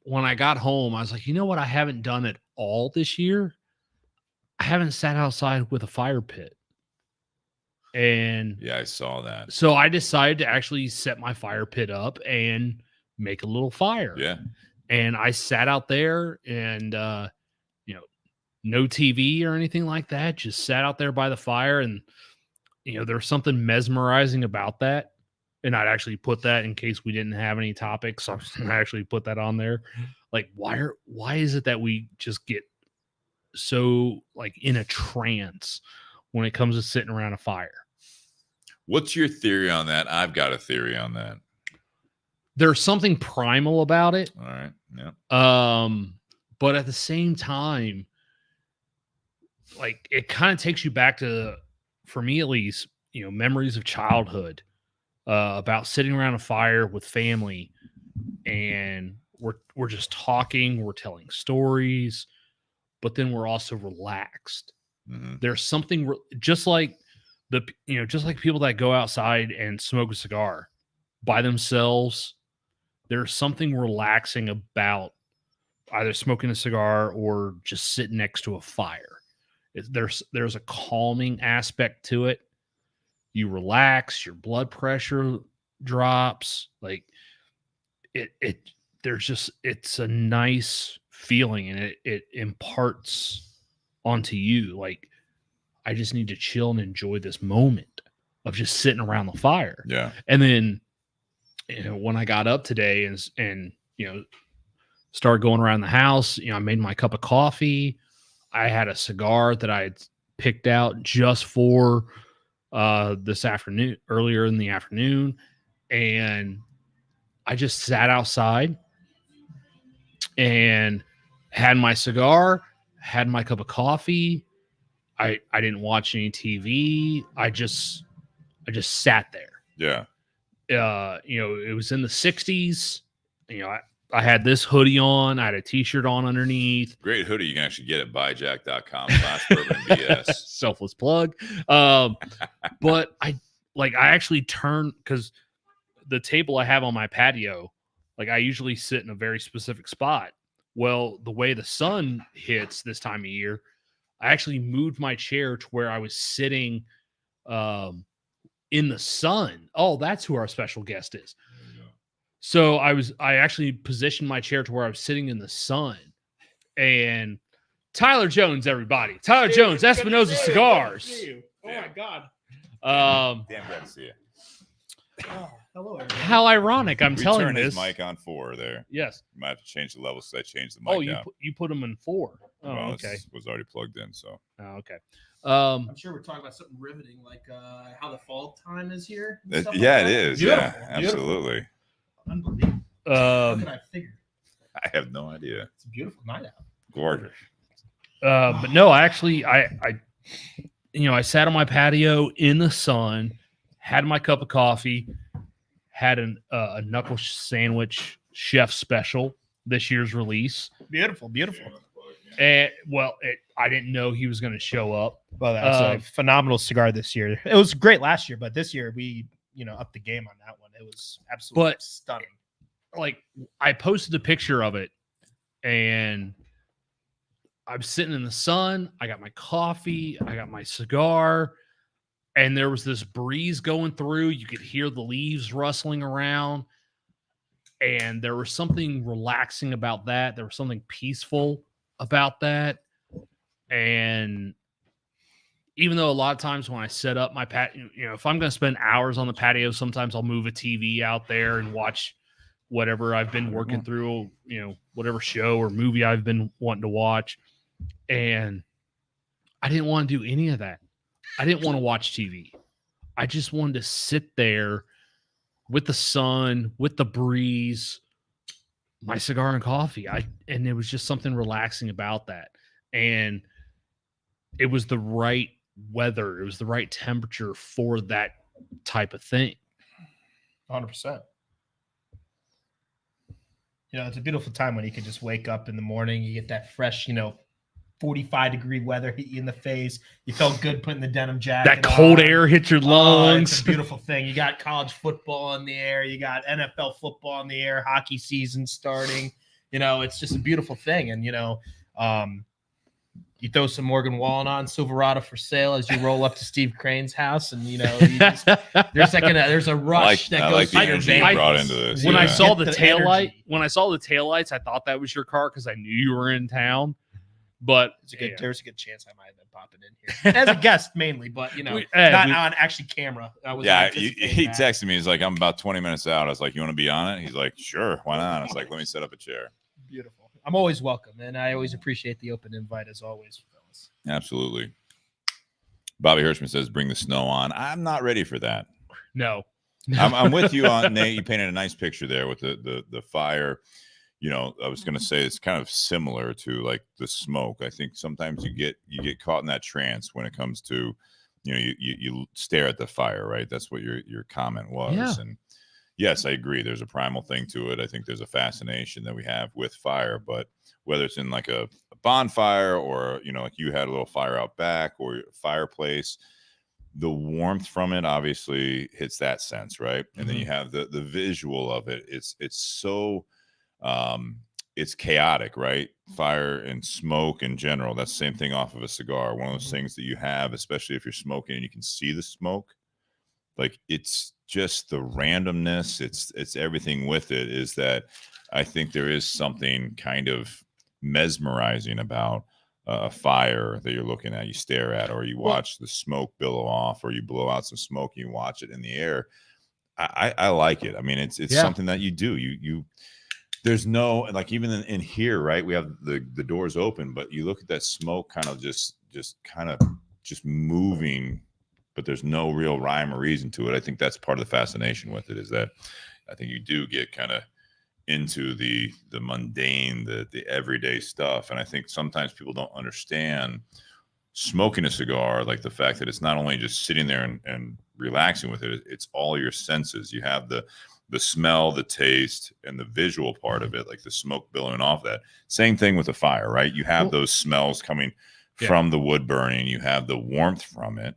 when I got home, I was like, you know what I haven't done at all this year? I haven't sat outside with a fire pit. And yeah, I saw that. So I decided to actually set my fire pit up and make a little fire. Yeah. And I sat out there and, no TV or anything like that. Just sat out there by the fire. And, there's something mesmerizing about that. And I'd actually put that, in case we didn't have any topics, I actually put that on there. Like, why is it that we just get so like in a trance when it comes to sitting around a fire? What's your theory on that? I've got a theory on that. There's something primal about it. All right. Yeah. But at the same time, like, it kind of takes you back to, for me at least, memories of childhood, about sitting around a fire with family, and we're just talking, we're telling stories, but then we're also relaxed. Mm-hmm. There's something just like people that go outside and smoke a cigar by themselves. There's something relaxing about either smoking a cigar or just sitting next to a fire. There's a calming aspect to it. You relax, your blood pressure drops. Like it's a nice feeling, and it imparts onto you. Like, I just need to chill and enjoy this moment of just sitting around the fire. Yeah. And then, when I got up today and started going around the house, I made my cup of coffee. I had a cigar that I had picked out just for this afternoon, earlier in the afternoon. And I just sat outside and had my cigar, had my cup of coffee. I didn't watch any TV. I just sat there. Yeah. It was in the 60s. I had this hoodie on. I had a t-shirt on underneath. Great hoodie. You can actually get it at buyjack.com/bourbonbs. Selfless plug. But I actually turned, because the table I have on my patio, like, I usually sit in a very specific spot. Well, the way the sun hits this time of year, I actually moved my chair to where I was sitting in the sun. Oh, that's who our special guest is. So I actually positioned my chair to where I was sitting in the sun. And Tyler Jones, everybody. Tyler Jones, Espinosa Cigars. Oh my God. Damn glad to see you. Oh, hello, everybody. How ironic. I'm We telling turned this. his mic on 4 there. Yes. You might have to change the level, so I changed the mic down. You put them in 4. Oh, Well, okay. this was already plugged in, so. Oh, okay. I'm sure we're talking about something riveting, like how the fall time is here. It Like is. beautiful, Yeah, beautiful. absolutely. Unbelievable. How could I figure? I have no idea. It's a beautiful night out. Gorgeous. But no, I actually, I sat on my patio in the sun, had my cup of coffee, had a knuckle sandwich chef special, this year's release. Beautiful, beautiful. And I didn't know he was going to show up. Well, that's a phenomenal cigar this year. It was great last year, but this year we, upped the game on that one. It was absolutely stunning. Like, I posted a picture of it, and I'm sitting in the sun. I got my coffee. I got my cigar. And there was this breeze going through. You could hear the leaves rustling around. And there was something relaxing about that. There was something peaceful about that. And even though a lot of times when I set up my patio, if I'm going to spend hours on the patio, sometimes I'll move a TV out there and watch whatever I've been working through, whatever show or movie I've been wanting to watch. And I didn't want to do any of that. I didn't want to watch TV. I just wanted to sit there with the sun, with the breeze, my cigar and coffee. And there was just something relaxing about that. And it was the right weather. It was the right temperature for that type of thing. 100%. It's a beautiful time when you can just wake up in the morning. You get that fresh, 45-degree weather hit you in the face. You felt good putting the denim jacket That cold air hit your lungs. It's a beautiful thing. You got college football in the air. You got NFL football in the air. Hockey season starting. It's just a beautiful thing. And, you throw some Morgan Wallen on Silverado for sale as you roll up to Steve Crane's house, and there's a rush that goes through your veins. Brought into this. When I saw the taillights, I thought that was your car because I knew you were in town. But there's a good chance I might have been popping in here as a guest mainly, but not on actually camera. He texted me. He's like, I'm about 20 minutes out. I was like, you want to be on it? He's like, sure, why not? I was like, let me set up a chair. Beautiful. I'm always welcome, and I always appreciate the open invite as always, fellas. Absolutely. Bobby Hirschman says, bring the snow on. I'm not ready for that. No. I'm with you on Nate. You painted a nice picture there with the fire. I was going to say it's kind of similar to like the smoke. I think sometimes you get caught in that trance when it comes to, you stare at the fire, right? That's what your comment was. Yeah. And yes, I agree. There's a primal thing to it. I think there's a fascination that we have with fire, but whether it's in like a bonfire or, like you had a little fire out back or a fireplace, the warmth from it obviously hits that sense, right? And then you have the visual of it. It's so it's chaotic, right? Fire and smoke in general. That's the same thing off of a cigar. One of those things that you have, especially if you're smoking and you can see the smoke. Like it's just the randomness. It's everything with it. Is that I think there is something kind of mesmerizing about a fire that you're looking at, you stare at, or you watch the smoke billow off, or you blow out some smoke and you watch it in the air. I like it. I mean, it's something that you do. You there's no, like, even in here, right? We have the doors open, but you look at that smoke kind of just moving, but there's no real rhyme or reason to it. I think that's part of the fascination with it, is that I think you do get kind of into the mundane, the everyday stuff. And I think sometimes people don't understand smoking a cigar, like the fact that it's not only just sitting there and relaxing with it, it's all your senses. You have the smell, the taste, and the visual part of it, like the smoke billowing off that. Same thing with the fire, right? You have those smells coming from the wood burning. You have the warmth from it.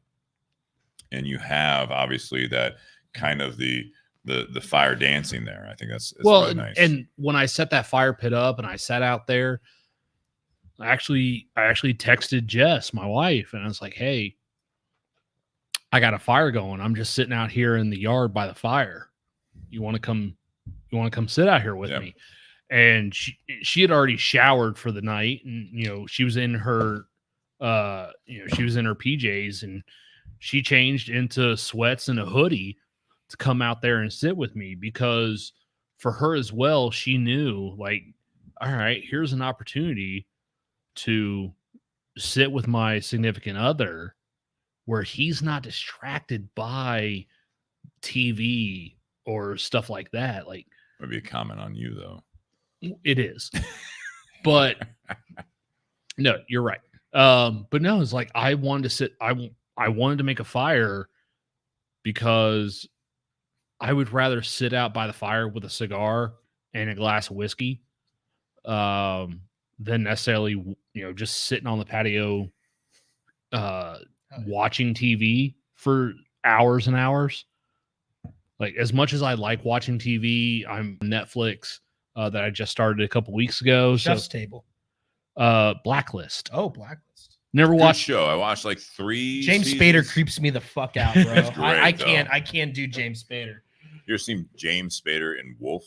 And you have, obviously, that kind of the fire dancing there. I think it's really nice. And when I set that fire pit up and I sat out there, I actually texted Jess, my wife, and I was like, hey, I got a fire going. I'm just sitting out here in the yard by the fire. You want to come sit out here with me? And she had already showered for the night, and she was in her she was in her PJs, and she changed into sweats and a hoodie to come out there and sit with me, because for her as well, she knew, like, all right, here's an opportunity to sit with my significant other where he's not distracted by TV or stuff like that. Like, maybe a comment on you though. It is, but no, you're right. But no, it's like I wanted to sit. I wanted to make a fire because I would rather sit out by the fire with a cigar and a glass of whiskey than necessarily, just sitting on the patio watching TV for hours and hours. Like, as much as I like watching TV, I'm Netflix that I just started a couple weeks ago. Chef's Table. Blacklist. Oh, Blacklist. Never Good watched. show. I watched like 3 James seasons. Spader creeps me the fuck out, bro. Great, I can't do James Spader. You ever seen James Spader in Wolf?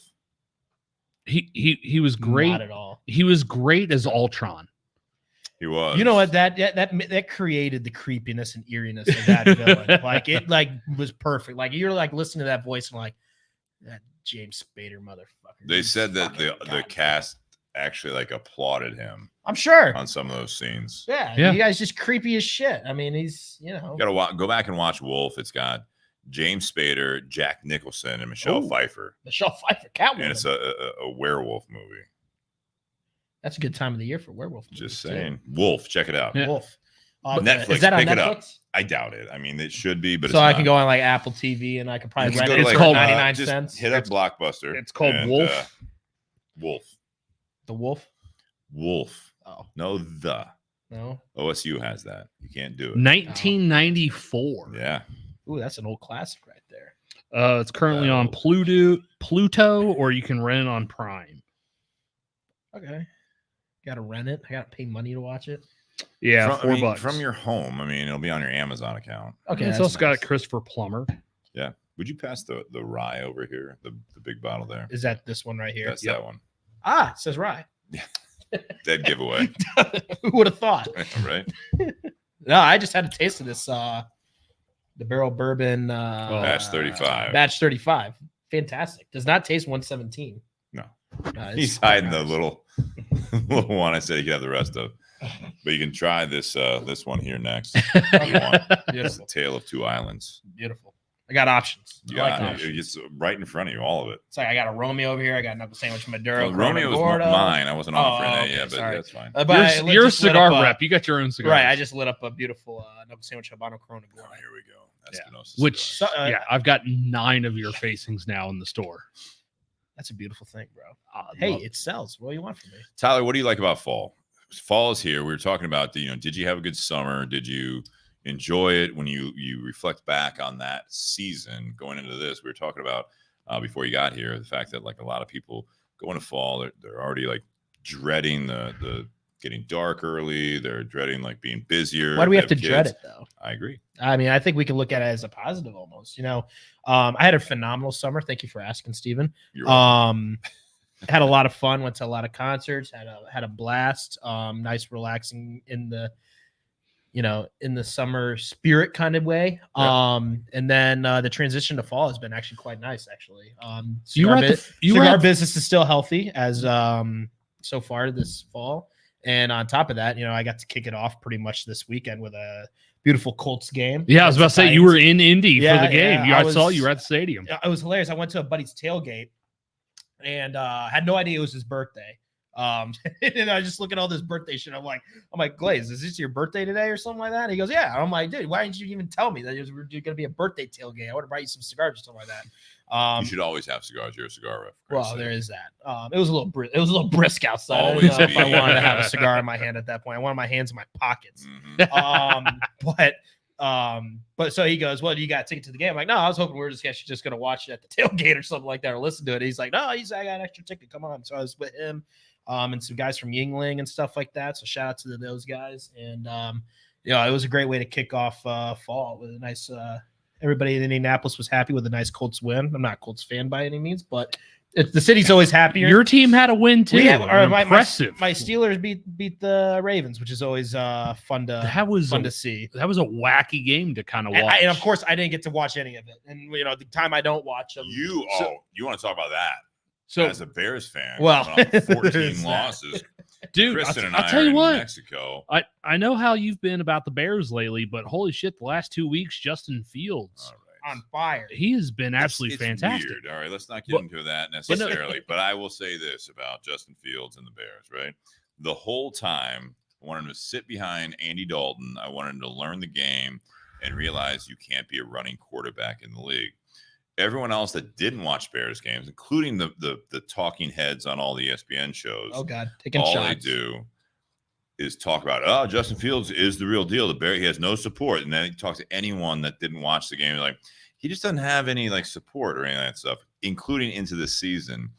He was great. Not at all. He was great as Ultron. He was. You know what? That created the creepiness and eeriness of that villain. Like, it was perfect. Like, you're like listening to that voice and like, that James Spader motherfucker. They He's said that fucking the cast actually like applauded him I'm sure. on some of those scenes. Yeah, you guys just creepy as shit. I mean, he's You gotta go back and watch Wolf. It's got James Spader, Jack Nicholson, and Michelle Pfeiffer. Michelle Pfeiffer, Catwoman. And it's a werewolf movie. That's a good time of the year for werewolf movies. Just saying. Wolf, check it out. Yeah. Wolf. Netflix, is that on pick it up. Netflix? I doubt it. I mean, it should be, but So it's I not. can go on like Apple TV and I could probably You can rent go it to, for like, 99 just cents. Hit up Blockbuster. It's called Wolf. Wolf. The Wolf? Wolf. Oh, No, the no. OSU has that. You can't do it. 1994. Yeah. Ooh, that's an old classic right there. It's currently on Pluto, or you can rent it on Prime. Okay. Gotta rent it. I gotta pay money to watch it. Yeah, $4 from your home. I mean, it'll be on your Amazon account. Okay. It's that's also got nice. a Christopher Plummer. Yeah. Would you pass the rye over here? The big bottle there. Is that this one right here? That's that one. Ah, it says rye. Dead giveaway. Who would have thought? Right? No, I just had a taste of this. The Barrel Bourbon Batch 35. Batch 35. Fantastic. Does not taste 117. No. It's He's hiding the little one I said he could have the rest of. But you can try this one here next. If you want. It's Beautiful. the Tale of Two Islands. Beautiful. I got options. I like Yeah, options. it's right in front of you, all of it. It's like I got a Romeo over here. I got a knuckle sandwich Maduro. Well, Romeo was Gordo. mine. I wasn't offering that okay, yet, but sorry. that's fine. But I You're a just lit cigar up rep. You got your own cigar. Right. I just lit up a beautiful knuckle sandwich Habano Corona Oh, Gordo. here we go. Yeah. Espinosa Which, cigars. yeah, I've got 9 of your facings now in the store. That's a beautiful thing, bro. I Hey, love it sells. What do you want from me? Tyler, what do you like about fall? Fall is here. We were talking about did you have a good summer? Did you enjoy it when you reflect back on that season going into this? We were talking about before you got here, the fact that like a lot of people go into fall, they're already like dreading the getting dark early. They're dreading like being busier. Why do we have to kids. dread it though? I agree. I mean, I think we can look at it as a positive almost. I had a phenomenal summer. Thank you for asking, Stephen. You're welcome. Had a lot of fun. Went to a lot of concerts. Had a blast. Nice, relaxing in the summer spirit kind of way. Yeah. And then the transition to fall has been actually quite nice. Actually, cigar business is still healthy as so far this fall. And on top of that, I got to kick it off pretty much this weekend with a beautiful Colts game. Yeah, I was about to say you were in Indy for the game. Yeah, I saw you were at the stadium. It was hilarious. I went to a buddy's tailgate and had no idea it was his birthday. And I just look at all this birthday shit. I'm like, Glaze, is this your birthday today or something like that? And he goes, yeah. I'm like, dude, why didn't you even tell me that it was going to be a birthday tailgate? I would have brought you some cigars or something like that. You should always have cigars. You're a cigar rep. Well, there is that. It was a little brisk outside. Always I didn't know if be. I wanted to have a cigar in my hand at that point. I wanted my hands in my pockets. Mhm. But so he goes, well, do you got a ticket to the game? I'm like, no, I was hoping we were just going to watch it at the tailgate or something like that or listen to it. He's like, no, I got an extra ticket. Come on. So I was with him and some guys from Yingling and stuff like that. So shout out to those guys. And, it was a great way to kick off fall with a nice everybody in Indianapolis was happy with a nice Colts win. I'm not a Colts fan by any means, but the city's always happier. Your team had a win too. Impressive. My Steelers beat the Ravens, which is always fun to see. That was a wacky game to kind of watch. And of course, I didn't get to watch any of it. And the time I don't watch them, You want to talk about that? So as a Bears fan, well, 14 losses. Dude, Kristen and I'll I tell are you in what. Mexico. I know how you've been about the Bears lately, but holy shit, the last 2 weeks, Justin Fields On fire. he has been absolutely it's fantastic. Weird. All right, let's not get into that necessarily. But I will say this about Justin Fields and the Bears, right? The whole time, I wanted him to sit behind Andy Dalton. I wanted him to learn the game and realize you can't be a running quarterback in the league. Everyone else that didn't watch Bears games, including the talking heads on all the ESPN shows, Oh God, taking all shots. they do is talk about, Justin Fields is the real deal. The Bear, he has no support. And then he talks to anyone that didn't watch the game, like, he just doesn't have any like support or any of that stuff, including into this season.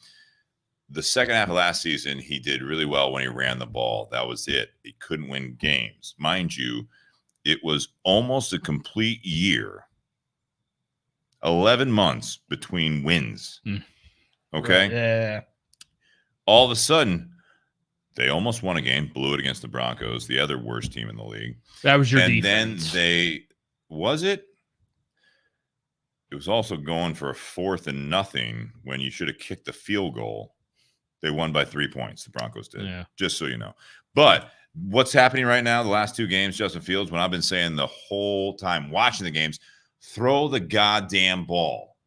The second half of last season, he did really well when he ran the ball. That was it. He couldn't win games. Mind you, it was almost a complete year. 11 months between wins. Okay. Right. Yeah. All of a sudden, they almost won a game, blew it against the Broncos, the other worst team in the league. That was your and defense. Then it was also going for a 4th and nothing when you should have kicked the field goal. They won by 3 points. The Broncos did. Yeah. Just so you know. But what's happening right now, the last 2 games, Justin Fields, when I've been saying the whole time watching the games, throw the goddamn ball.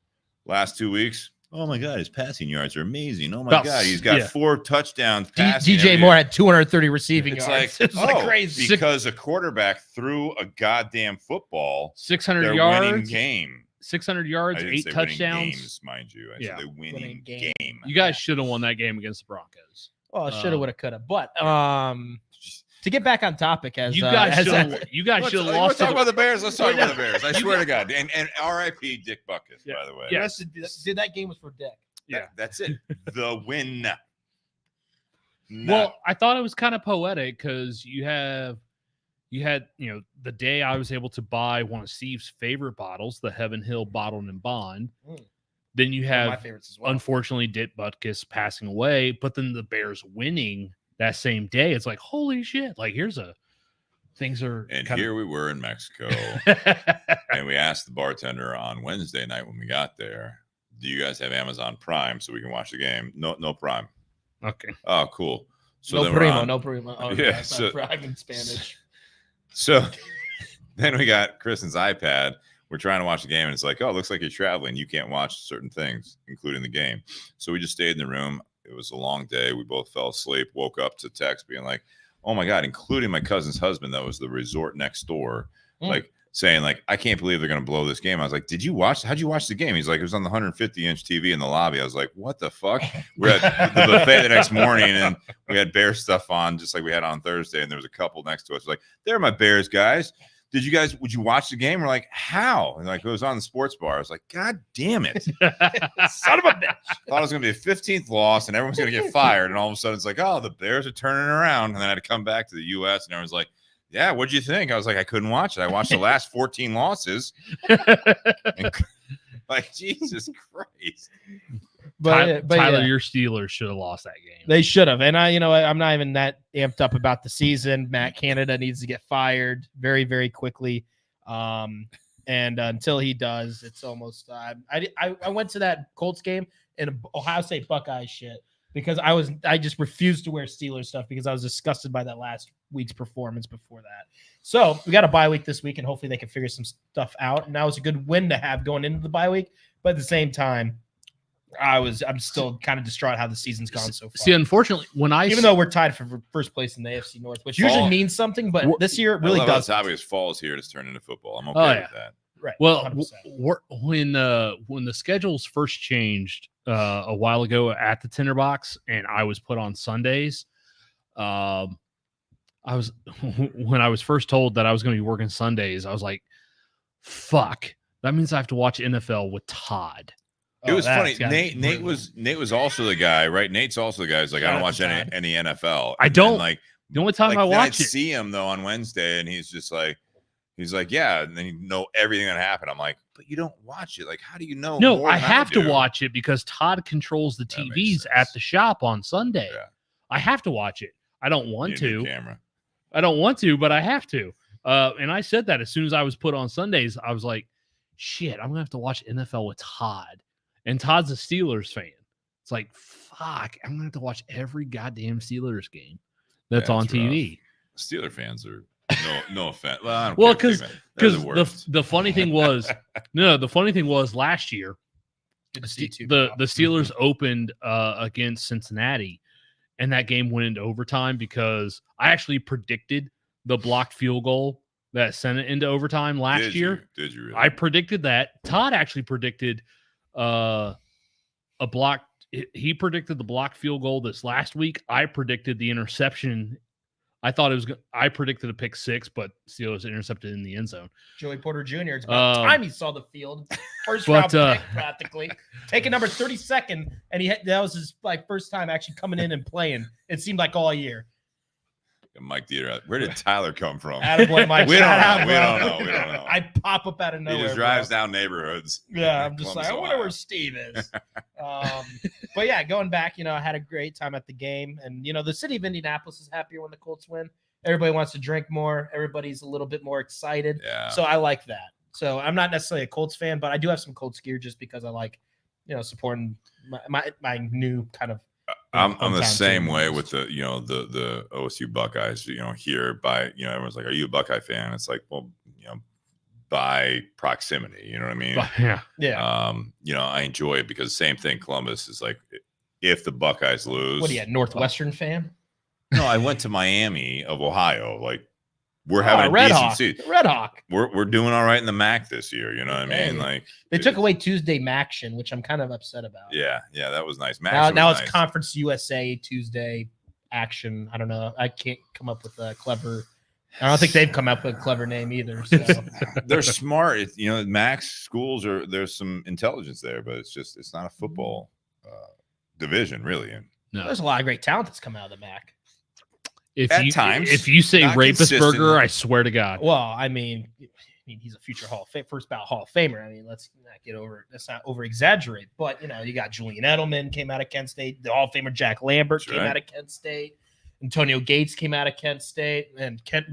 Last 2 weeks, oh my God, his passing yards are amazing. Oh my God, he's got 4 touchdowns. DJ Moore had 230 receiving yards. Like, it's like crazy. Because a quarterback threw a goddamn football. 600 yards. Winning game. 600 yards, 8 touchdowns. Games, mind you. I said the winning game. You guys should have won that game against the Broncos. Well, shoulda, woulda, coulda. But to get back on topic, as you guys should have lost. Let's talk about the Bears. Let's talk about the Bears. I swear to God. And R.I.P. Dick Buckus, by the way. Yes, dude, that game was for Dick. Yeah, that's it. The win. Well, I thought it was kind of poetic because you had the day I was able to buy one of Steve's favorite bottles, the Heaven Hill Bottled and Bond. Then you have, my favorites as well. Unfortunately, Dick Butkus passing away, but then the Bears winning that same day. It's like, holy shit! Like, things are. And here we were in Mexico, and we asked the bartender on Wednesday night when we got there, "Do you guys have Amazon Prime so we can watch the game?" No Prime. Okay. Oh, cool. So no then primo. Oh, yeah, so Prime in Spanish. So then we got Kristen's iPad. We're trying to watch the game, and it's like, oh, it looks like you're traveling. You can't watch certain things, including the game. So we just stayed in the room. It was a long day. We both fell asleep, woke up to text being like, oh, my God, including my cousin's husband that was the resort next door, like saying, like, I can't believe they're going to blow this game. I was like, how'd you watch the game? He's like, it was on the 150-inch TV in the lobby. I was like, what the fuck? We're at the buffet the next morning, and we had Bears stuff on, just like we had on Thursday, and there was a couple next to us. Like, they're my Bears guys. Would you watch the game? We're like, how? And like, it was on the sports bar. I was like, God damn it. Son of a bitch. Thought it was going to be a 15th loss and everyone's going to get fired. And all of a sudden it's like, oh, the Bears are turning around. And then I had to come back to the U.S. and everyone's like, yeah, what'd you think? I was like, I couldn't watch it. I watched the last 14 losses. Like, Jesus Christ. But Tyler, your Steelers should have lost that game. They should have. And I'm not even that amped up about the season. Matt Canada needs to get fired very, very quickly. And until he does, it's almost I went to that Colts game in Ohio State Buckeye shit because I just refused to wear Steelers stuff because I was disgusted by that last week's performance before that. So we got a bye week this week, and hopefully they can figure some stuff out. And that was a good win to have going into the bye week. But at the same time, I'm still kind of distraught how the season's gone so far. See, unfortunately, even though we're tied for first place in the AFC North, which usually means something, but this year it really does. It's obvious fall's here to turn into football. I'm okay with that. Right. Well, when the schedules first changed a while ago at the Tinder Box, and I was put on Sundays, when I was first told that I was going to be working Sundays, I was like, "Fuck, that means I have to watch NFL with Todd." It was funny. Nate was also the guy, right? Nate's also the guy who's like, I don't watch any NFL. I don't. Like, the only time I watch it, see him though on Wednesday, and he's like, yeah, and then you know everything that happened. I'm like, but you don't watch it. Like, how do you know? No, I have to watch it because Todd controls the TVs at the shop on Sunday. Yeah. I have to watch it. I don't want to. Camera. I don't want to, but I have to. And I said that as soon as I was put on Sundays, I was like, shit, I'm gonna have to watch NFL with Todd. And Todd's a Steelers fan. It's like, fuck, I'm gonna have to watch every goddamn Steelers game. that's on TV. Steeler fans are no offense. Well, I don't Well, care, because the funny thing was, the funny thing was last year, the Steelers opened against Cincinnati, and that game went into overtime because I actually predicted the blocked field goal that sent it into overtime last year. Did you really? I predicted that. Todd actually predicted a block. He predicted the blocked field goal this last week. I predicted the interception. I predicted a pick 6, but Steelers intercepted in the end zone. Joey Porter Jr. It's about time he saw the field. First round pick, practically. Taking number 32nd, and that was his first time actually coming in and playing. It seemed like all year. Mike Dieter, where did Tyler come from? Attaboy, Mike. We don't know. I pop up out of nowhere. He just drives down neighborhoods. Yeah, I'm just like, I wonder where Steve is. But yeah, going back, I had a great time at the game. And, the city of Indianapolis is happier when the Colts win. Everybody wants to drink more. Everybody's a little bit more excited. Yeah. So I like that. So I'm not necessarily a Colts fan, but I do have some Colts gear just because I like, supporting my new kind of. I'm the same way with the OSU Buckeyes. Here everyone's like, "Are you a Buckeye fan?" It's like, well, by proximity, you know what I mean? Yeah. I enjoy it because same thing. Columbus is like, if the Buckeyes lose, what are you, a Northwestern fan? No, I went to Miami of Ohio. Like, we're having a Red decent Hawk. season. Red Hawk. We're doing all right in the MAC this year. You know what I mean? Like, they took away Tuesday Maction, which I'm kind of upset about. Yeah, that was nice. Now it's nice. Conference USA Tuesday action. I don't know. I can't come up with a clever. I don't think they've come up with a clever name either. So. They're smart. MAC schools there's some intelligence there, but it's not a football division really. And no, there's a lot of great talent that's come out of the MAC. If you say Rapist Burger, I swear to God. Well, I mean, he's a future first ballot Hall of Famer. I mean, let's not over exaggerate. But you got Julian Edelman came out of Kent State. The Hall of Famer Jack Lambert came out of Kent State. Antonio Gates came out of Kent State, and Kent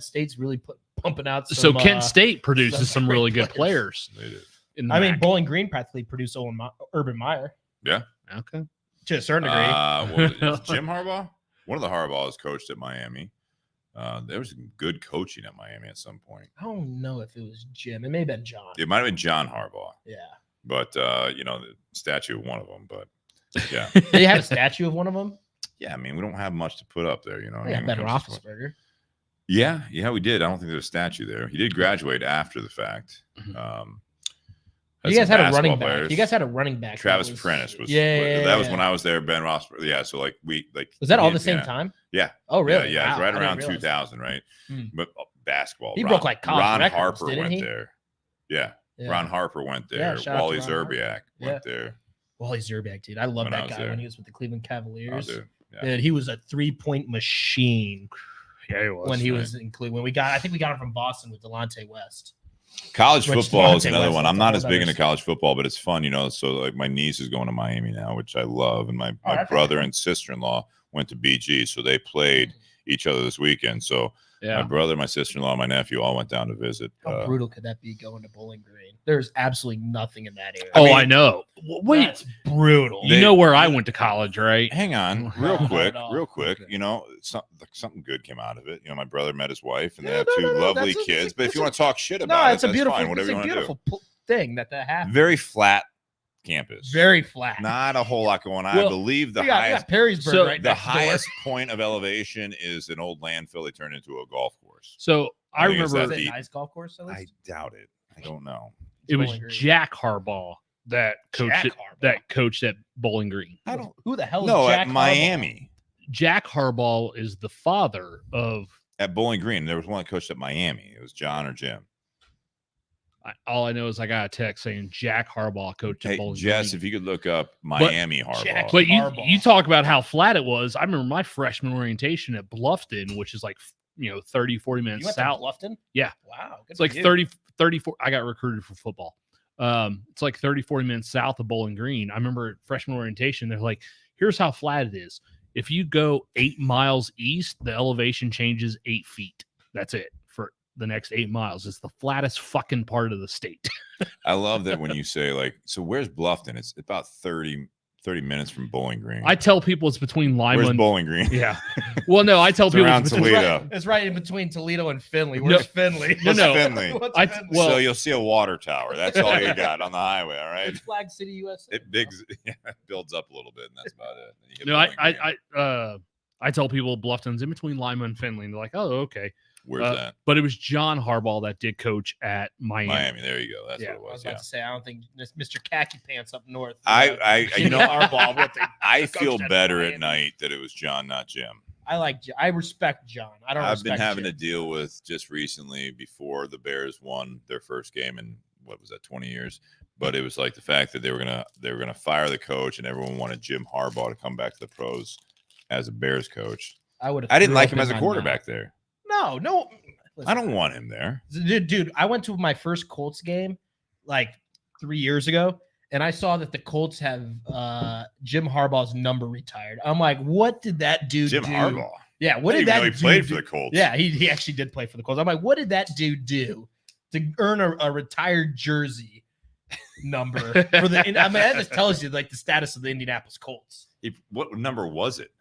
State's really pumping out. Kent State produces some really good players. They did. I mean, Bowling Green practically produced Urban Meyer. Yeah. Okay. To a certain degree. Jim Harbaugh. One of the Harbaughs coached at Miami. There was good coaching at Miami at some point. I don't know if it was Jim. It may have been John. It might have been John Harbaugh. Yeah. But, the statue of one of them. But, yeah. They have a statue of one of them? Yeah, I mean, we don't have much to put up there, Yeah, Ben Roethlisberger. Yeah, we did. I don't think there's a statue there. He did graduate after the fact. You guys had a running back. You guys had a running back. Travis Prentice was. Yeah. That was when I was there. Ben Roethlisberger. Yeah. So was that all the same time? Yeah. Oh, really? Yeah. Wow, right around 2000, right? But basketball. He broke college Ron records, Harper went he? there. Yeah. Ron Harper went there. Wally Zerbiak went there. Wally Zerbiak, dude. I love that guy when he was with the Cleveland Cavaliers. Oh, dude. Yeah. Dude, he was a 3-point machine. Yeah, he was. When he was in Cleveland. I think we got him from Boston with Delonte West. College football is another one. I'm not as big into college football, but it's fun, So like my niece is going to Miami now, which I love, and my brother and sister-in-law went to BG, so they played each other this weekend. So my brother, my sister-in-law, my nephew all went down to visit. How brutal could that be going to Bowling Green? There's absolutely nothing in that area. I know. Wait, that's brutal. You know where I went to college, right? Hang on, real quick. Something good came out of it. My brother met his wife, and they have two lovely kids. But if you want to talk shit about it's a beautiful thing that happened. Very flat campus. Very flat. Not a whole lot going on. I believe the highest Perrysburg right the highest point of elevation is an old landfill they turned into a golf course. So I remember a nice golf course. I doubt it. I don't know. It was Jack Harbaugh that coached at Bowling Green. Who the hell is Jack at Miami? Jack Harbaugh is the father of at Bowling Green. There was one that coached at Miami. It was John or Jim. All I know is I got a text saying Jack Harbaugh coached at Bowling Jess, Green. if you could look up Miami Harbaugh. But you talk about how flat it was. I remember my freshman orientation at Bluffton, which is like 30, 40 minutes south. Bluffton? Yeah. Wow. It's like 34. I got recruited for football. It's like 30, 40 minutes south of Bowling Green. I remember freshman orientation, they're like, here's how flat it is. If you go 8 miles east, the elevation changes 8 feet. That's it for the next 8 miles. It's the flattest fucking part of the state. I love that when you say so where's Bluffton? It's about 30 30 minutes from Bowling Green. I tell people it's between Lima Where's and Bowling Green? Yeah. Well, no, I tell It's people around it's between, Toledo. It's right in between Toledo and Finley. Where's Finley? What's No. Finley? What's I- Finley? well- So you'll see a water tower. That's all you got on the highway, all right? It's Flag City, USA. It builds up a little bit, and that's about it. Then you get no, Bowling Green. I tell people Bluffton's in between Lima and Finley, and they're like, "Oh, okay." Where's that? But it was John Harbaugh that did coach at Miami. There you go. That's Yeah, what it I was. was about Yeah. to say, I don't think Mr. Khaki Pants up north. You know, Harbaugh. What the, I feel coached at better Miami. at night that it was John, not Jim. I respect John. I don't. I've been respect having Jim. to deal with just recently before the Bears won their first game in what was that 20 years, but it was like the fact that they were gonna fire the coach and everyone wanted Jim Harbaugh to come back to the pros as a Bears coach. I didn't like him as a quarterback there. No. Listen, I don't want him there. Dude, I went to my first Colts game like 3 years ago, and I saw that the Colts have Jim Harbaugh's number retired. I'm like, what did that dude do? Jim Harbaugh. Yeah, what I did didn't that even know dude he played do? for the Colts. Yeah, he actually did play for the Colts. I'm like, what did that dude do to earn a retired jersey number for the? I mean, that just tells you like the status of the Indianapolis Colts. What number was it?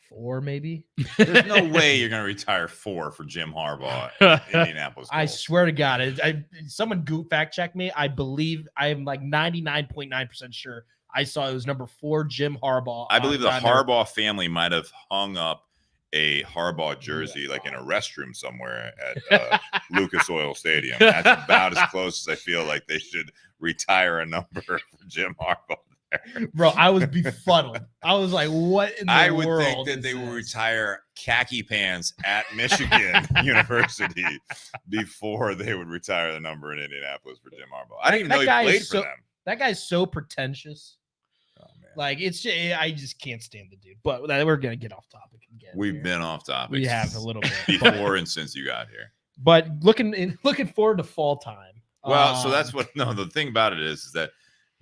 4, maybe. There's no way you're going to retire 4 for Jim Harbaugh at Indianapolis Colts. I swear to God, someone fact check me. I believe I am like 99.9% sure. I saw it was number 4, Jim Harbaugh. I believe the Harbaugh family might have hung up a Harbaugh jersey like in a restroom somewhere at Lucas Oil Stadium. That's about as close as I feel like they should retire a number for Jim Harbaugh. Bro, I was befuddled. I was like, what in the I would world think that is they will this? retire khaki pants at Michigan University before they would retire the number in Indianapolis for Jim Harbaugh. I didn't even know he played for them. That guy's so pretentious. Oh, man. Like, I just can't stand the dude. But we're going to get off topic again. We've here. been off topic. We have a little bit. Before and since you got here. But looking forward to fall time. Well, so that's the thing about it is that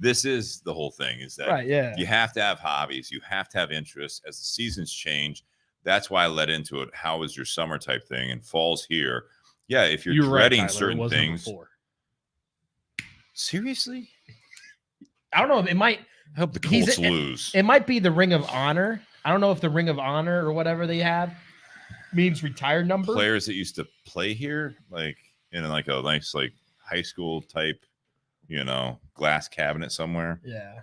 this is the whole thing is that right, yeah. you have to have hobbies. You have to have interests. As the seasons change, that's why I led into it. How is your summer type thing? And fall's here. Yeah, if you're dreading right, Tyler, certain it was number things. 4. Seriously? I don't know. It might. I hope the Colts lose. It might be the Ring of Honor. I don't know if the Ring of Honor or whatever they have means retired number. Players that used to play here, like in like a nice like high school type, glass cabinet somewhere. Yeah.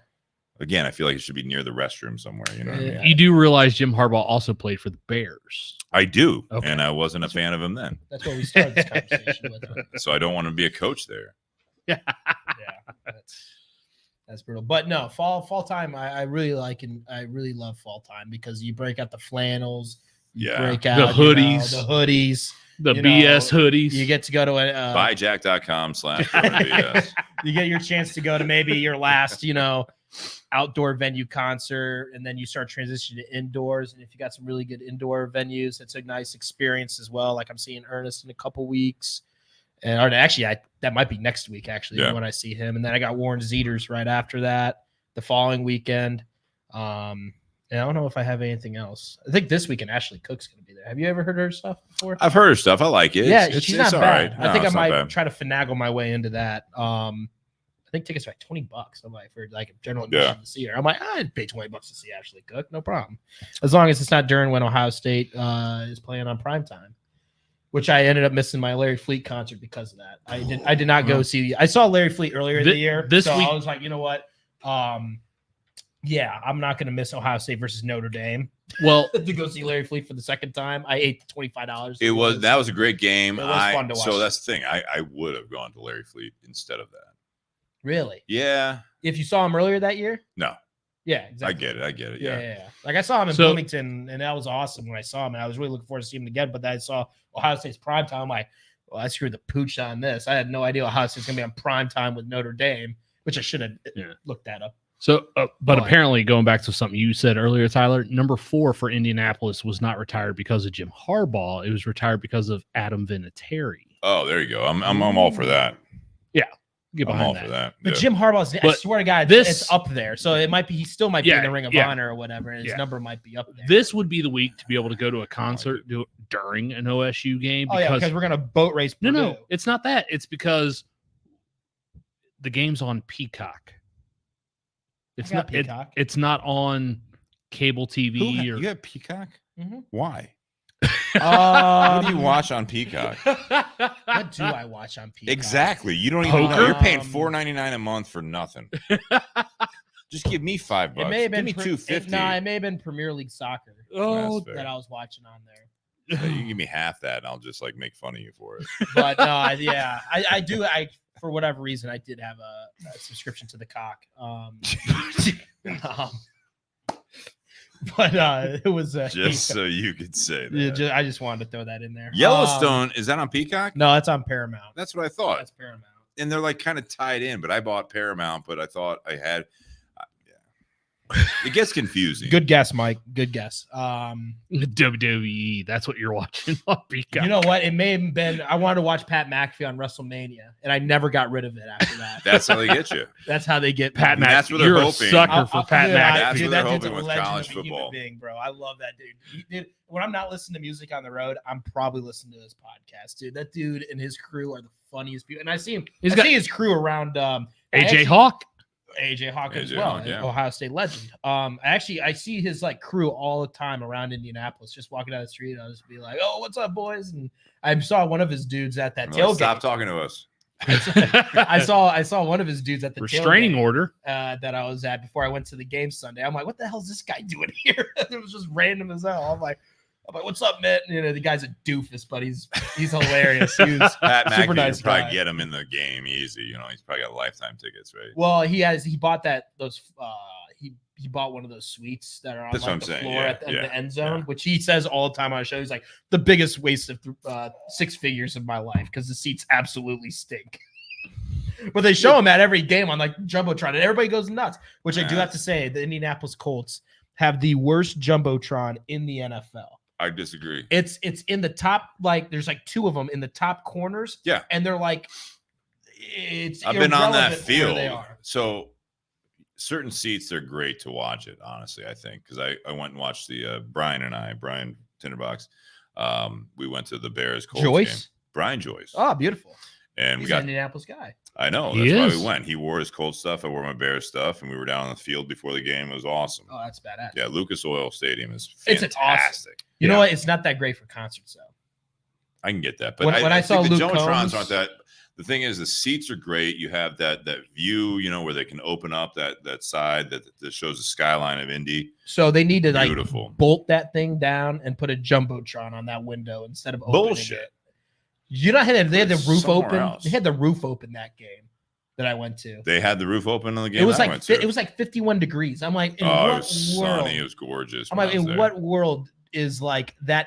Again, I feel like it should be near the restroom somewhere. You know what I mean? You do realize Jim Harbaugh also played for the Bears. I do, Okay. and I wasn't a fan of him then. That's what we started this conversation with. So I don't want to be a coach there. Yeah, that's brutal. But no, fall time. I really like and I really love fall time because you break out the flannels, you break out the hoodies, the hoodies, the BS hoodies. You get to go to a buyjack.com/BS. You get your chance to go to maybe your last, outdoor venue concert, and then you start transitioning to indoors. And if you got some really good indoor venues, it's a nice experience as well. Like I'm seeing Ernest in a couple weeks. And actually, that might be next week, actually, when I see him. And then I got Warren Zeters right after that, the following weekend. And I don't know if I have anything else. I think this weekend Ashley Cook's going to be there. Have you ever heard her stuff before? I've heard her stuff. I like it. Yeah, she's not all bad. right. I think I it's not might bad. try to finagle my way into that. I think tickets are like $20. I'm like, for like a general admission to see her. I'm like, I'd pay $20 to see Ashley Cook, no problem. As long as it's not during when Ohio State is playing on primetime. Which I ended up missing my Larry Fleet concert because of that. I did not go see. I saw Larry Fleet earlier in the year. So I was like, you know what? I'm not going to miss Ohio State versus Notre Dame. Well, to go see Larry Fleet for the second time. I ate the $25. That was a great game. It was fun to watch. So that's the thing. I would have gone to Larry Fleet instead of that. Really? Yeah. If you saw him earlier that year? No. Yeah, exactly. I get it. Yeah. Like I saw him in Bloomington, and that was awesome when I saw him. And I was really looking forward to seeing him again. But then I saw Ohio State's primetime. I'm like, well, I screwed the pooch on this. I had no idea Ohio State's going to be on primetime with Notre Dame, which I should have looked that up. So, but apparently, going back to something you said earlier, Tyler, number 4 for Indianapolis was not retired because of Jim Harbaugh. It was retired because of Adam Vinatieri. Oh, there you go. I'm all for that. Yeah. Get I'm behind all that. for that. But Jim Harbaugh's, I swear to God, it's up there. So it might be, he still might be in the Ring of Honor or whatever, and his number might be up there. This would be the week to be able to go to a concert during an OSU game. Because we're going to boat race Purdue. No, it's not that. It's because the game's on Peacock. It's got not Peacock. it's not on cable TV or You have Peacock? Mhm. Why? What do you watch on Peacock? What do I watch on Peacock? Exactly. You don't even know. Poker? You're paying $4.99 a month for nothing. Just give me $5. It may have been give me $2.50. No, it may have been Premier League Soccer. Oh, That's fair. That I was watching on there. Yeah, you can give me half that, and I'll just like make fun of you for it. But no, I do. For whatever reason, I did have a subscription to the cock. But it was Just so you could say that. I just wanted to throw that in there. Yellowstone, is that on Peacock? No, it's on Paramount. That's what I thought. That's Paramount. And they're like kind of tied in, but I bought Paramount, but I thought I had. It gets confusing. Good guess, Mike. Good guess. WWE. That's what you're watching on Peacock. You know what? It may have been. I wanted to watch Pat McAfee on WrestleMania, and I never got rid of it after that. That's how they get you. That's how they get Pat me. McAfee. That's what they're You're hoping. a sucker for Pat dude, McAfee. That's what they're that dude's hoping a with legend college of a human football. being, bro. I love that dude. Dude. When I'm not listening to music on the road, I'm probably listening to his podcast, dude. That dude and his crew are the funniest people, and I see him. I see his crew around AJ Hawk. AJ Hawk as AJ well, Hawk, yeah. Ohio State legend. I see his like crew all the time around Indianapolis, just walking down the street. I'll just be like, "Oh, what's up, boys?" And I saw one of his dudes at that tailgate. Stop talking to us. I saw one of his dudes at the Restraining tailgate, order that I was at before I went to the game Sunday. I'm like, "What the hell is this guy doing here?" It was just random as hell. I'm like, "What's up, man?" You know, the guy's a doofus, but he's hilarious. He was Pat super McAfee nice could probably guy. get him in the game easy. You know, he's probably got lifetime tickets, right? Well, he bought he bought one of those suites that are on That's what like, I'm the saying, floor yeah, at the yeah, end zone, yeah. which he says all the time on the show. He's like, the biggest waste of 6 figures of my life because the seats absolutely stink. But they show him at every game on like Jumbotron, and everybody goes nuts. Which I do have to say, the Indianapolis Colts have the worst Jumbotron in the NFL. I disagree. It's in the top, like there's like 2 of them in the top corners. Yeah. And they're like, I've been on that irrelevant where they field. are. So certain seats are great to watch it, honestly, I think. Because I went and watched the Brian Tinder Box. We went to the Bears Colts game. Brian Joyce. Oh, beautiful. And He's we got an Indianapolis guy. I know. He That's why is. we went. He wore his Colts stuff. I wore my Bears stuff, and we were down on the field before the game. It was awesome. Oh, that's badass. Yeah, Lucas Oil Stadium is It's fantastic. awesome. You know what? It's not that great for concerts, though. I can get that. But When I saw think the Luke Jumbotrons Combs- aren't that. The thing is, the seats are great. You have that view, you know, where they can open up that side that shows the skyline of Indy. So they need to Beautiful. like bolt that thing down and put a Jumbotron on that window instead of opening Bullshit. it. You know, they had the roof Somewhere open. else. They had the roof open that game that I went to. They had the roof open on the game. It was I went to. it was like 51 degrees. I'm like, in it what was world? sunny. It was gorgeous. I'm when like, I was in there. what world is like that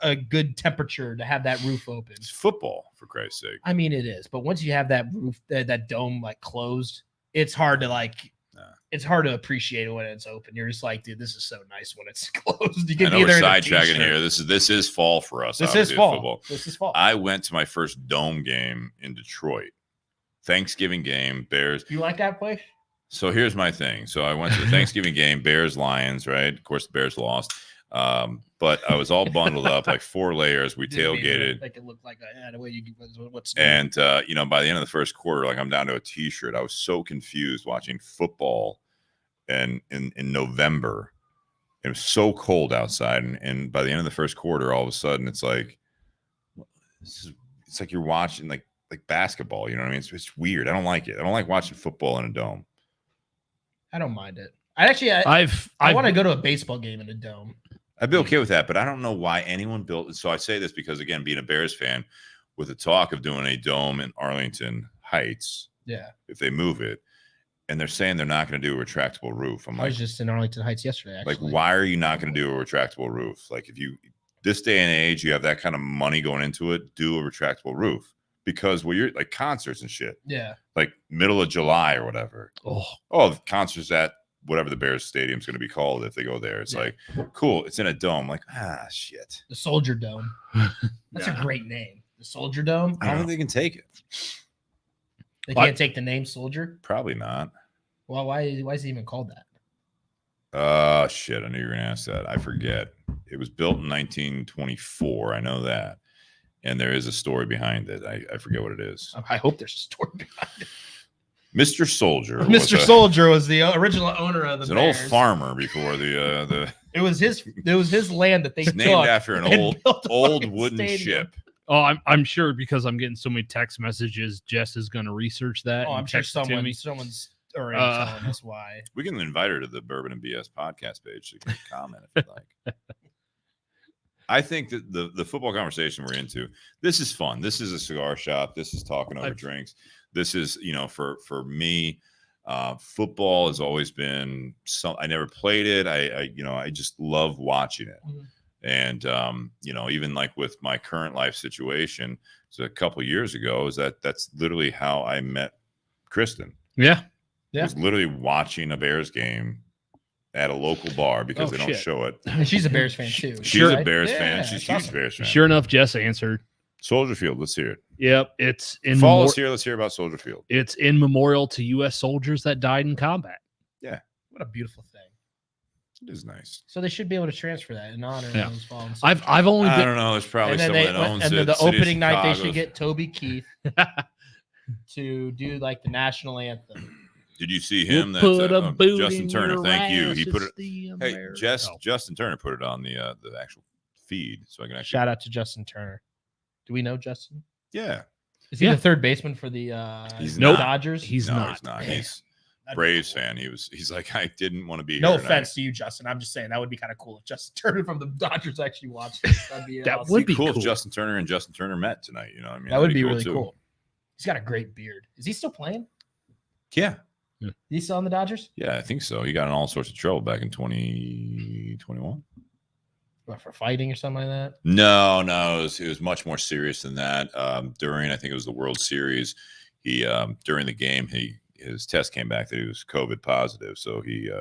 a good temperature to have that roof open? It's football, for Christ's sake. I mean, it is, but once you have that roof, that dome like closed, it's hard to like. Nah. It's hard to appreciate it when it's open. You're just like, dude, this is so nice when it's closed. You I can know be we're there in a sidetracking t-shirt. here. This is fall for us. This is obviously, fall. football. This is fall. I went to my first dome game in Detroit. Thanksgiving game, Bears. You like that place? So here's my thing. So I went to the Thanksgiving game, Bears Lions, right? Of course, the Bears lost. But I was all bundled up, like 4 layers. We tailgated. Like it looked like the way you what's And you know, by the end of the first quarter, like I'm down to a t-shirt. I was so confused watching football and in November. It was so cold outside. And by the end of the first quarter, all of a sudden it's like it's like you're watching like basketball, you know what I mean? It's weird. I don't like it. I don't like watching football in a dome. I don't mind it. I want to go to a baseball game in a dome. I'd be okay with that, but I don't know why anyone built it. So I say this because, again, being a Bears fan, with the talk of doing a dome in Arlington Heights, Yeah. if they move it, and they're saying they're not going to do a retractable roof. I'm I like, was just in Arlington Heights yesterday. Actually. like, why are you not going to do a retractable roof? Like, if you this day and age, you have that kind of money going into it, do a retractable roof. Because you're like concerts and shit, Yeah. like middle of July or whatever. Oh, the concerts at whatever the Bears stadium is going to be called if they go there. It's like, cool. It's in a dome. Like, shit. The Soldier Dome. That's a great name. The Soldier Dome. I don't think they can take it. They can't take the name Soldier. Probably not. Well, why is it even called that? Shit. I knew you were going to ask that. I forget. It was built in 1924. I know that. And there is a story behind it. I forget what it is. I hope there's a story behind it. Mr. Soldier. Mr. Soldier was the original owner of the Bears. An Bears. old farmer before the. It was his land that they took. Named after an old wooden ship. Oh, I'm sure because I'm getting so many text messages. Jess is going to research that. Oh, I'm sure someone's already telling us why. We can invite her to the Bourbon and BS podcast page to comment if you'd like. I think that the football conversation we're into, this is fun. This is a cigar shop. This is talking over drinks. This is, for me, football has always been I never played it. I just love watching it. Mm-hmm. And, even like with my current life situation, so a couple of years ago, that's literally how I met Kristen. Yeah. I was literally watching a Bears game at a local bar because they don't show it. And she's a Bears fan too. She's a Bears fan. She's a huge Bears fan. Sure enough, Jess answered. Soldier Field. Let's hear it. Yep. It's in Follow us here. Let's hear about Soldier Field. It's in memorial to U.S. soldiers that died in combat. Yeah. What a beautiful thing. It is nice. So they should be able to transfer that in honor of those fallen soldiers. I've only been, I don't know. There's probably someone that owns it. And the opening night, they should get Toby Keith to do like the national anthem. Did you see him? Justin Turner. Thank you. He put it. Hey, Justin Turner put it on the actual feed, so I can actually shout out to Justin Turner. Do we know Justin? Yeah. Is he the third baseman for the Dodgers? He's not. He's Braves fan. He's like, I didn't want to be no here. No offense to you, Justin. I'm just saying that would be kind of cool if Justin Turner from the Dodgers actually watched this. That would be cool if Justin Turner and Justin Turner met tonight. You know what I mean? That would be really cool. He's got a great beard. Is he still playing? Yeah. Is he still on the Dodgers? Yeah, I think so. He got in all sorts of trouble back in 2021. What, for fighting or something like that? No, it was much more serious than that. During, I think it was the World Series, he during the game, his test came back that he was COVID positive, so he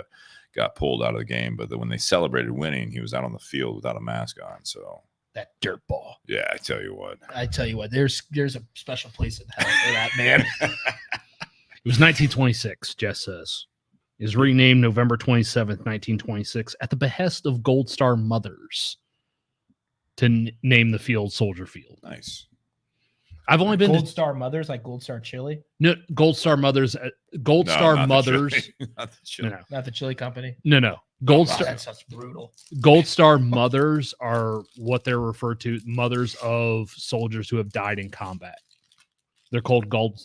got pulled out of the game. But when they celebrated winning, he was out on the field without a mask on. So that dirt ball. Yeah, I tell you what. There's a special place in hell for that man. It was 1926, Jess says. It was renamed November 27th, 1926, at the behest of Gold Star Mothers to name the field Soldier Field. Nice. I've only been Gold Star Mothers, like Gold Star Chili? No, Gold Star Mothers. Gold Star Mothers. Not the chili. No. Not the chili company? No. Gold Star. That sounds brutal. Gold Star Mothers are what they're referred to, mothers of soldiers who have died in combat. They're called Gold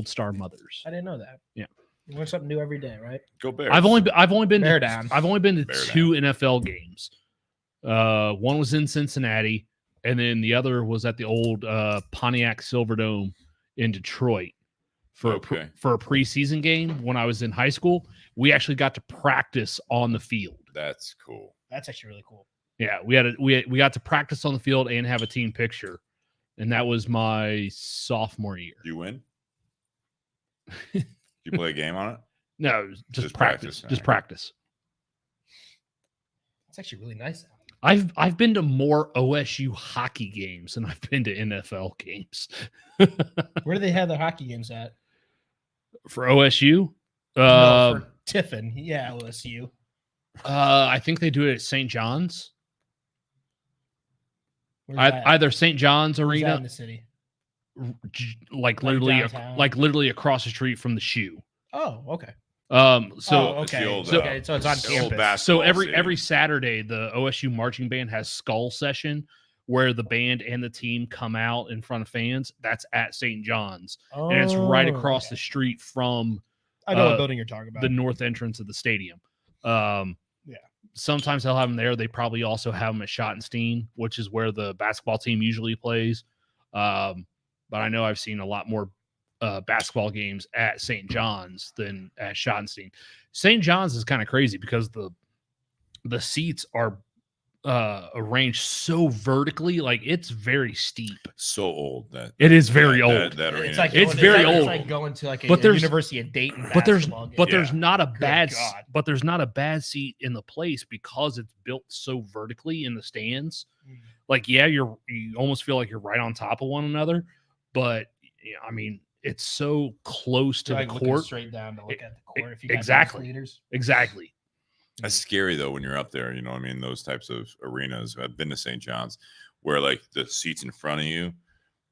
Star Mothers. I didn't know that. Yeah. You learn something new every day, right? Go Bears. I've only been Bear to down. I've only been to Bear two NFL games. One was in Cincinnati, and then the other was at the old Pontiac Silverdome in Detroit for a preseason game. When I was in high school, we actually got to practice on the field. That's cool. That's actually really cool. Yeah, we got to practice on the field and have a team picture, and that was my sophomore year. You win? You play a game on it? No, just practice. Just practice. It's actually really nice. I've been to more OSU hockey games than I've been to NFL games. Where do they have their hockey games at? For OSU? No, for Tiffin. Yeah, OSU. I think they do it at St. John's. Either St. John's Arena in the city. Like literally across the street from the shoe. Oh, okay. So it's on campus. So every Saturday the OSU marching band has skull session where the band and the team come out in front of fans. That's at St. John's. And it's right across the street from I know what building you're talking about. The north entrance of the stadium. Sometimes they'll have them there. They probably also have them at Schottenstein, which is where the basketball team usually plays. But I know I've seen a lot more basketball games at St. John's than at Schottenstein. St. John's is kind of crazy because the seats are arranged so vertically, like it's very steep. So old that it is very old. That it's like it's very old. It's like going to like a University of Dayton. There's not a bad seat in the place because it's built so vertically in the stands. Like you almost feel like you're right on top of one another, but I mean it's so close to the court. Straight down to look at the court. If you Exactly. That's scary though when you're up there. You know, I mean, those types of arenas. I've been to St. John's, where like the seats in front of you,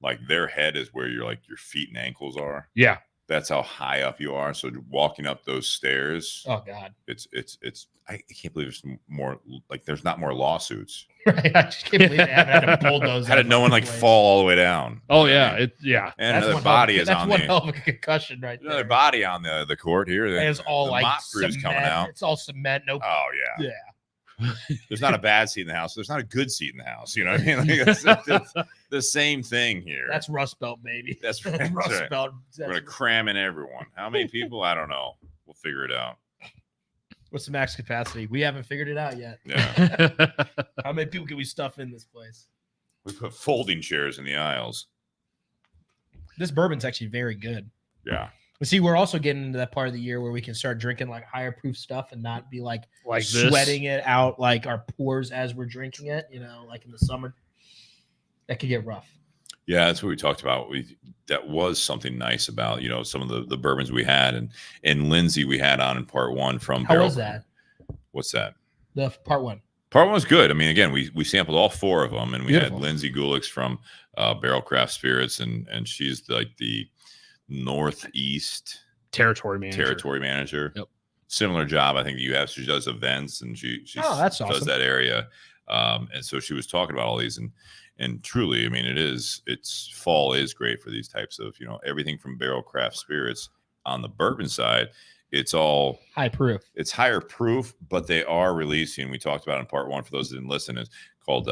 like their head is where your feet and ankles are. Yeah, That's how high up you are. So walking up those stairs, Oh God, it's. I can't believe there's more. Like there's not more lawsuits. right? I just can't believe they haven't had a bulldoze. How did no one like fall all the way down? Oh yeah, yeah. And That's another one body hell, is that's on one the hell of a concussion right another there. body on the court here. It's all the like mop crew's cement. coming out. It's all cement. No. Oh yeah. Yeah. There's not a bad seat in the house. There's not a good seat in the house. You know what I mean? Like, it's the same thing here. That's Rust Belt, baby. That's right. That's Rust right. Belt. We're gonna cram in everyone. How many people? I don't know. We'll figure it out. What's the max capacity? We haven't figured it out yet. Yeah. How many people can we stuff in this place? We put folding chairs in the aisles. This bourbon's actually very good. Yeah. But see, we're also getting into that part of the year where we can start drinking like higher proof stuff and not be like This. sweating it out like our pores as we're drinking it, you know, like in the summer. That could get rough. Yeah, that's what we talked about. That was something nice about, some of the bourbons we had, and Lindsay we had on in part one from How Barrell. was that? What's that? The part one. Part one was good. I mean, again, we sampled all 4 of them, and we Beautiful. had Lindsay Gulics from Barrell Craft Spirits, and she's like the Northeast territory manager. Yep. Similar job, I think you have. She does events, and she that's does awesome. that area. And so she was talking about all these, and truly, I mean, it's fall is great for these types of, everything from Barrell Craft Spirits on the bourbon side. It's all High proof. It's higher proof, but they are releasing. We talked about in part one, for those that didn't listen, is called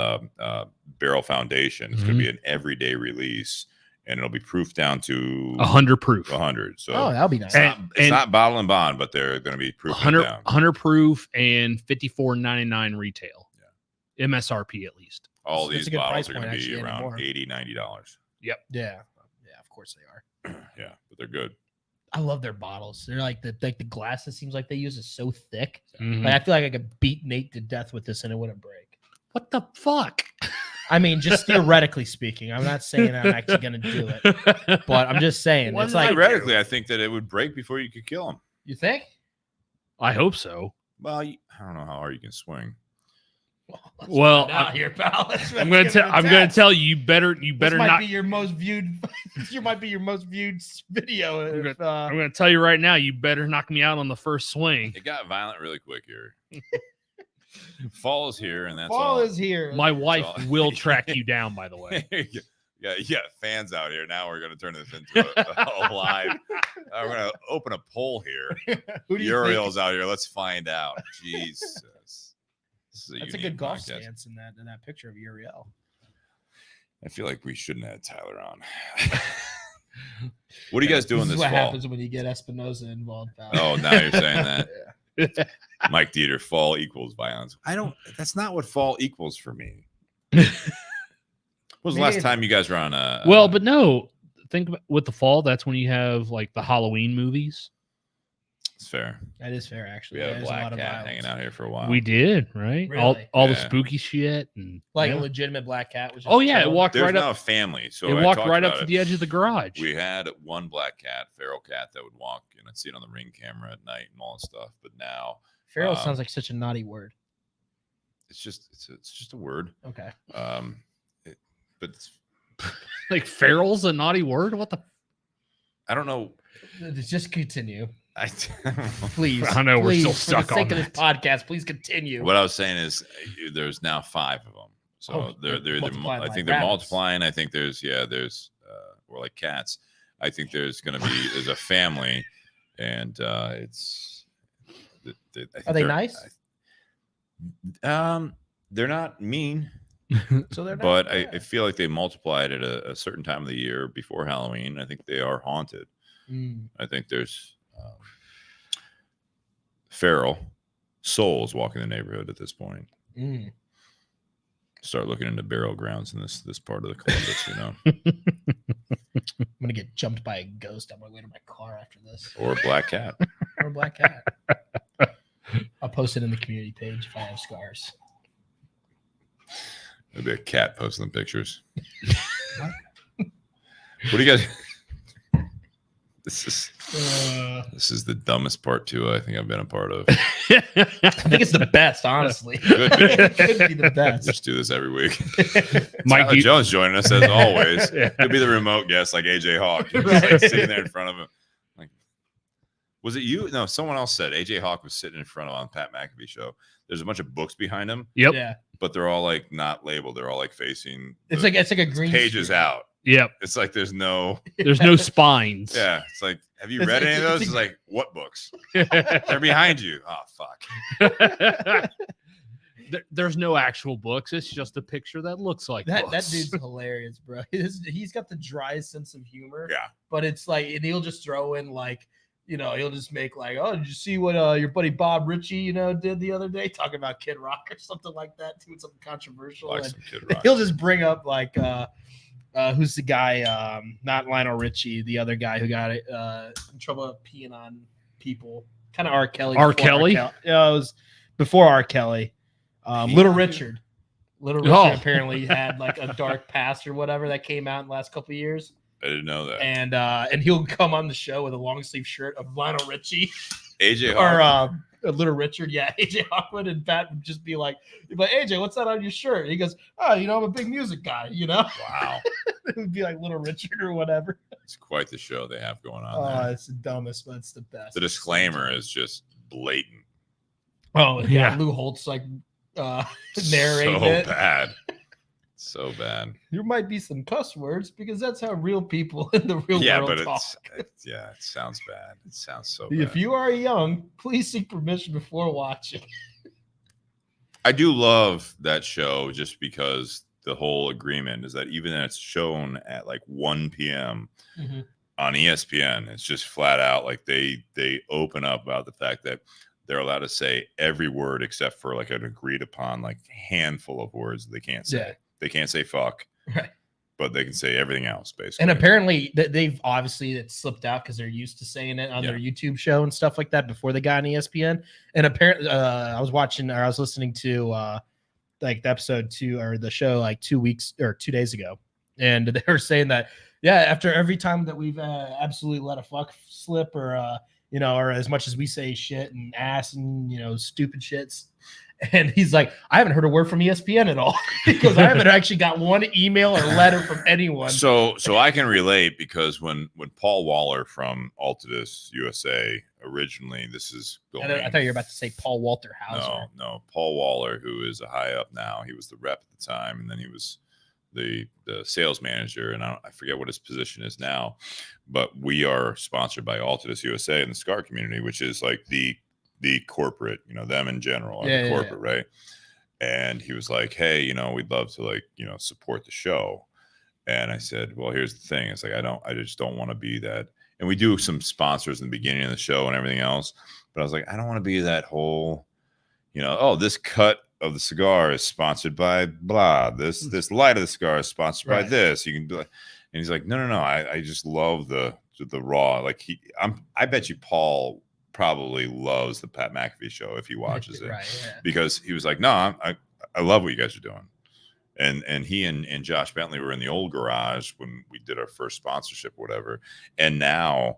Barrel Foundation. It's going to be an everyday release, and it'll be proof down to 100 proof. 100. So that'll be nice. it's not bottle and bond, but they're going to be proof 100 proof and $54.99 retail. Yeah. MSRP at least. All That's these a good bottles price are going to point, be actually, around anymore. $80, $90. Yep. Yeah, of course they are. Yeah, but they're good. I love their bottles. They're like the glass. It seems like they use is so thick. Mhm. Like I feel like I could beat Nate to death with this and it wouldn't break. What the fuck? I mean, just theoretically speaking. I'm not saying I'm actually going to do it, but I'm just saying What it's did I like. Theoretically, I think that it would break before you could kill them. You think? I hope so. Well, I don't know how hard you can swing. Well, out here, pal. I'm gonna tell you. You better This might not. be your most viewed. You might be your most viewed video. I'm If, gonna tell you right now. You better knock me out on the first swing. It got violent really quick here. Fall is here, and that's fall all. is here. My wife all. will track you down. By the way. Yeah, fans out here. Now we're going to turn this into a live. We're going to open a poll here. Who do you Uriel's think? out here. Let's find out. Jesus. That's a good golf stance in that picture of Uriel. I feel like we shouldn't have Tyler on. What are you guys doing This this is what fall? happens when you get Espinosa involved, pal. Oh, now you're saying that. Mike Dieter, fall equals violence. That's not what fall equals for me. When was the last time you guys were on Well, but no. Think about with the fall. That's when you have like the Halloween movies. It's fair. That is fair, actually. We had That a is black lot of cat violence. hanging out here for a while. We did, right? Really? All the Yeah. spooky shit and Like yeah. a legitimate black cat. Which is Oh yeah, it chilling. walked There's right now up. a family, so It I walked talked right up about to it. the edge of the garage. We had one black cat, feral cat, that would walk, and I'd see it on the Ring camera at night and all that stuff. But now Feral sounds like such a naughty word. it's just a word. Okay. But it's, Like feral's a naughty word. What the? I don't know. Just continue. I don't know. Please. I know, we're please, still for stuck the sake on of this podcast, please continue. What I was saying is, there's now 5 of them. So Oh, they're multiplying I like think they're rabbits. multiplying. I think there's or like cats. I think there's a family, and it's. I think Are they nice? They're not mean. So they're not But bad. I feel like they multiplied at a certain time of the year before Halloween. I think they are haunted. I think there's feral souls walking the neighborhood at this point. Start looking into burial grounds in this part of the Columbus, I'm gonna get jumped by a ghost on my way to my car after this, or a black cat. or a black cat. I'll post it in the community page if I have scars. There'll be a cat posting pictures. What do you guys? This is the dumbest part 2 I think I've been a part of. I think it's the best, honestly. Could be. Could be the best. Just do this every week. Mike, Tyler Jones joining us as always. Yeah. He'll be the remote guest like AJ Hawk. He's just like sitting there in front of him. Was it you? No, someone else said AJ Hawk was sitting in front of on Pat McAfee show. There's a bunch of books behind him. Yep. Yeah. But they're all like not labeled. They're all like facing. It's like a green pages screen. out. Yep. It's like there's no spines. Yeah. It's like, have you read any of those? It's like, what books? They're behind you. Oh fuck. There's no actual books. It's just a picture that looks like that. books. That dude's hilarious, bro. He's got the driest sense of humor. Yeah. But it's like, and he'll just throw in like, he'll just make like, oh, did you see what your buddy Bob Ritchie, did the other day, talking about Kid Rock or something like that, doing something controversial. Like and some Kid Rock. He'll just bring up like, who's the guy? Not Lionel Richie, the other guy who got in trouble peeing on people. Kind of R. Kelly. R. Kelly? Yeah, it was before R. Kelly. Little Richard. Little Richard apparently had like a dark past or whatever that came out in the last couple of years. I didn't know that. And he'll come on the show with a long sleeve shirt of Lionel Richie. AJ Hawk. Or Little Richard, yeah, AJ Hawkwood, and Pat would just be like, AJ, what's that on your shirt? And he goes, oh, I'm a big music guy, Wow. It would be like Little Richard or whatever. It's quite the show they have going on. Oh, it's the dumbest, but it's the best. The disclaimer is just blatant. Oh, yeah. Lou Holtz like narrating it. So bad. There might be some cuss words because that's how real people in the real world talk. It sounds bad. It sounds so bad. If you are young, please seek permission before watching. I do love that show just because the whole agreement is that even when it's shown at like 1 p.m. On ESPN, it's just flat out like they open up about the fact that they're allowed to say every word except for like an agreed upon like handful of words they can't say. Yeah. They can't say fuck, right? But they can say everything else basically. And apparently they've obviously slipped out because they're used to saying it on their YouTube show and stuff like that before they got on ESPN. And apparently, I was listening to like the episode 2 or the show like 2 days ago, and they were saying that after every time that we've absolutely let a fuck slip or or as much as we say shit and ass and stupid shits. And he's like, I haven't heard a word from ESPN at all because I haven't actually got one email or letter from anyone. So I can relate because when Paul Waller from Altadis USA originally, this is going. I thought you were about to say Paul Walter Hauser. No, Paul Waller, who is a high up now. He was the rep at the time, and then he was the sales manager, and I forget what his position is now. But we are sponsored by Altadis USA in the cigar community, which is like the corporate, them in general, the corporate, right? And he was like, hey, we'd love to support the show. And I said, well, here's the thing. It's like, I just don't want to be that. And we do some sponsors in the beginning of the show and everything else. But I was like, I don't want to be that whole, this cut of the cigar is sponsored by blah. This light of the cigar is sponsored by this. You can do it. And he's like, no. I just love the raw. Like I bet you Paul probably loves the Pat McAfee show if he watches it, because he was like, no, I love what you guys are doing. And he and Josh Bentley were in the old garage when we did our first sponsorship or whatever. And now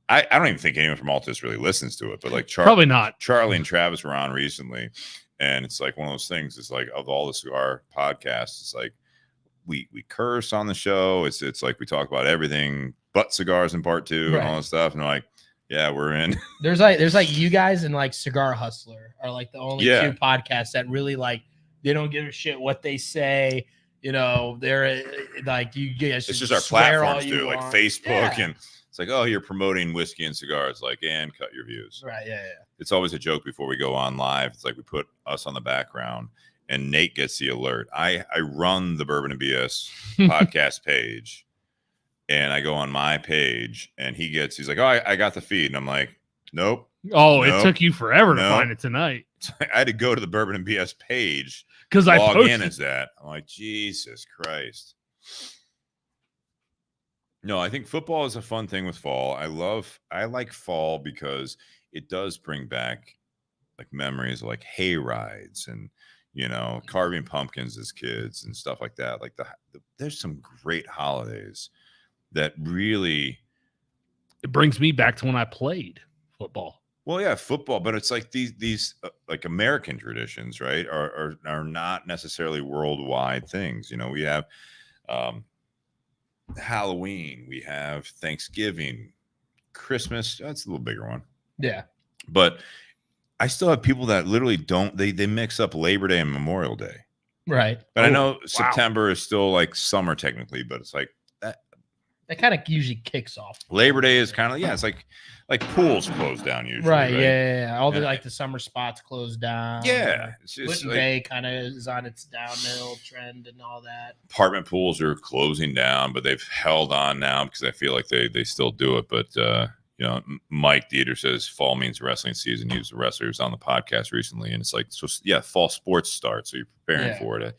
I don't even think anyone from Altus really listens to it, but like probably not. Charlie and Travis were on recently. And it's like one of those things. It's like of all the cigar podcasts, it's like we curse on the show. It's like we talk about everything but cigars in part 2 and all that stuff. And they're like, yeah, we're in. There's like you guys and like Cigar Hustler are like the only 2 podcasts that really like they don't give a shit what they say. They're like you guys. It's just our platforms too, like Facebook, and it's like, oh, you're promoting whiskey and cigars, like, and cut your views. Right? Yeah. It's always a joke before we go on live. It's like we put us on the background, and Nate gets the alert. I run the Bourbon and BS podcast page. And I go on my page, and he's like, oh, I got the feed. And I'm like, nope. Oh, it took you forever to find it tonight. I had to go to the Bourbon and BS page because I log in as that. I'm like, Jesus Christ. No, I think football is a fun thing with fall. I like fall because it does bring back like memories of like hay rides and carving pumpkins as kids and stuff like that. Like there's some great holidays that really, it brings me back to when I played football. Well, yeah, football, but it's like these like American traditions, right? Are not necessarily worldwide things. We have Halloween, we have Thanksgiving, Christmas. That's a little bigger one. Yeah. But I still have people that literally don't. They mix up Labor Day and Memorial Day. Right. But I know September is still like summer technically, but it's like that. That kind of usually kicks off. Labor Day is kind of it's like pools close down usually. Right. Yeah. All the like the summer spots close down. Yeah. It's just Whitney Bay kind of is on its downhill trend and all that. Apartment pools are closing down, but they've held on now because I feel like they still do it. But you know, Mike Dieter says fall means wrestling season. He was a wrestler. He was on the podcast recently, and it's like, so yeah, fall sports start. So you're preparing for it.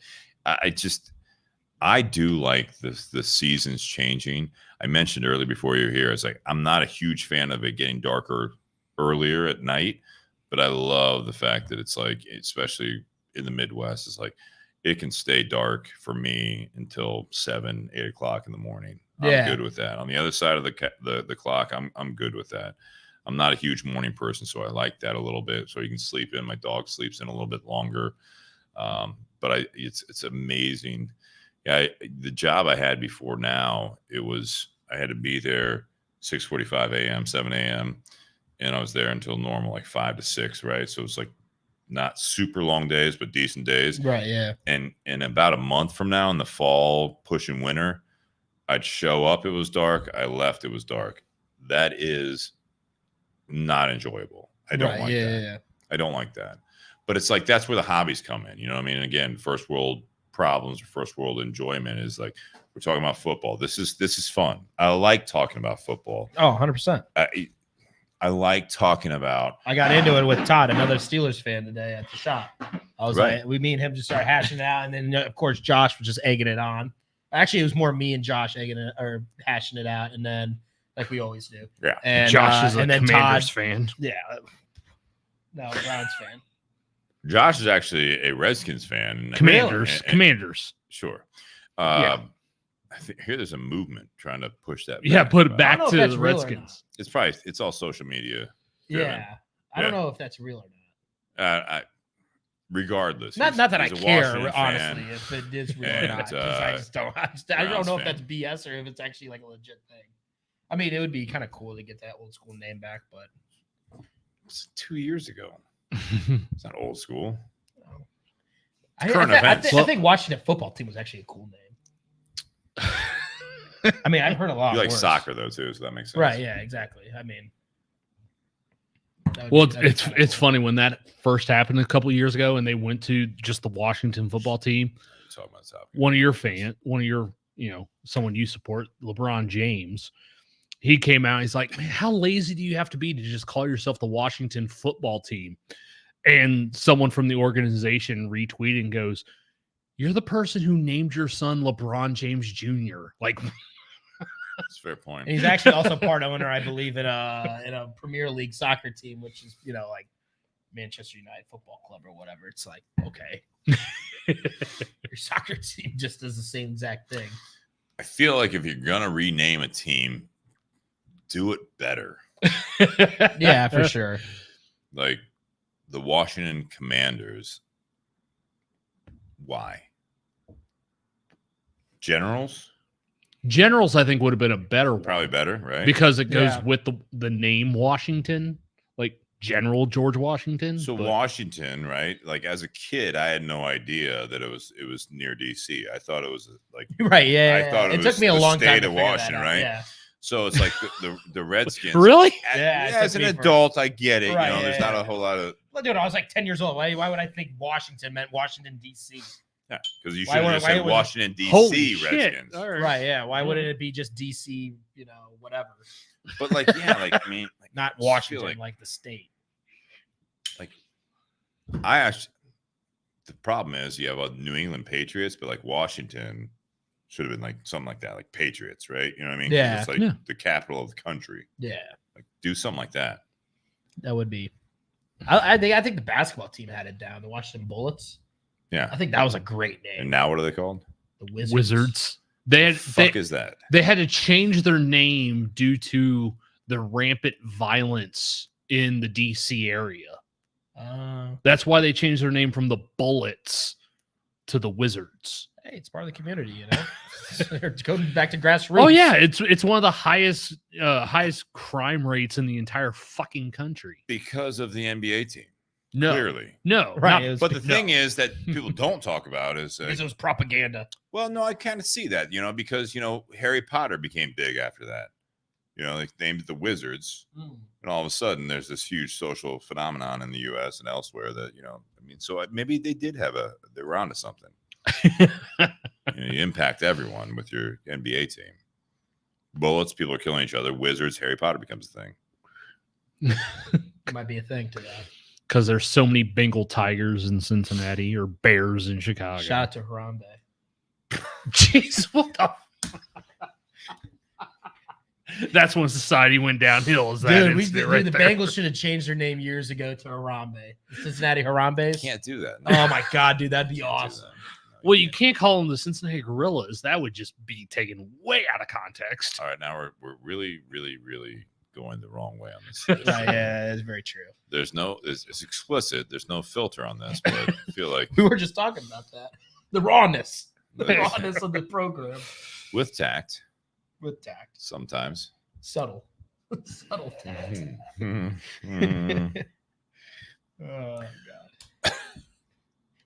I do like the seasons changing. I mentioned earlier before you were here, it's like I'm not a huge fan of it getting darker earlier at night, but I love the fact that it's like, especially in the Midwest, it's like it can stay dark for me until 7, 8 o'clock in the morning. I'm good with that. On the other side of the clock, I'm good with that. I'm not a huge morning person, so I like that a little bit. So you can sleep in. My dog sleeps in a little bit longer. But it's amazing. Yeah, the job I had before now, I had to be there 6:45 a.m., 7 a.m., and I was there until normal, like 5 to 6, right? So it's like not super long days, but decent days. Right, yeah. And about a month from now in the fall, pushing winter, I'd show up, it was dark. I left, it was dark. That is not enjoyable. I don't like that. Yeah. I don't like that. But it's like that's where the hobbies come in. You know what I mean? And again, first world problems or first world enjoyment is like we're talking about football. This is fun. I like talking about football. Oh, 100%. I like talking about. I got into it with Todd, another Steelers fan today at the shop. I was like, me and him just started hashing it out, and then of course Josh was just egging it on. Actually, it was more me and Josh egging it or hashing it out, and then like we always do. Yeah. And Josh is a Commanders fan. Yeah. No, Browns fan. Josh is actually a Redskins fan. Commanders. Sure. Yeah. I think here there's a movement trying to push that. Yeah, put it back to the Redskins. It's all social media. Yeah. I don't know if that's real or not. Regardless. Not that I care, honestly, if it is real or not. I don't know if that's BS or if it's actually like a legit thing. I mean, it would be kind of cool to get that old school name back, but it's 2 years ago. It's not old school. I think Washington football team was actually a cool name. I mean, I've heard a lot. You like worse. Soccer though too, so that makes sense. Right? Yeah, exactly. I mean, it's funny when that first happened a couple of years ago, and they went to just the Washington football team. One of your someone you support, LeBron James. He came out. He's like, man, how lazy do you have to be to just call yourself the Washington football team? And someone from the organization retweeted and goes, you're the person who named your son LeBron James Jr. Like, that's a fair point. And he's actually also part owner, I believe, in a Premier League soccer team, which is, like Manchester United Football Club or whatever. It's like, okay. Your soccer team just does the same exact thing. I feel like if you're going to rename a team, do it better. Yeah, for sure. Like the Washington Commanders. Why? Generals, I think would have been a better one. Probably better, right? Because it goes with the name Washington, like General George Washington. So Washington, right? Like as a kid, I had no idea that it was near DC. I thought it was like right, yeah. I thought it took me a long time to figure Washington, right? Yeah. So it's like the Redskins. Really? Yeah. As an adult, I get it. Right, there's not a whole lot of. Well, dude, I was like 10 years old. Why would I think Washington meant Washington D.C.? Yeah, because you should have just said Washington D.C. Redskins. Right? Yeah. Why wouldn't it be just D.C. Whatever. But I mean, not Washington, like the state. Like, the problem is you have a New England Patriots, but like Washington should have been like something like that, like Patriots, right? You know what I mean? Yeah. It's like the capital of the country. Yeah. Like do something like that. That would be. I think the basketball team had it down. The Washington Bullets. Yeah. I think that was a great name. And now what are they called? The Wizards. Is that? They had to change their name due to the rampant violence in the DC area. That's why they changed their name from the Bullets to the Wizards. Hey, it's part of the community, you know. Going back to grassroots. Oh yeah, it's one of the highest crime rates in the entire fucking country because of the NBA team. No, Clearly, no, right. But the thing is that people don't talk about is because it was propaganda. Well, no, I kind of see that, you know, because Harry Potter became big after that. They named it the Wizards, and all of a sudden there's this huge social phenomenon in the U.S. and elsewhere that so maybe they were onto something. You impact everyone with your NBA team. Bullets, people are killing each other. Wizards, Harry Potter becomes a thing. Might be a thing to that. Because there's so many Bengal tigers in Cincinnati or bears in Chicago. Shout out to Harambe. Jeez, what the That's when society went downhill. Is that the Bengals should have changed their name years ago to Harambe. The Cincinnati Harambes. Can't do that. No. Oh my God, dude, that'd be awesome. Well, you can't call them the Cincinnati Gorillas. That would just be taken way out of context. All right, now we're really, really, really going the wrong way on this. Right, yeah, that's very true. It's explicit. There's no filter on this, but I feel like we were just talking about that. The rawness of the program. With tact. Sometimes. Sometimes. Subtle tact. Oh God.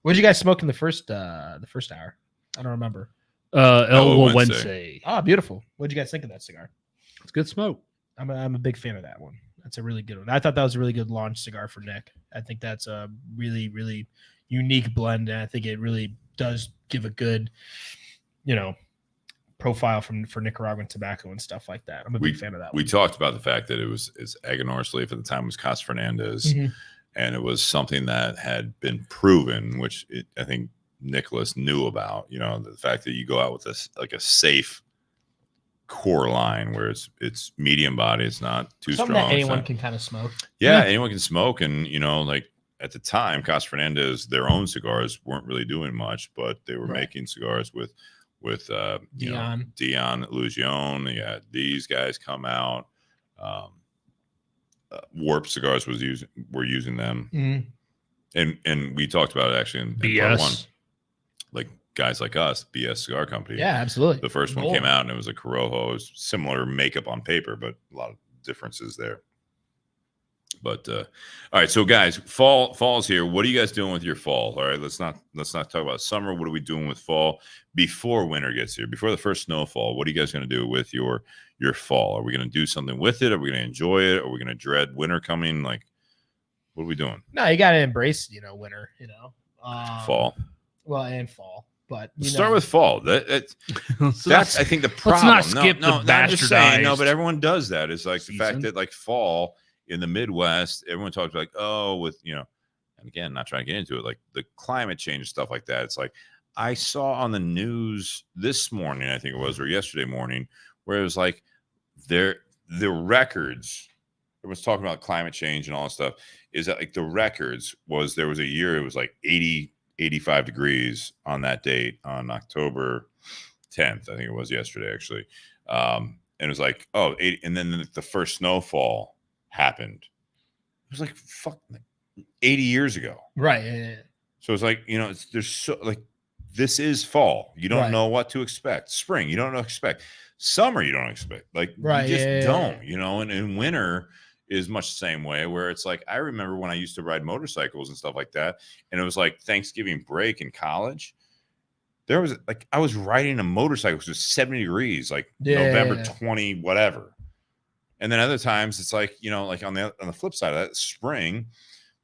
What did you guys smoke in the first hour? I don't remember. El Gueguense. Oh, beautiful. What did you guys think of that cigar? It's good smoke. I'm a big fan of that one. That's a really good one. I thought that was a really good launch cigar for Nick. I think that's a really, really unique blend, and I think it really does give a good, profile for Nicaraguan tobacco and stuff like that. I'm a big fan of that one. We talked about the fact that it's Aganor's leaf at the time was Casa Fernandez, and it was something that had been proven, which I think Nicholas knew about. The fact that you go out with a safe core line where it's medium body, it's not too something strong. That anyone can kind of smoke. Yeah, anyone can smoke, and at the time, Casa Fernandez, their own cigars weren't really doing much, but they were making cigars with Dion Illusion. Yeah, these guys come out. Warp Cigars were using them, and we talked about it actually in part one. Like guys like us, BS Cigar Company. Yeah, absolutely. The first one came out and it was a Corojo. It was similar makeup on paper, but a lot of differences there. But all right, so guys, fall's here. What are you guys doing with your fall? All right, let's not talk about summer. What are we doing with fall before winter gets here? Before the first snowfall, what are you guys going to do with your fall? Are we going to do something with it? Are we going to enjoy it? Are we going to dread winter coming? Like, what are we doing? No, you got to embrace, winter. Fall. Well, and fall. But start with fall. That's I think the problem. Let's not skip the I'm just saying, bastardized but everyone does that. It's like season. The fact that like fall in the Midwest, everyone talks like, and again, not trying to get into it, like the climate change stuff like that. It's like I saw on the news this morning, I think it was, or yesterday morning, where it was like the records. It was talking about climate change and all that stuff. Is that like the records was there was a year it was like 85 degrees on that date on October 10th. I think it was yesterday, actually. And it was like, 80, and then the first snowfall happened. It was like 80 years ago. Right. Yeah. So it's like, there's so like, this is fall. You don't know what to expect. Spring, you don't know what to expect. Summer, you don't expect. Like, you just don't, and in winter is much the same way, where it's like, I remember when I used to ride motorcycles and stuff like that, and it was like Thanksgiving break in college. There was like, I was riding a motorcycle, it was 70 degrees, like November 20, whatever. And then other times it's like, like on the flip side of that, spring,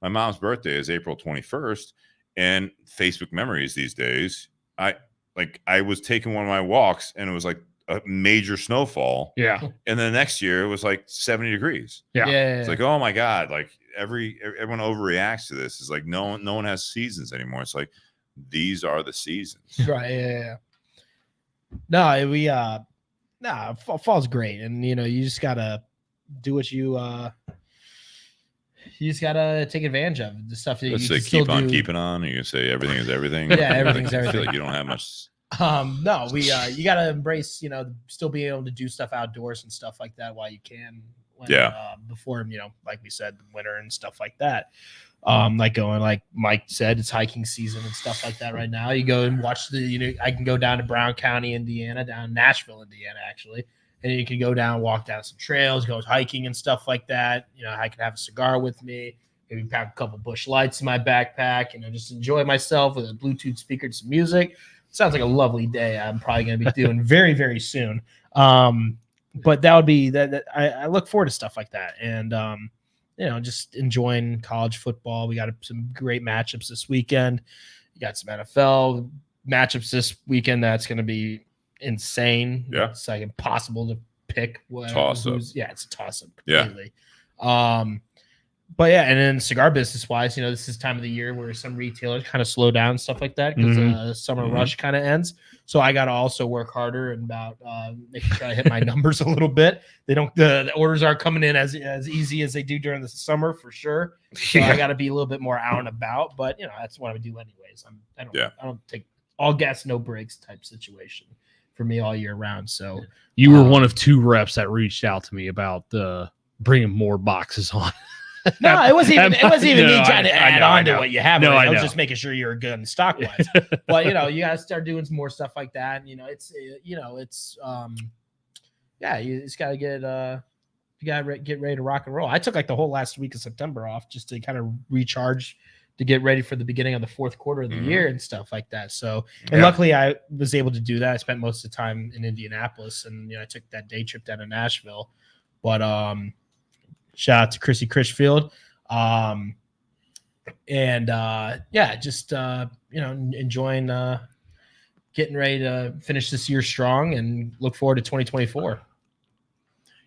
my mom's birthday is April 21st, and Facebook memories these days, I was taking one of my walks and it was like a major snowfall. Yeah. And then the next year it was like 70 degrees. Yeah. It's like, oh my God, like everyone overreacts to this. It's like no one has seasons anymore. It's like these are the seasons. Right. Yeah. No, fall's great. And you just gotta do what you just gotta take advantage of the stuff that Let's you say keep on keeping on. You can say everything is everything. Yeah, everything's I everything. feel like you don't have much. No, you gotta embrace, still being able to do stuff outdoors and stuff like that while you can. Before, like we said, the winter and stuff like that. Like going, like Mike said, it's hiking season and stuff like that right now. You go and watch I can go down to Brown County, Indiana, down Nashville, Indiana, actually. And you can go down, walk down some trails, go hiking and stuff like that. I can have a cigar with me, maybe pack a couple Busch Lights in my backpack, just enjoy myself with a Bluetooth speaker and some music. Sounds like a lovely day. I'm probably going to be doing very, very soon. But that would be that. I look forward to stuff like that. And, just enjoying college football. We got some great matchups this weekend. You got some NFL matchups this weekend. That's going to be insane. Yeah. It's like impossible to pick. Toss up. Yeah, it's a toss up Yeah. completely. But yeah, and then cigar business wise, this is time of the year where some retailers kind of slow down and stuff like that because summer rush kind of ends. So I got to also work harder and about making sure I hit my numbers a little bit. They don't, the orders aren't coming in as easy as they do during the summer for sure. So I got to be a little bit more out and about, but that's what I would do anyways. I don't take all gas, no breaks type situation for me all year round. So you were one of 2 reps that reached out to me about bringing more boxes on. No, it wasn't even me trying to add on to what you have. No, I was just making sure you were good in stock wise. But you got to start doing some more stuff like that. And, you just got to get ready to rock and roll. I took like the whole last week of September off just to kind of recharge to get ready for the beginning of the fourth quarter of the year and stuff like that. So, and luckily I was able to do that. I spent most of the time in Indianapolis, and I took that day trip down to Nashville. But shout out to Chrissy Critchfield. Enjoying getting ready to finish this year strong and look forward to 2024.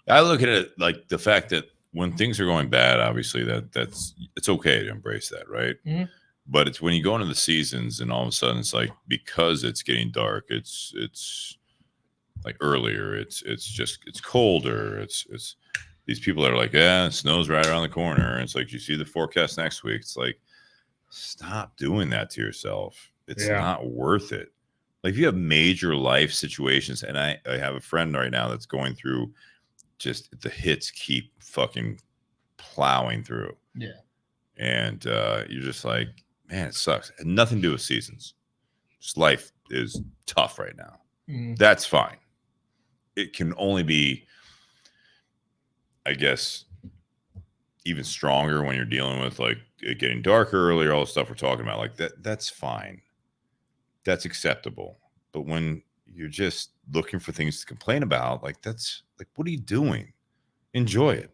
I look at it like the fact that when things are going bad, obviously it's okay to embrace that, right? Mm-hmm. But it's when you go into the seasons and all of a sudden it's like, because it's getting dark, it's like earlier, it's colder, it's these people that are like, it snow's right around the corner. And it's like, you see the forecast next week. It's like, stop doing that to yourself. It's not worth it. Like if you have major life situations, and I have a friend right now that's going through just the hits keep fucking plowing through. Yeah. And you're just like, man, it sucks. It had nothing to do with seasons. Just life is tough right now. Mm-hmm. That's fine. It can only be, I guess, even stronger when you're dealing with like it getting darker earlier, all the stuff we're talking about. Like that's fine. That's acceptable. But when you're just looking for things to complain about, like that's like, what are you doing? Enjoy it.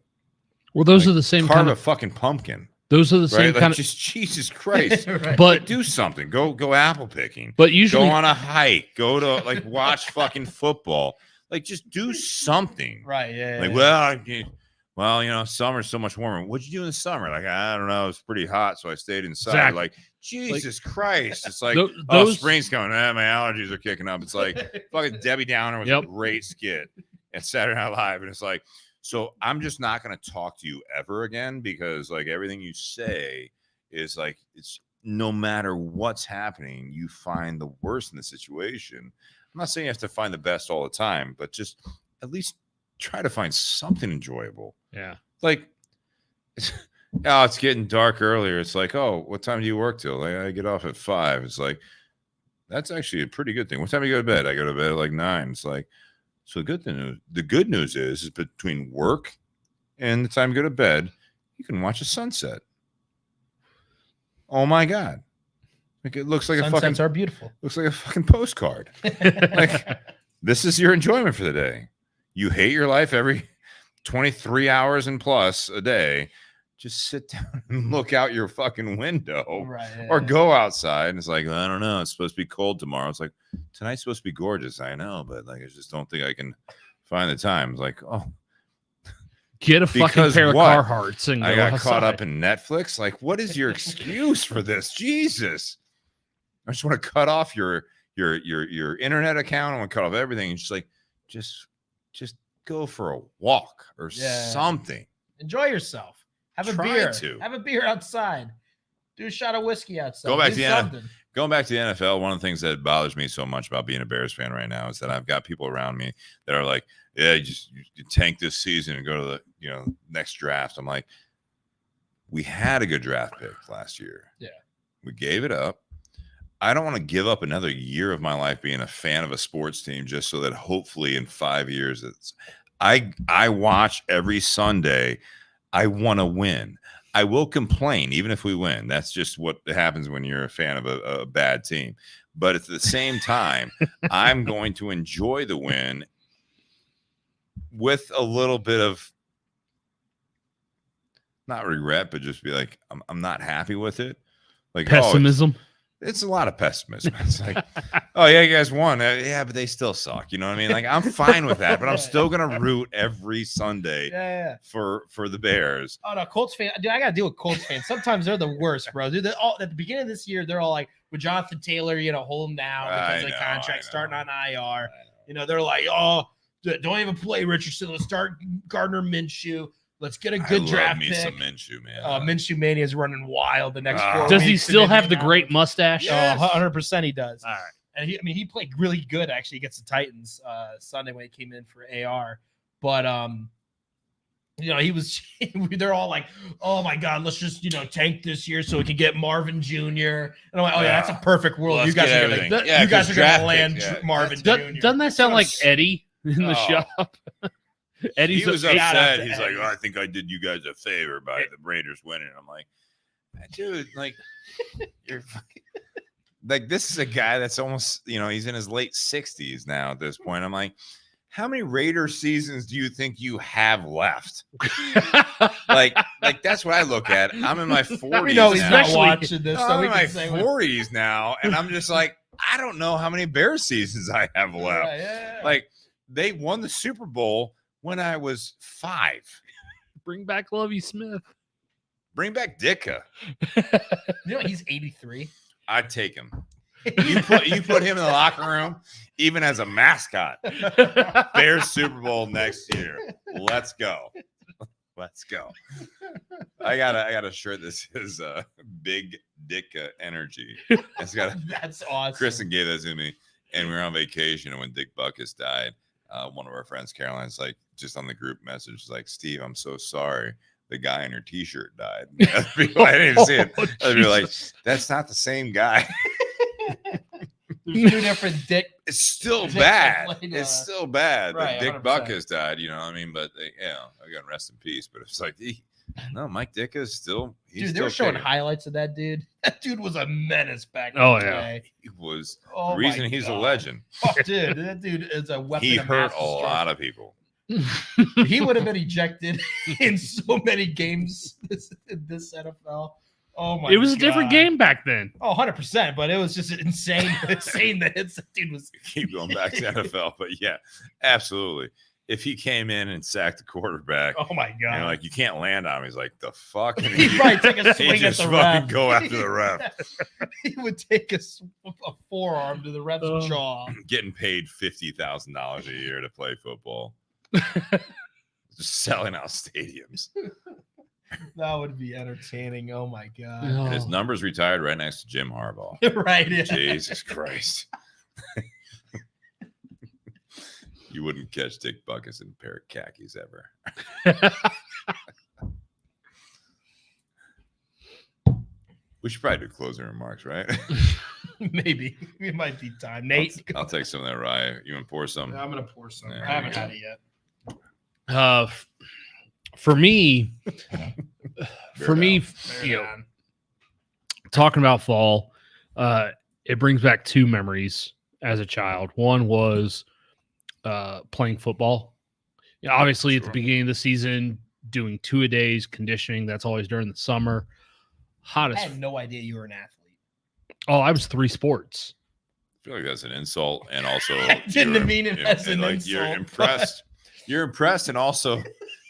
Well, those are the same carve kind a fucking pumpkin. Those are the same right? kind of just Jesus Christ. Right. But do something. Go apple picking. But usually go on a hike. Go to like watch fucking football. Like just do something. Right. Yeah. Like, well, summer's so much warmer. What'd you do in the summer? Like, I don't know. It's pretty hot, so I stayed inside. Exactly. Like, Jesus Christ. It's like, spring's coming. My allergies are kicking up. It's like fucking Debbie Downer was a great skit at Saturday Night Live. And it's like, so I'm just not going to talk to you ever again because like everything you say is like, it's no matter what's happening, you find the worst in the situation. I'm not saying you have to find the best all the time, but just at least try to find something enjoyable. Yeah. Like, it's getting dark earlier. It's like, oh, what time do you work till? Like, I get off at 5. It's like, that's actually a pretty good thing. What time do you go to bed? I go to bed at like 9. It's like, so the good news is between work and the time you go to bed, you can watch a sunset. Oh my God. Like it looks like Sunsets are beautiful. Looks like a fucking postcard. Like this is your enjoyment for the day. You hate your life every 23 hours and plus a day. Just sit down and look out your fucking window, right, or go outside. And it's like, I don't know. It's supposed to be cold tomorrow. It's like, tonight's supposed to be gorgeous. I know, but like, I just don't think I can find the time. It's like, oh, get a fucking pair of Carhartts and go I got outside. caught up in Netflix. Like, what is your excuse for this? Jesus, I just want to cut off your internet account. I want to cut off everything. And just go for a walk or something. Enjoy yourself. Have a beer. Have a beer outside. Do a shot of whiskey outside. Going back to the NFL, one of the things that bothers me so much about being a Bears fan right now is that I've got people around me that are like, yeah, you tank this season and go to the next draft. I'm like, We had a good draft pick last year. Yeah. We gave it up. I don't want to give up another year of my life being a fan of a sports team just so that hopefully in 5 years I watch every Sunday. I want to win. I will complain even if we win. That's just what happens when you're a fan of a bad team. But at the same time, I'm going to enjoy the win with a little bit of not regret, but just be like, I'm not happy with it. Like pessimism. It's a lot of pessimism. It's like, oh yeah, you guys won. Yeah, but they still suck. You know what I mean? Like I'm fine with that, but I'm still gonna root every Sunday for the Bears. Oh no, Colts fan, dude, I gotta deal with Colts fans. Sometimes they're the worst, bro. Dude, at the beginning of this year, they're all like, with Jonathan Taylor, hold him down because of the contract starting on IR. They're like, oh, don't even play Richardson. Let's start Gardner Minshew. Let's get a good draft pick. Some Minshew, man. Minshew Mania is running wild the next 4 weeks. Does he still have the great mustache? Yes. 100% he does. All right. And he played really good actually against the Titans Sunday when he came in for AR. But he was they're all like, oh my God, let's just tank this year so we can get Marvin Jr. And I'm like, oh yeah, that's a perfect world. You guys are gonna land Marvin Jr. Doesn't that sound like Eddie in the shop? He was upset. He's like, I think I did you guys a favor by the Raiders winning. I'm like, dude, like, you're fucking, like, this is a guy that's almost, he's in his late 60s now at this point. I'm like, how many Raider seasons do you think you have left? like that's what I look at. I'm in my 40s. We know he's not watching this. I'm in my 40s now, and I'm just like, I don't know how many Bears seasons I have left. Yeah. Like, they won the Super Bowl when I was 5. Bring back Lovie Smith. Bring back Ditka. He's 83. I'd take him. You put him in the locker room, even as a mascot. Bears Super Bowl next year. Let's go. Let's go. I got a shirt that says Big Ditka Energy. That's awesome. Kristen gave that to me, and we were on vacation, and when Dick Butkus died, one of our friends, Caroline's like, just on the group message, like, Steve, I'm so sorry. The guy in her T-shirt died. I didn't even see it. I'd be like, that's not the same guy. There's 2 different Dick. It's still bad. It's still bad right, that Dick 100%. Butkus died. You know what I mean? But I got rest in peace. But it's like, no, Mike Ditka is still. Dude, they were showing highlights of that dude. That dude was a menace back in the day. He was the reason he's a legend. Oh, dude, that dude is a weapon. He hurt a lot of people. He would have been ejected in so many games in this NFL. Oh my! It was a different game back then. Oh, 100%. But it was just insane the hits that dude was. Keep going back to NFL, but yeah, absolutely. If he came in and sacked the quarterback, oh my God! Like, you can't land on him. He's like, the fuck. He'd probably take a swing at the ref. Go after the ref. He would take a forearm to the ref's jaw. Getting paid $50,000 a year to play football. Just selling out stadiums. That would be entertaining. Oh my God. And his number's retired right next to Jim Harbaugh. Right. Yeah. Jesus Christ. You wouldn't catch Dick Butkus in a pair of khakis ever. We should probably do closing remarks, right? Maybe. It might be time. Nate. I'll take some of that rye. You want to pour some? Yeah, I'm going to pour some. Yeah, I haven't had it yet. For me, talking about fall, it brings back 2 memories as a child. One was playing football. Obviously, at the beginning of the season, doing 2-a-days, conditioning. That's always during the summer. I had no idea you were an athlete. Oh, I was 3 sports. I feel like that's an insult, and also I didn't mean it as an insult. You're impressed. You're impressed, and also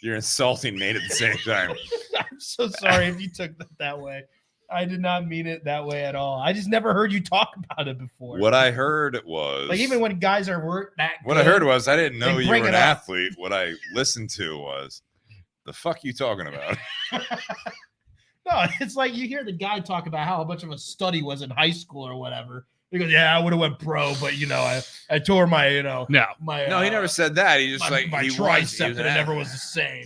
you're insulting Nate at the same time. I'm so sorry if you took that way. I did not mean it that way at all. I just never heard you talk about it before. What I heard was, like, even when guys weren't that good. What I heard was, I didn't know you were an athlete. What I listened to was, the fuck you talking about? No, it's like you hear the guy talk about how much of a stud he was in high school or whatever. He goes, yeah, I would have went pro, but I tore my, No, he never said that. He just my tricep, and it never was the same,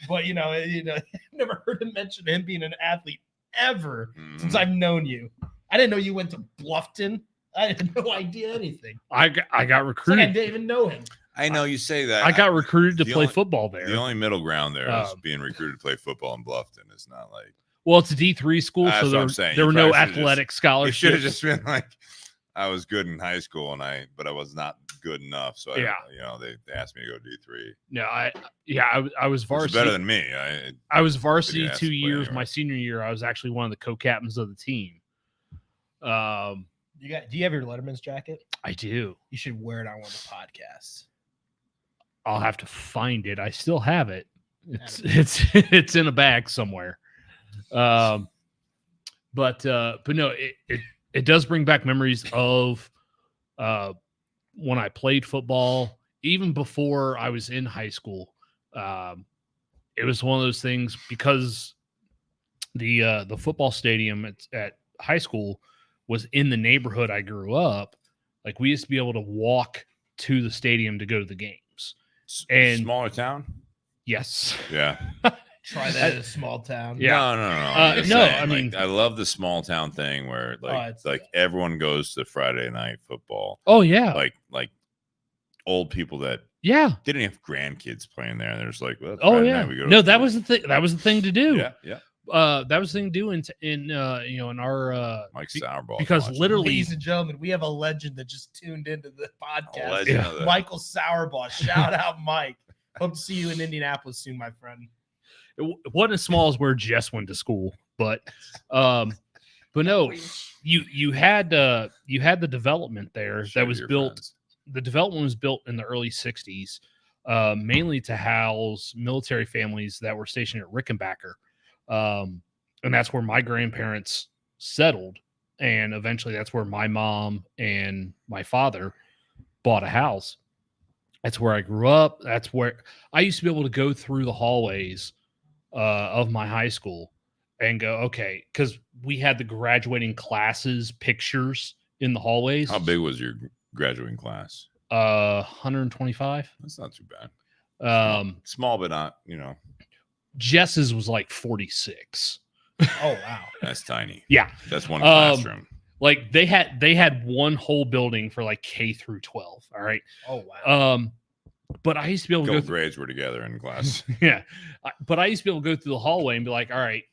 But I've never heard him mention him being an athlete ever since I've known you. I didn't know you went to Bluffton. I had no idea anything. I got recruited. I didn't even know him. I know you say that. I got recruited to play football there. The only middle ground there is being recruited to play football in Bluffton. It's not like. Well, it's a D3 school, so there were no athletic scholarships. You should have just been like, I was good in high school, but I was not good enough. So they asked me to go D3. No, I was varsity. It's better than me. I was varsity 2 years. Anywhere. My senior year, I was actually one of the co-captains of the team. Do you have your Letterman's jacket? I do. You should wear it on one of the podcasts. I'll have to find it. I still have it. It's in a bag somewhere. But no, it does bring back memories of when I played football, even before I was in high school. It was one of those things because the football stadium at high school was in the neighborhood I grew up. Like we used to be able to walk to the stadium to go to the games. And smaller town? Yes. Yeah. Try that in a small town. Yeah. No. I mean, I love the small town thing where everyone goes to Friday night football. Oh yeah. Like old people that didn't have grandkids playing there. And they're just like, well, that was the thing. That was the thing to do. Yeah. That was the thing to do in our Mike Sauerball. Because literally, ladies and gentlemen, we have a legend that just tuned into the podcast. Michael Sauerball. Shout out, Mike. Hope to see you in Indianapolis soon, my friend. It wasn't as small as where Jess went to school, but no, you had the development there that was built. Friends. The development was built in the early '60s, mainly to house military families that were stationed at Rickenbacker. And that's where my grandparents settled. And eventually that's where my mom and my father bought a house. That's where I grew up. That's where I used to be able to go through the hallways of my high school and go, okay, because we had the graduating classes pictures in the hallways. How big was your graduating class? 125. That's not too bad. Small, but not, Jess's was like 46. Oh wow, that's tiny. Yeah, that's one classroom. Like they had one whole building for like K through 12. All right. Oh wow. But I used to be able to go. Grades were together in class. Yeah, but I used to be able to go through the hallway and be like, all right,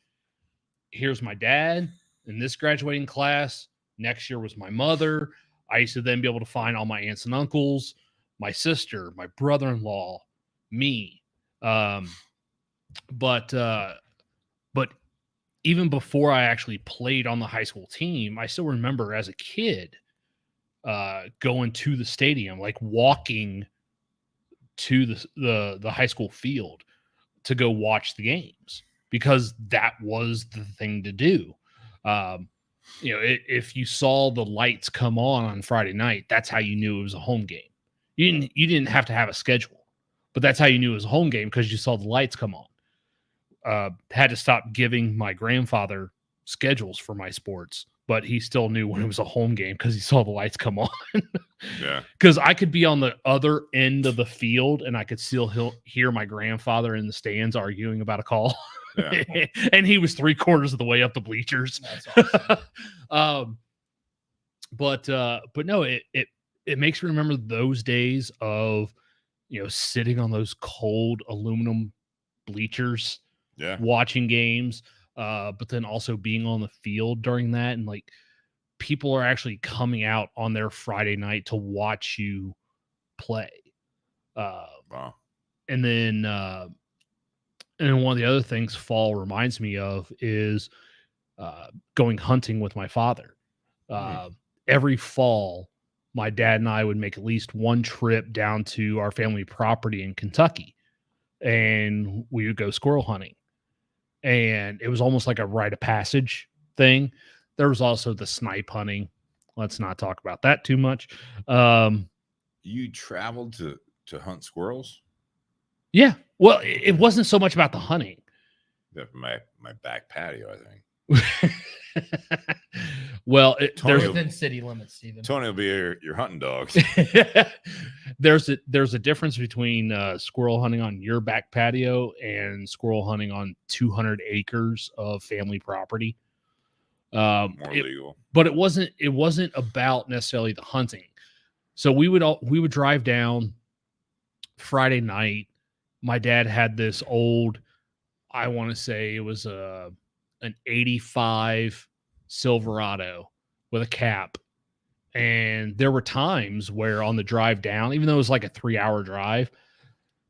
here's my dad in this graduating class. Next year was my mother. I used to then be able to find all my aunts and uncles, my sister, my brother-in-law, me. But even before I actually played on the high school team, I still remember as a kid going to the stadium, like walking to the high school field to go watch the games because that was the thing to do. If you saw the lights come on Friday night, that's how you knew it was a home game. You didn't have to have a schedule, but that's how you knew it was a home game because you saw the lights come on. Had to stop giving my grandfather schedules for my sports, but he still knew when it was a home game because he saw the lights come on. Yeah. Because I could be on the other end of the field and I could still hear my grandfather in the stands arguing about a call. Yeah. And he was 3/4 of the way up the bleachers. That's awesome. But no, it makes me remember those days of, sitting on those cold aluminum bleachers. Yeah. Watching games, but then also being on the field during that. And like people are actually coming out on their Friday night to watch you play. Wow. And then one of the other things fall reminds me of is going hunting with my father. Every fall, my dad and I would make at least one trip down to our family property in Kentucky, and we would go squirrel hunting. And it was almost like a rite of passage thing. There was also the snipe hunting. Let's not talk about that too much. You traveled to hunt squirrels? Yeah. Well, it wasn't so much about the hunting. My back patio, I think. Well, Tony within city limits, Stephen. Tony will be your hunting dog. there's a difference between squirrel hunting on your back patio and squirrel hunting on 200 acres of family property. More legal. But it wasn't about necessarily the hunting. So we would drive down Friday night. My dad had this old, I want to say it was an 85 Silverado with a cap. And there were times where on the drive down, even though it was like a 3-hour drive,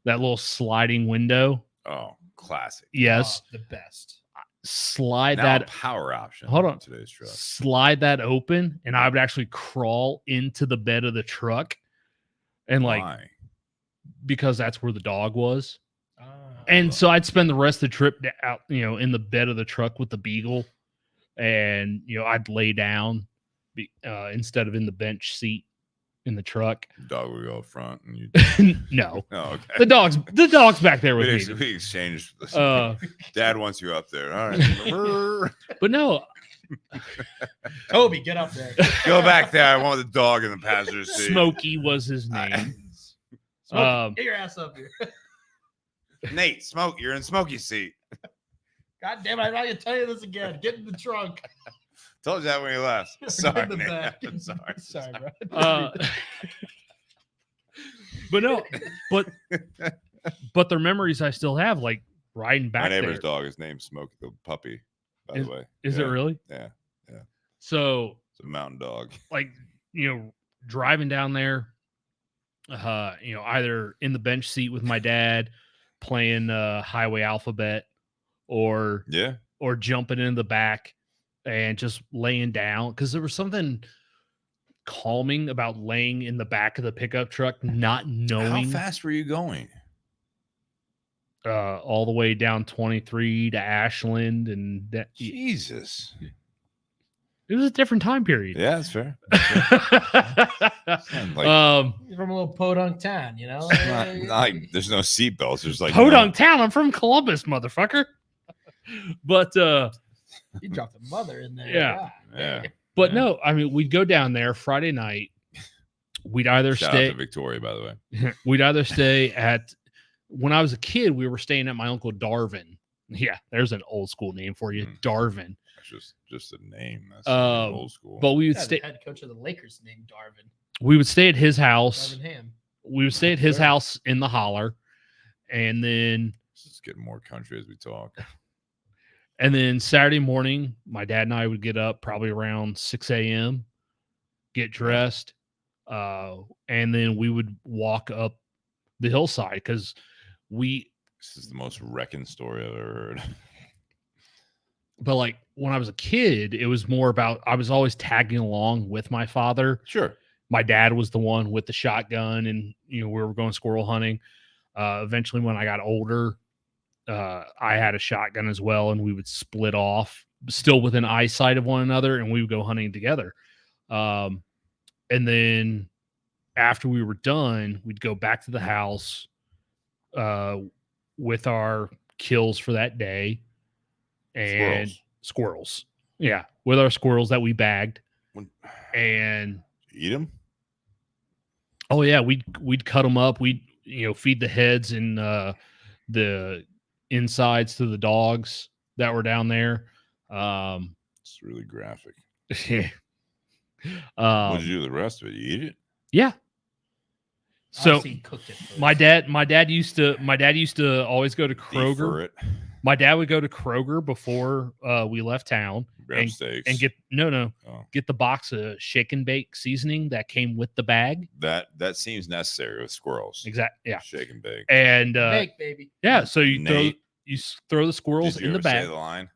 that little sliding window. Oh, classic. Yes. The best. Slide now that power option. Hold on. Today's truck. Slide that open, and I would actually crawl into the bed of the truck, and Why? because that's where the dog was. And so I'd spend the rest of the trip out, in the bed of the truck with the beagle, and I'd lay down instead of in the bench seat in the truck. The dog would go up front, and you. No. Oh, okay. The dog's back there with me. We exchanged. Dad wants you up there. All right. But no. Toby, get up there. Go back there. I want the dog in the passenger seat. Smokey was his name. Smokey, get your ass up here. Nate, Smoke, you're in Smokey's seat. God damn it, I'm not gonna tell you this again. Get in the trunk. Told you that when you left. Sorry, in the Nate. back. I'm sorry. Sorry, bro. But no, but their memories I still have, like riding back My neighbor's there. dog is named Smokey the puppy, by the way. Is it really? Yeah. So It's a mountain dog. like, driving down there, either in the bench seat with my dad playing Highway Alphabet or jumping in the back and just laying down, because there was something calming about laying in the back of the pickup truck, not knowing. How fast were you going? All the way down 23 to Ashland, and that. Jesus. It was a different time period. Yeah, that's fair. You're from a little podunk town, Not like there's no seatbelts. There's like Podunk town. I'm from Columbus, motherfucker. But you dropped a mother in there. Yeah. But no, I mean, we'd go down there Friday night. We'd either Shout stay out to Victoria, by the way. We'd either stay at. When I was a kid, we were staying at my uncle Darvin. Yeah, there's an old school name for you, Darvin. Just a name. That's old school. But we would stay. The head coach of the Lakers named Darvin. We would stay at his house. Darvin Ham. We would stay at his house in the holler, and then It's getting more country as we talk. And then Saturday morning, my dad and I would get up probably around 6 a.m., get dressed, and then we would walk up the hillside because This is the most wrecking story I've ever heard. But like when I was a kid, it was more about I was always tagging along with my father. Sure. My dad was the one with the shotgun, and we were going squirrel hunting. Eventually, when I got older, I had a shotgun as well, and we would split off, still within eyesight of one another, and we would go hunting together. And then after we were done, we'd go back to the house with our kills for that day. And squirrels. Yeah, with our squirrels that we bagged. And eat them? Oh yeah, we'd cut them up. We'd feed the heads and the insides to the dogs that were down there. It's really graphic. What did you do with the rest of it? You eat it? Yeah. So cooked it first. my dad used to always go to Kroger. My dad would go to Kroger before we left town Grab steaks. and get the box of shake and bake seasoning that came with the bag. That seems necessary with squirrels. Exactly. Yeah. Shake and bake. And bake, baby. Yeah. So you throw the squirrels in the bag. Say the line?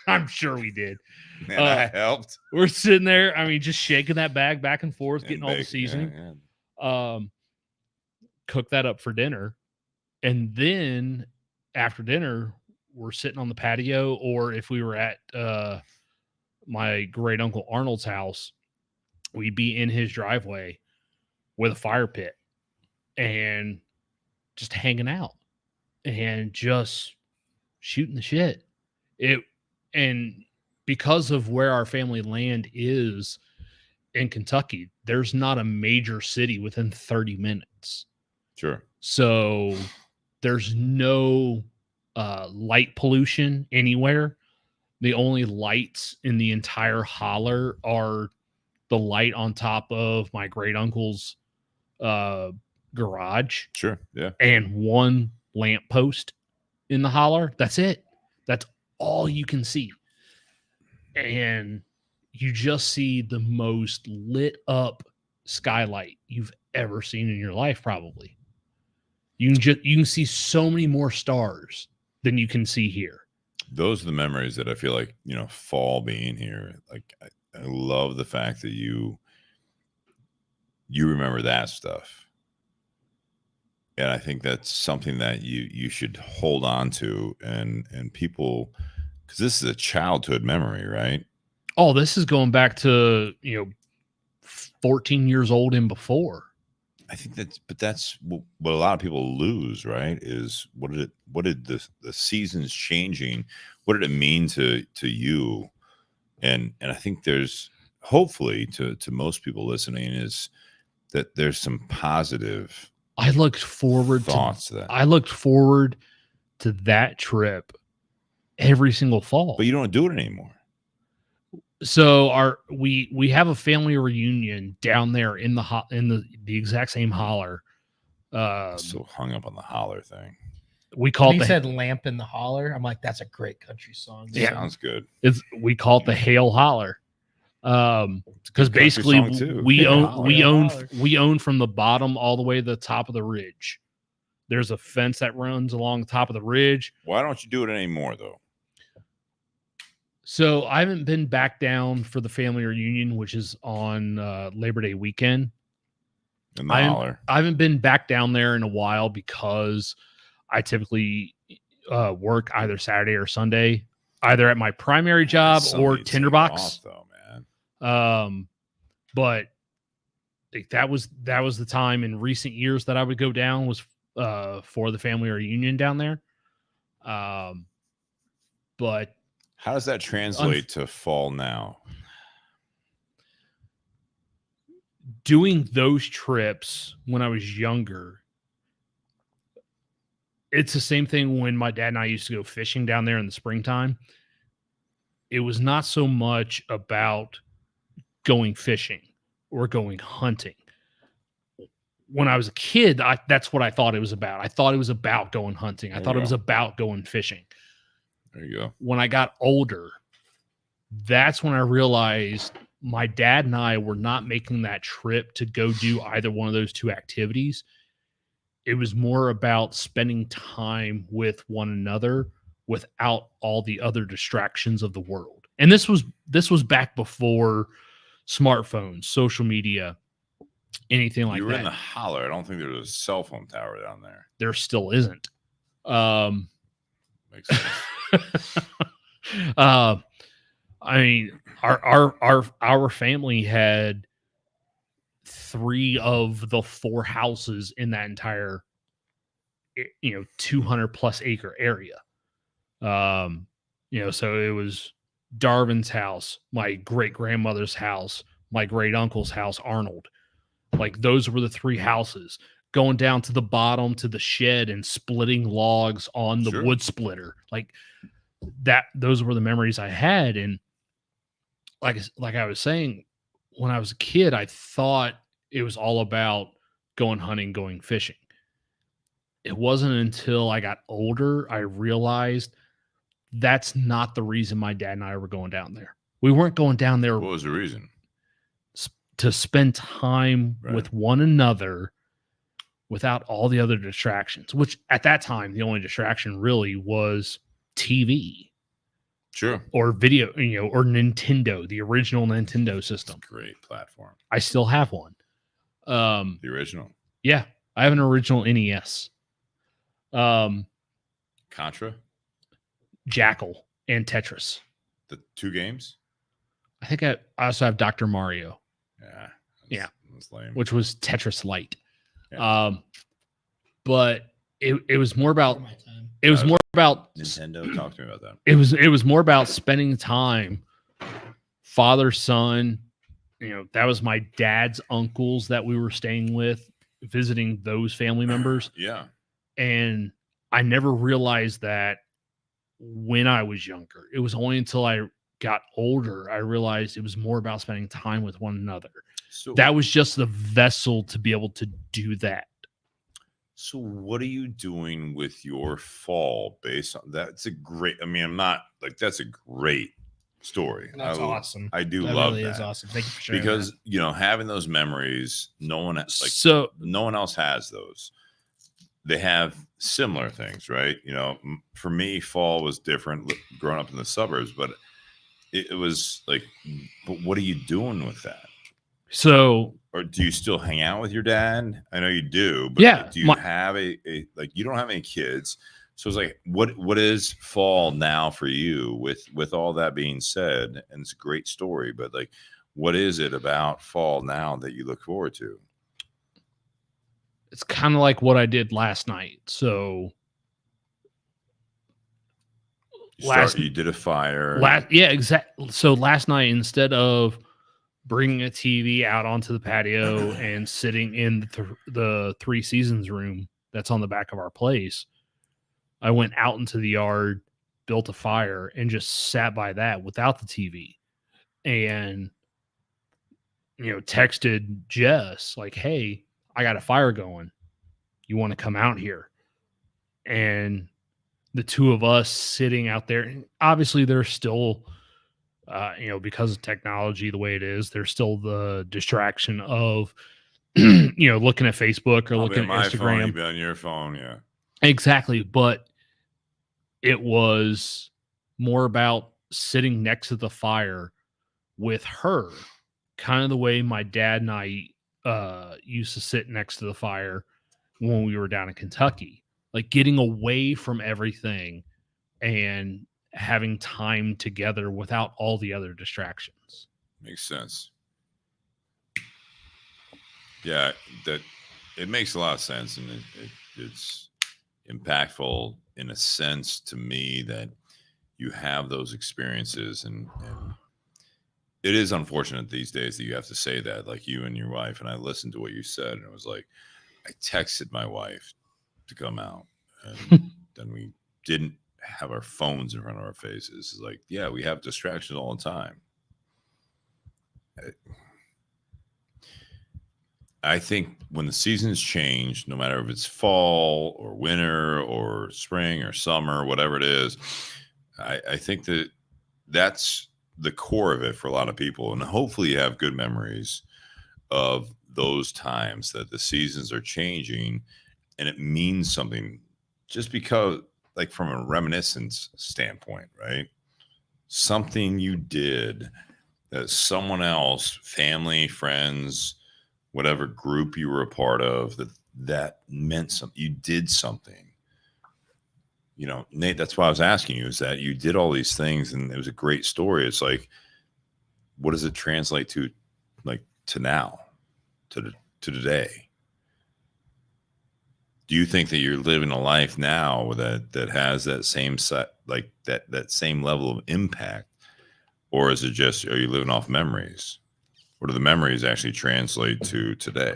I'm sure we did. Man, that helped. We're sitting there. I mean, just shaking that bag back and forth, getting all the seasoning. Yeah. Cook that up for dinner, and then after dinner, we're sitting on the patio, or if we were at my great uncle Arnold's house, we'd be in his driveway with a fire pit and just hanging out and just shooting the shit. And because of where our family land is in Kentucky, there's not a major city within 30 minutes. Sure. So there's no light pollution anywhere. The only lights in the entire holler are the light on top of my great uncle's garage. Sure. Yeah. And one lamppost in the holler. That's it. That's all you can see. And you just see the most lit up skylight you've ever seen in your life, probably. You can see so many more stars than you can see here. Those are the memories that I feel like, fall being here. Like I love the fact that you remember that stuff. And I think that's something that you should hold on to and people, because this is a childhood memory, right? Oh, this is going back to 14 years old and before. I think that's what a lot of people lose, right? Is what did the seasons changing? What did it mean to you? And I think there's hopefully to most people listening is that there's some positive. I looked forward thoughts to that. I looked forward to that trip every single fall. But you don't do it anymore. So we have a family reunion down there in the exact same holler. So hung up on the holler thing. We call it. He said "Lamp in the Holler." I'm like, that's a great country song. Yeah, sounds good. We call it the Hail Holler, because basically we own from the bottom all the way to the top of the ridge. There's a fence that runs along the top of the ridge. Why don't you do it anymore though? So I haven't been back down for the family reunion, which is on Labor Day weekend. In the holler. I haven't been back down there in a while because I typically work either Saturday or Sunday, either at my primary job or Tinder Box. Though, man. But that was the time in recent years that I would go down was for the family reunion down there. But how does that translate to fall now? Doing those trips when I was younger, it's the same thing when my dad and I used to go fishing down there in the springtime. It was not so much about going fishing or going hunting. When I was a kid, that's what I thought it was about. I thought it was about going hunting. I thought it was about going fishing. There you go. When I got older, that's when I realized my dad and I were not making that trip to go do either one of those two activities. It was more about spending time with one another without all the other distractions of the world. And this was back before smartphones, social media, anything like that. You were in the holler. I don't think there was a cell phone tower down there. There still isn't. Makes sense. I mean, our family had 3 of the 4 houses in that entire 200 plus acre area. So it was Darvin's house, my great grandmother's house, my great uncle's house, Arnold. Like those were the 3 houses. Going down to the bottom to the shed and splitting logs on the wood splitter, like that. Those were the memories I had. And like I was saying, when I was a kid, I thought it was all about going hunting, going fishing. It wasn't until I got older I realized that's not the reason my dad and I were going down there. We weren't going down there. What was the reason? To spend time with one another without all the other distractions, which at that time, the only distraction really was TV. Sure. Or video, or Nintendo, the original Nintendo system. Great platform. I still have one. The original. Yeah. I have an original NES. Contra? Jackal and Tetris. The 2 games? I think I also have Dr. Mario. Yeah. That's lame. Which was Tetris Lite. Yeah. But it was more about more about Nintendo. Talk to me about that. It was more about spending time father, son, that was my dad's uncles that we were staying with, visiting those family members. Yeah. And I never realized that when I was younger. It was only until I got older I realized it was more about spending time with one another. So that was just the vessel to be able to do that. So what are you doing with your fall based on that's a great, I'm not like, that's a great story. That's awesome. I do love really that. Is awesome. Thank you for sharing because that. Having those memories, no one else has those. They have similar things, right? For me, fall was different growing up in the suburbs, but it was like, but what are you doing with that? So, or do you still hang out with your dad? I know you do, but yeah, do you have a you don't have any kids? So it's like, what is fall now for you with all that being said? And it's a great story, but like, what is it about fall now that you look forward to? It's kind of like what I did last night. So you did a fire. Yeah, exactly. So last night, instead of bringing a TV out onto the patio and sitting in the Three Seasons room that's on the back of our place, I went out into the yard, built a fire, and just sat by that without the TV. And, texted Jess like, hey, I got a fire going. You want to come out here? And the two of us sitting out there, obviously there's still, because of technology, the way it is, there's still the distraction of, looking at Facebook or looking at Instagram. Phone, you'd be on your phone. Yeah, exactly. But it was more about sitting next to the fire with her, kind of the way my dad and I used to sit next to the fire when we were down in Kentucky, like getting away from everything and having time together without all the other distractions. Makes sense. Yeah, that it makes a lot of sense, and it's impactful in a sense to me that you have those experiences, and it is unfortunate these days that you have to say that, like you and your wife. And I listened to what you said, and it was like, I texted my wife to come out, and then we didn't have our phones in front of our faces. It's like, yeah, we have distractions all the time. I think when the seasons change, no matter if it's fall or winter or spring or summer, whatever it is, I think that's the core of it for a lot of people. And hopefully you have good memories of those times that the seasons are changing, and it means something just because, like, from a reminiscence standpoint, right? Something you did that someone else, family, friends, whatever group you were a part of, that meant something. You did something. Nate, that's why I was asking you, is that you did all these things and it was a great story. It's like, what does it translate to, like, to now, to today? Do you think that you're living a life now that has that same set, like that same level of impact, or is it just, are you living off memories? Or do the memories actually translate to today?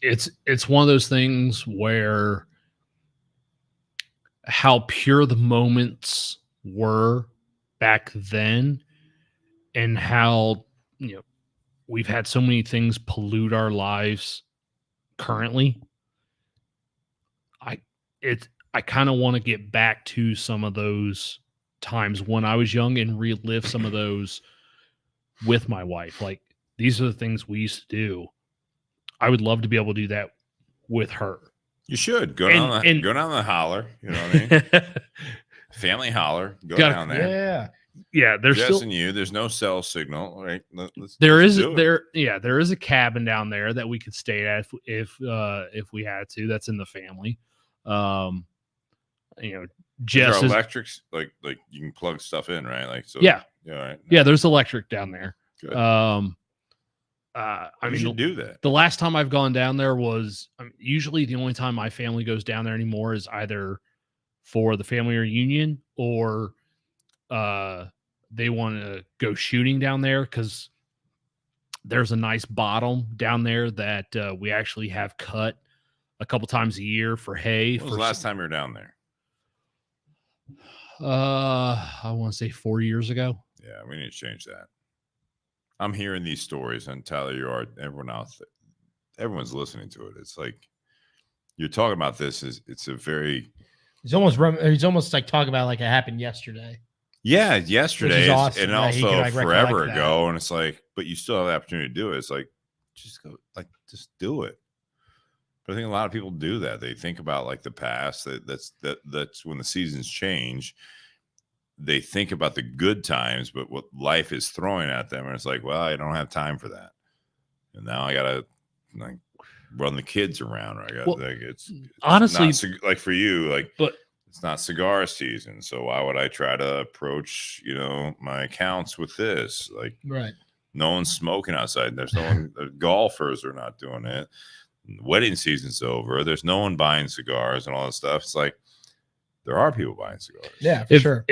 It's one of those things where how pure the moments were back then, and how we've had so many things pollute our lives currently. I kind of want to get back to some of those times when I was young and relive some of those with my wife. Like, these are the things we used to do. I would love to be able to do that with her. You should go down the holler. You know what I mean? Family holler. Go down there. Yeah. There's Jess still, and you. There's no cell signal, right? There is a cabin down there that we could stay at if we had to. That's in the family. Jess is electrics, like you can plug stuff in, right? Like, so yeah, right. Yeah, there's electric down there. Good. I should do that. The last time I've gone down there was usually the only time my family goes down there anymore is either for the family reunion or they want to go shooting down there because there's a nice bottom down there that we actually have cut a couple times a year for hay. When was the last time you were down there? I want to say 4 years ago. Yeah, we need to change that. I'm hearing these stories, and Tyler, you are. Everyone's listening to it. It's like you're talking about this. It's a very. He's almost like talking about like it happened yesterday. Yeah, yesterday, awesome. And Yeah, also like forever ago, and it's like, but you still have the opportunity to do it. It's like, just do it. But I think a lot of people do that. They think about like the past. That's when the seasons change. They think about the good times, but what life is throwing at them, and it's like, well, I don't have time for that, and now I gotta like run the kids around. Or I got it's honestly not, like for you, like, but it's not cigar season, so why would I try to approach my accounts with this? Like, right? No one's smoking outside. There's no one. The golfers are not doing it. Wedding season's over. There's no one buying cigars and all that stuff. It's like there are people buying cigars. Yeah, for sure.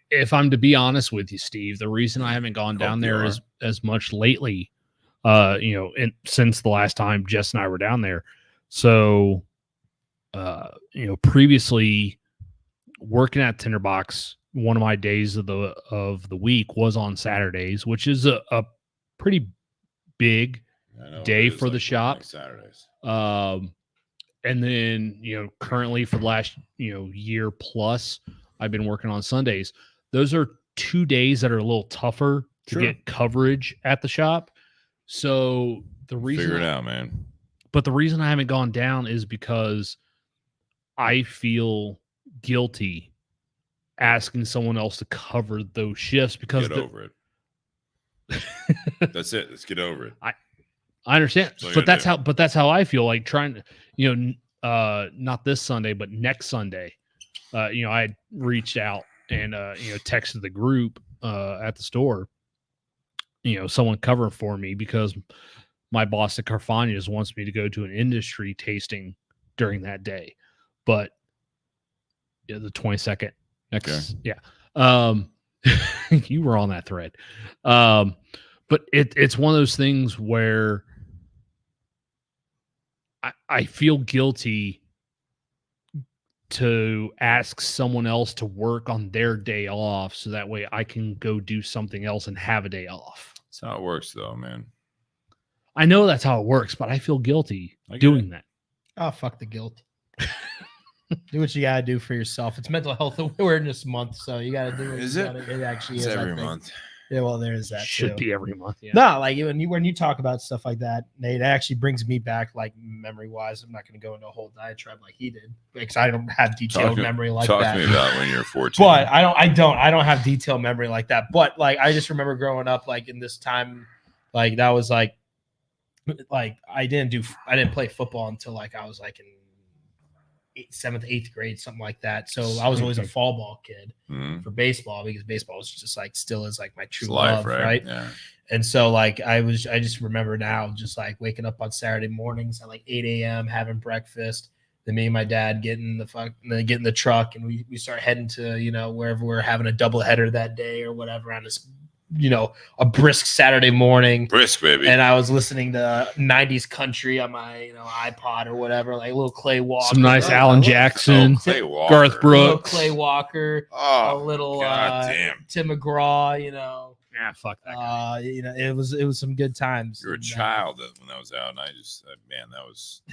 If I'm to be honest with you, Steve, the reason I haven't gone down there as much lately, since the last time Jess and I were down there. So, previously working at Tinder Box, one of my days of the week was on Saturdays, which is a pretty big day for the shop. Saturdays. And then, currently for the last, year plus, I've been working on Sundays. Those are 2 days that are a little tougher to get coverage at the shop. So the reason figure it out, man. But the reason I haven't gone down is because I feel guilty asking someone else to cover those shifts because get over it. That's it. Let's get over it. I understand, but that's how I feel like trying to, not this Sunday, but next Sunday, I had reached out and, texted the group at the store, someone covering for me because my boss at Carfagna's wants me to go to an industry tasting during that day. But the 22nd next, you were on that thread. But it's one of those things where I feel guilty to ask someone else to work on their day off so that way I can go do something else and have a day off. That's how it works, though, man. I know that's how it works, but I feel guilty doing that. Oh, fuck the guilt. Do what you gotta do for yourself. It's Mental Health Awareness Month, so you gotta do it. Is it? It actually is every month. Yeah, well, there is that. Should be every month. Yeah. No, like when you talk about stuff like that, Nate, it actually brings me back, like memory wise. I'm not going to go into a whole diatribe like he did because I don't have detailed memory like that. Talk to me about when you're 14. But I don't have detailed memory like that. But like I just remember growing up, like in this time, like that was like I didn't play football until like I was like in 7th, 8th grade, something like that. So I was always a fall ball kid for baseball because baseball was just like still is like my true love, right? Yeah. And so like I just remember now just like waking up on Saturday mornings at like 8 a.m. having breakfast. Then me and my dad get in the truck and we start heading to wherever we're having a doubleheader that day or whatever on this a brisk Saturday morning. Brisk, baby. And I was listening to 90s country on my, iPod or whatever, like a little Clay Walker. Some nice Alan Jackson, Clay Walker. Garth Brooks. Clay Walker. A little Tim McGraw, Yeah, fuck that guy. It was some good times. You were a child when that was out, and I just, man, that was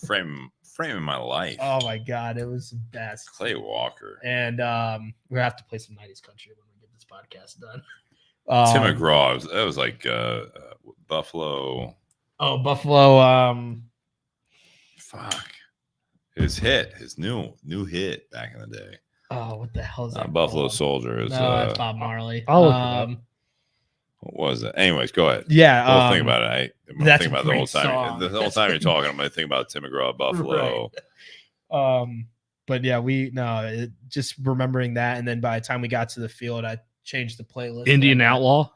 framing my life. Oh, my God. It was the best. Clay Walker. And we're going to have to play some 90s country when we get this podcast done. Tim McGraw, that was like Buffalo. Oh, Buffalo. Fuck. His new hit back in the day. Oh, what the hell is that? Buffalo Soldier is it's Bob Marley. I'll look it up. What was it? Anyways, go ahead. Yeah. Don't think about it. I'm that's thinking about the whole time. song. The whole time you're talking, I'm going to think about Tim McGraw, Buffalo. Right. But yeah, just remembering that, and then by the time we got to the field, I changed the playlist. Indian Outlaw.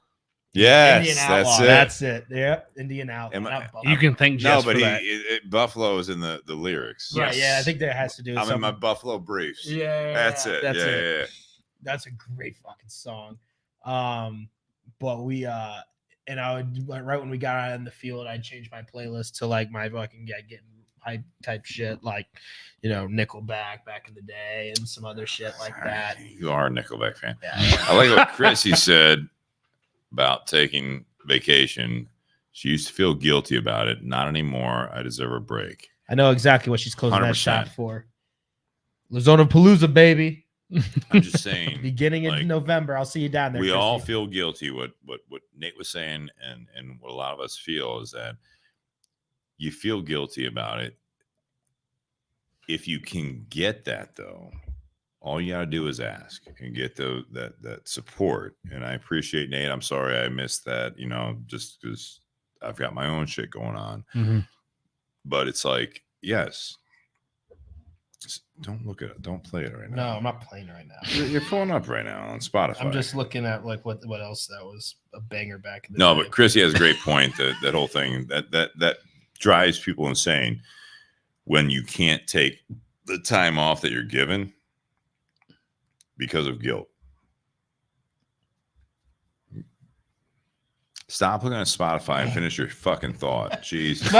Yes, Indian Outlaw. that's it. Yeah, Indian Outlaw. You can thank Jess but for that. Buffalo is in the lyrics. Right. Yeah, I think that has to do with I'm in my Buffalo briefs. Yeah, That's it. That's yeah, it. yeah. That's a great fucking song. But we and I would right when we got out in the field, I'd change my playlist to like my fucking getting hype type shit, like Nickelback back in the day and some other shit like that. You are a Nickelback fan. Yeah. I like what Chrissy said about taking vacation. She used to feel guilty about it. Not anymore. I deserve a break. I know exactly what she's closing 100%. that shop for. Lizona Palooza, baby. I'm just saying. Beginning in November, I'll see you down there. We Christy. all feel guilty. What Nate was saying, and what a lot of us feel is that you feel guilty about it. If you can get that, though, all you got to do is ask and get that support. And I appreciate Nate. I'm sorry I missed that, just because I've got my own shit going on. Mm-hmm. But it's like, yes. Just don't look at it. Don't play it right now. No, I'm not playing it right now. You're pulling up right now on Spotify. I'm just looking at like what else that was a banger back in the day. day. But Chrissy has a great point. that whole thing that drives people insane when you can't take the time off that you're given because of guilt. Stop looking at Spotify and finish your fucking thought. Jeez. No,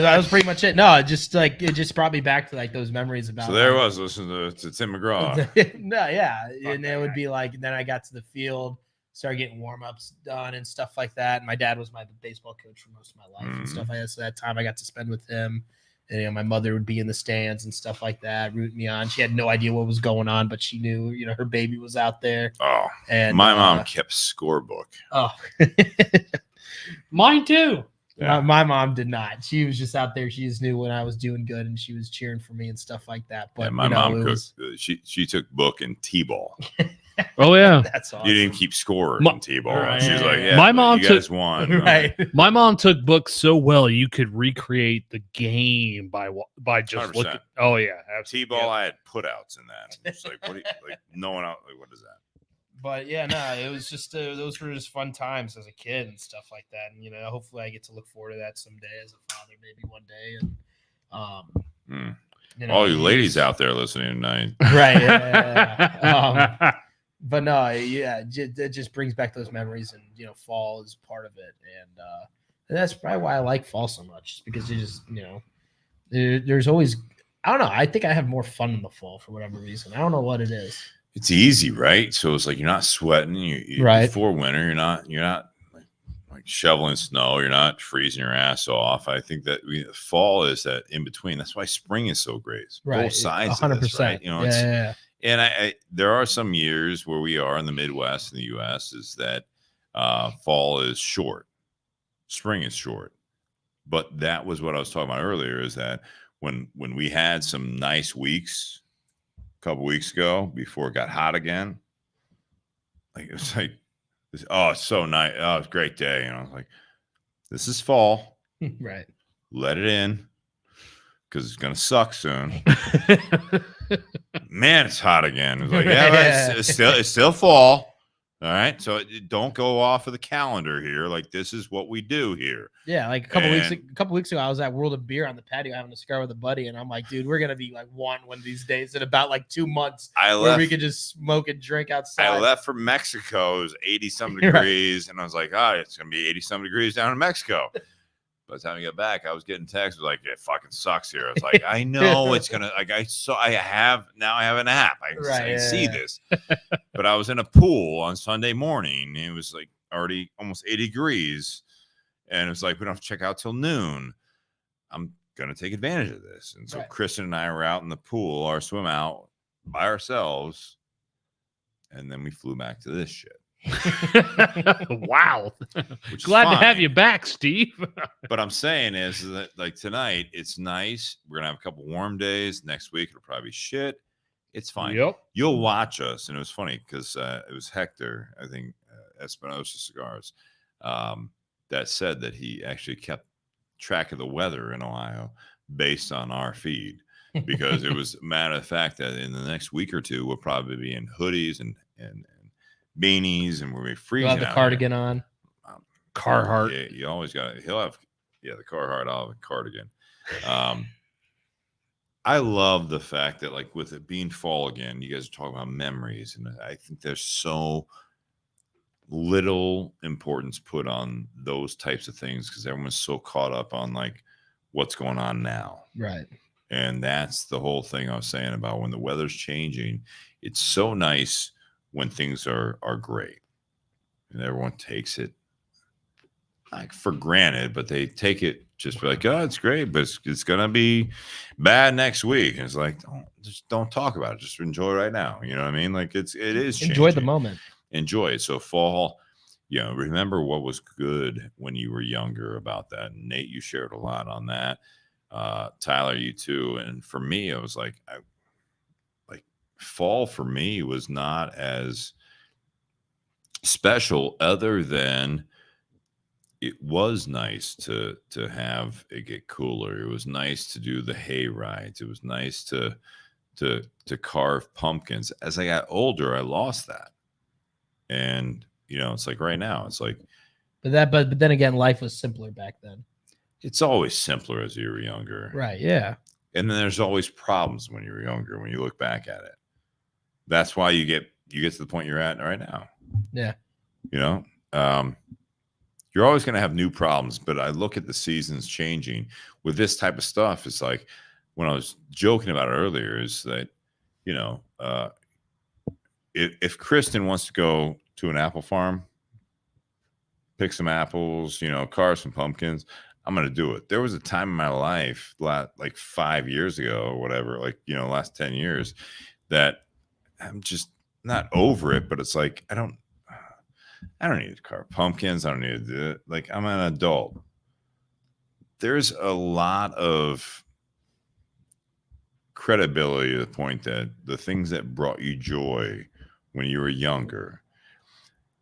that was pretty much it. No, it just brought me back to like those memories about. So there was listening to Tim McGraw. No, yeah, and it would be like. Then I got to the field, started getting warm ups done and stuff like that. And my dad was my baseball coach for most of my life and stuff like that. So that time I got to spend with him. And my mother would be in the stands and stuff like that, rooting me on. She had no idea what was going on, but she knew, her baby was out there. Oh, and my mom kept scorebook. Oh, mine too. Yeah. My mom did not. She was just out there. She just knew when I was doing good, and she was cheering for me and stuff like that. But my mom cooked. She took book in t-ball. Oh yeah, that's awesome. You didn't keep score in t-ball. Right. She's like, yeah, my mom you guys won. Right. My mom took books so well you could recreate the game by just 100%. looking. Oh yeah, absolutely. T-ball. I had putouts in that. It's like, what? No one out. Like, what is that? But yeah, no, it was just those were just fun times as a kid and stuff like that. And hopefully I get to look forward to that someday as a father, maybe one day. And all you ladies out there listening tonight, right? Yeah. But no, yeah, it just brings back those memories, and fall is part of it, and that's probably why I like fall so much, because you just there's always, I don't know, I think I have more fun in the fall for whatever reason. I don't know what it is. It's easy, right? So it's like you're not sweating. You right before winter. You're not like shoveling snow. You're not freezing your ass off. I think that fall is that in between. That's why spring is so great. It's right, both sides. 100%. Of this, right? Yeah. And I there are some years where we are in the Midwest in the U.S. is that fall is short, spring is short. But that was what I was talking about earlier. Is that when we had some nice weeks couple weeks ago before it got hot again, like it was like this, oh, it's so nice, oh, it's a great day, I was like, this is fall, right, let it in because it's gonna suck soon. Man, it's hot again. It's like, yeah, but it's still fall. All right, so don't go off of the calendar here. Like, this is what we do here. Yeah, like a couple weeks ago, I was at World of Beer on the patio having a cigar with a buddy, and I'm like, dude, we're gonna be like one of these days in about like 2 months where we could just smoke and drink outside. I left for Mexico. It was 80-some degrees, and I was like, it's gonna be 80-some degrees down in Mexico. By the time I get back, I was getting texts like, it fucking sucks here. I was like, I know it's gonna, like, I have an app. I see this. But I was in a pool on Sunday morning. And it was like already almost 80 degrees. And it was like, we don't have to check out till noon. I'm gonna take advantage of this. And so Kristen and I were out in the pool, our swim out by ourselves. And then we flew back to this shit. Wow. Glad to have you back, Steve. But I'm saying is that, like, tonight it's nice. We're gonna have a couple warm days. Next week it'll probably be shit. It's fine. Yep. You'll watch us. And it was funny because it was Hector, I think, Espinosa Cigars, that said that he actually kept track of the weather in Ohio based on our feed, because it was a matter of fact that in the next week or two we'll probably be in hoodies and beanies, and we'll be freezing. You'll have the cardigan on. Carhartt. Yeah, you always got it. He'll have the Carhartt. I'll have a cardigan. I love the fact that, like, with it being fall again, you guys are talking about memories, and I think there's so little importance put on those types of things because everyone's so caught up on like what's going on now. Right. And that's the whole thing I was saying about when the weather's changing. It's so nice when things are great, and everyone takes it like for granted, but they take it just like, oh, it's great, but it's gonna be bad next week. And it's like, don't talk about it. Just enjoy right now. You know what I mean? Like it is changing. Enjoy the moment. Enjoy it. So fall, remember what was good when you were younger about that. Nate, you shared a lot on that. Tyler, you too. And for me, I was like, fall for me was not as special other than it was nice to have it get cooler. It was nice to do the hay rides. It was nice to carve pumpkins. As I got older, I lost that. And it's like right now, it's like, but then again, life was simpler back then. It's always simpler as you were younger. Right. Yeah. And then there's always problems when you were younger, when you look back at it. That's why you get to the point you're at right now. Yeah. You're always going to have new problems, but I look at the seasons changing with this type of stuff. It's like when I was joking about it earlier is that, if Kristen wants to go to an apple farm, pick some apples, carve some pumpkins, I'm going to do it. There was a time in my life, like 5 years ago or whatever, like, last 10 years, that I'm just not over it, but it's like, I don't need to carve pumpkins. I don't need to do it. Like, I'm an adult. There's a lot of credibility to the point that the things that brought you joy when you were younger,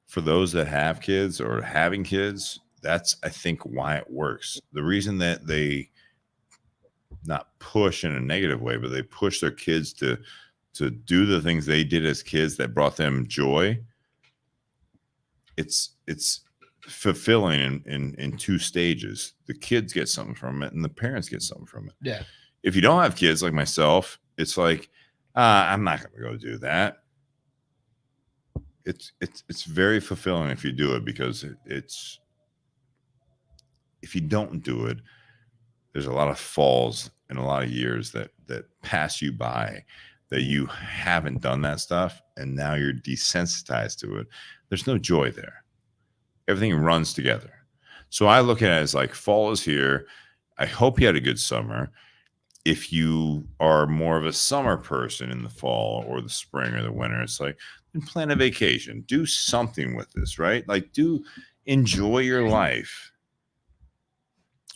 for those that have kids or having kids, that's, I think, why it works. The reason that they not push in a negative way, but they push their kids to do the things they did as kids that brought them joy. It's fulfilling in two stages. The kids get something from it and the parents get something from it. Yeah. If you don't have kids like myself, it's like, I'm not going to go do that. It's very fulfilling if you do it, because it's if you don't do it, there's a lot of falls and a lot of years that pass you by that you haven't done that stuff, and now you're desensitized to it. There's no joy there. Everything runs together. So I look at it as like, fall is here. I hope you had a good summer. If you are more of a summer person in the fall or the spring or the winter, it's like, plan a vacation. Do something with this, right? Like, enjoy your life.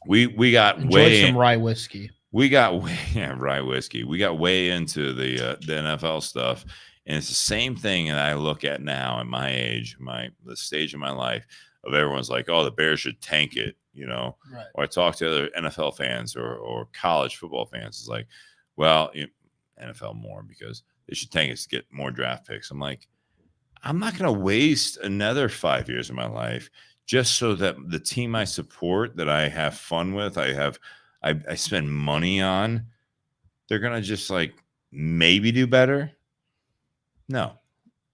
We got enjoy some rye whiskey. Rye whiskey. We got way into the NFL stuff, and it's the same thing that I look at now at my age, the stage of my life, of everyone's like, oh, the Bears should tank it, Right. Or I talk to other NFL fans or college football fans. It's like, well, NFL more because they should tank it to get more draft picks. I'm like, I'm not going to waste another 5 years of my life just so that the team I support, that I have fun with, I spend money on, they're going to just like maybe do better. No,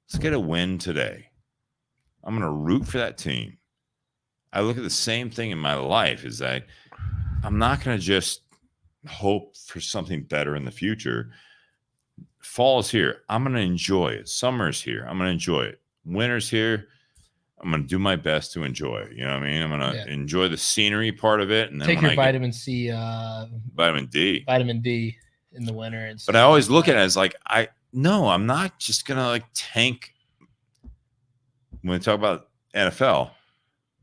let's get a win today. I'm going to root for that team. I look at the same thing in my life, is that I'm not going to just hope for something better in the future. Fall is here. I'm going to enjoy it. Summer's here. I'm going to enjoy it. Winter's here. I'm going to do my best to enjoy it. You know what I mean? I'm going to enjoy the scenery part of it. And then take your vitamin C, vitamin D in the winter. And but I always look at it as like, I'm not just going to like tank. When we talk about NFL,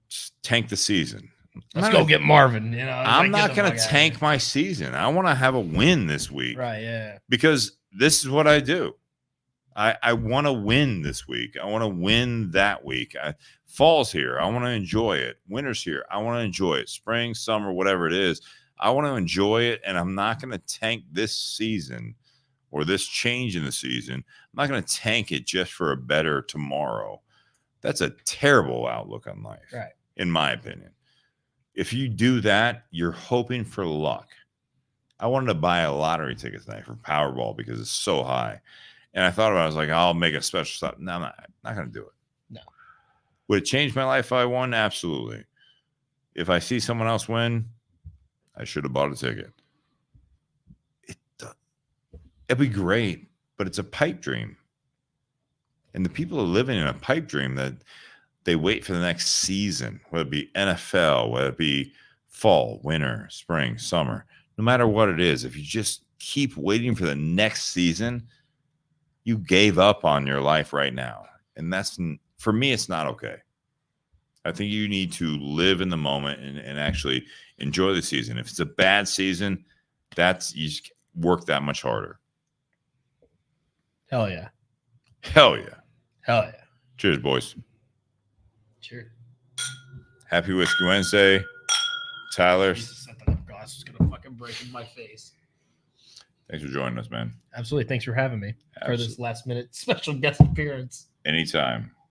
just tank the season. Let's go get Marvin. I'm not going to tank my season. I want to have a win this week. Right. Yeah. Because this is what I do. I want to win this week. I want to win that week. Fall's here. I want to enjoy it. Winter's here. I want to enjoy it. Spring, summer, whatever it is. I want to enjoy it, and I'm not going to tank this season or this change in the season. I'm not going to tank it just for a better tomorrow. That's a terrible outlook on life, right? In my opinion. If you do that, you're hoping for luck. I wanted to buy a lottery ticket tonight for Powerball because it's so high. And I thought about it. I was like, I'll make a special stop. No, I'm not going to do it. No. Would it change my life if I won? Absolutely. If I see someone else win, I should have bought a ticket. It'd be great, but it's a pipe dream. And the people are living in a pipe dream that they wait for the next season, whether it be NFL, whether it be fall, winter, spring, summer, no matter what it is. If you just keep waiting for the next season, you gave up on your life right now. And that's, for me, it's not okay. I think you need to live in the moment and actually enjoy the season. If it's a bad season, you just work that much harder. Hell yeah. Hell yeah. Hell yeah. Cheers, boys. Cheers. Happy with Gueguense. Tyler. Jesus, I thought the glass was going to fucking break in my face. Thanks for joining us, man. Absolutely. Thanks for having me Absolutely. for this last minute special guest appearance. Anytime.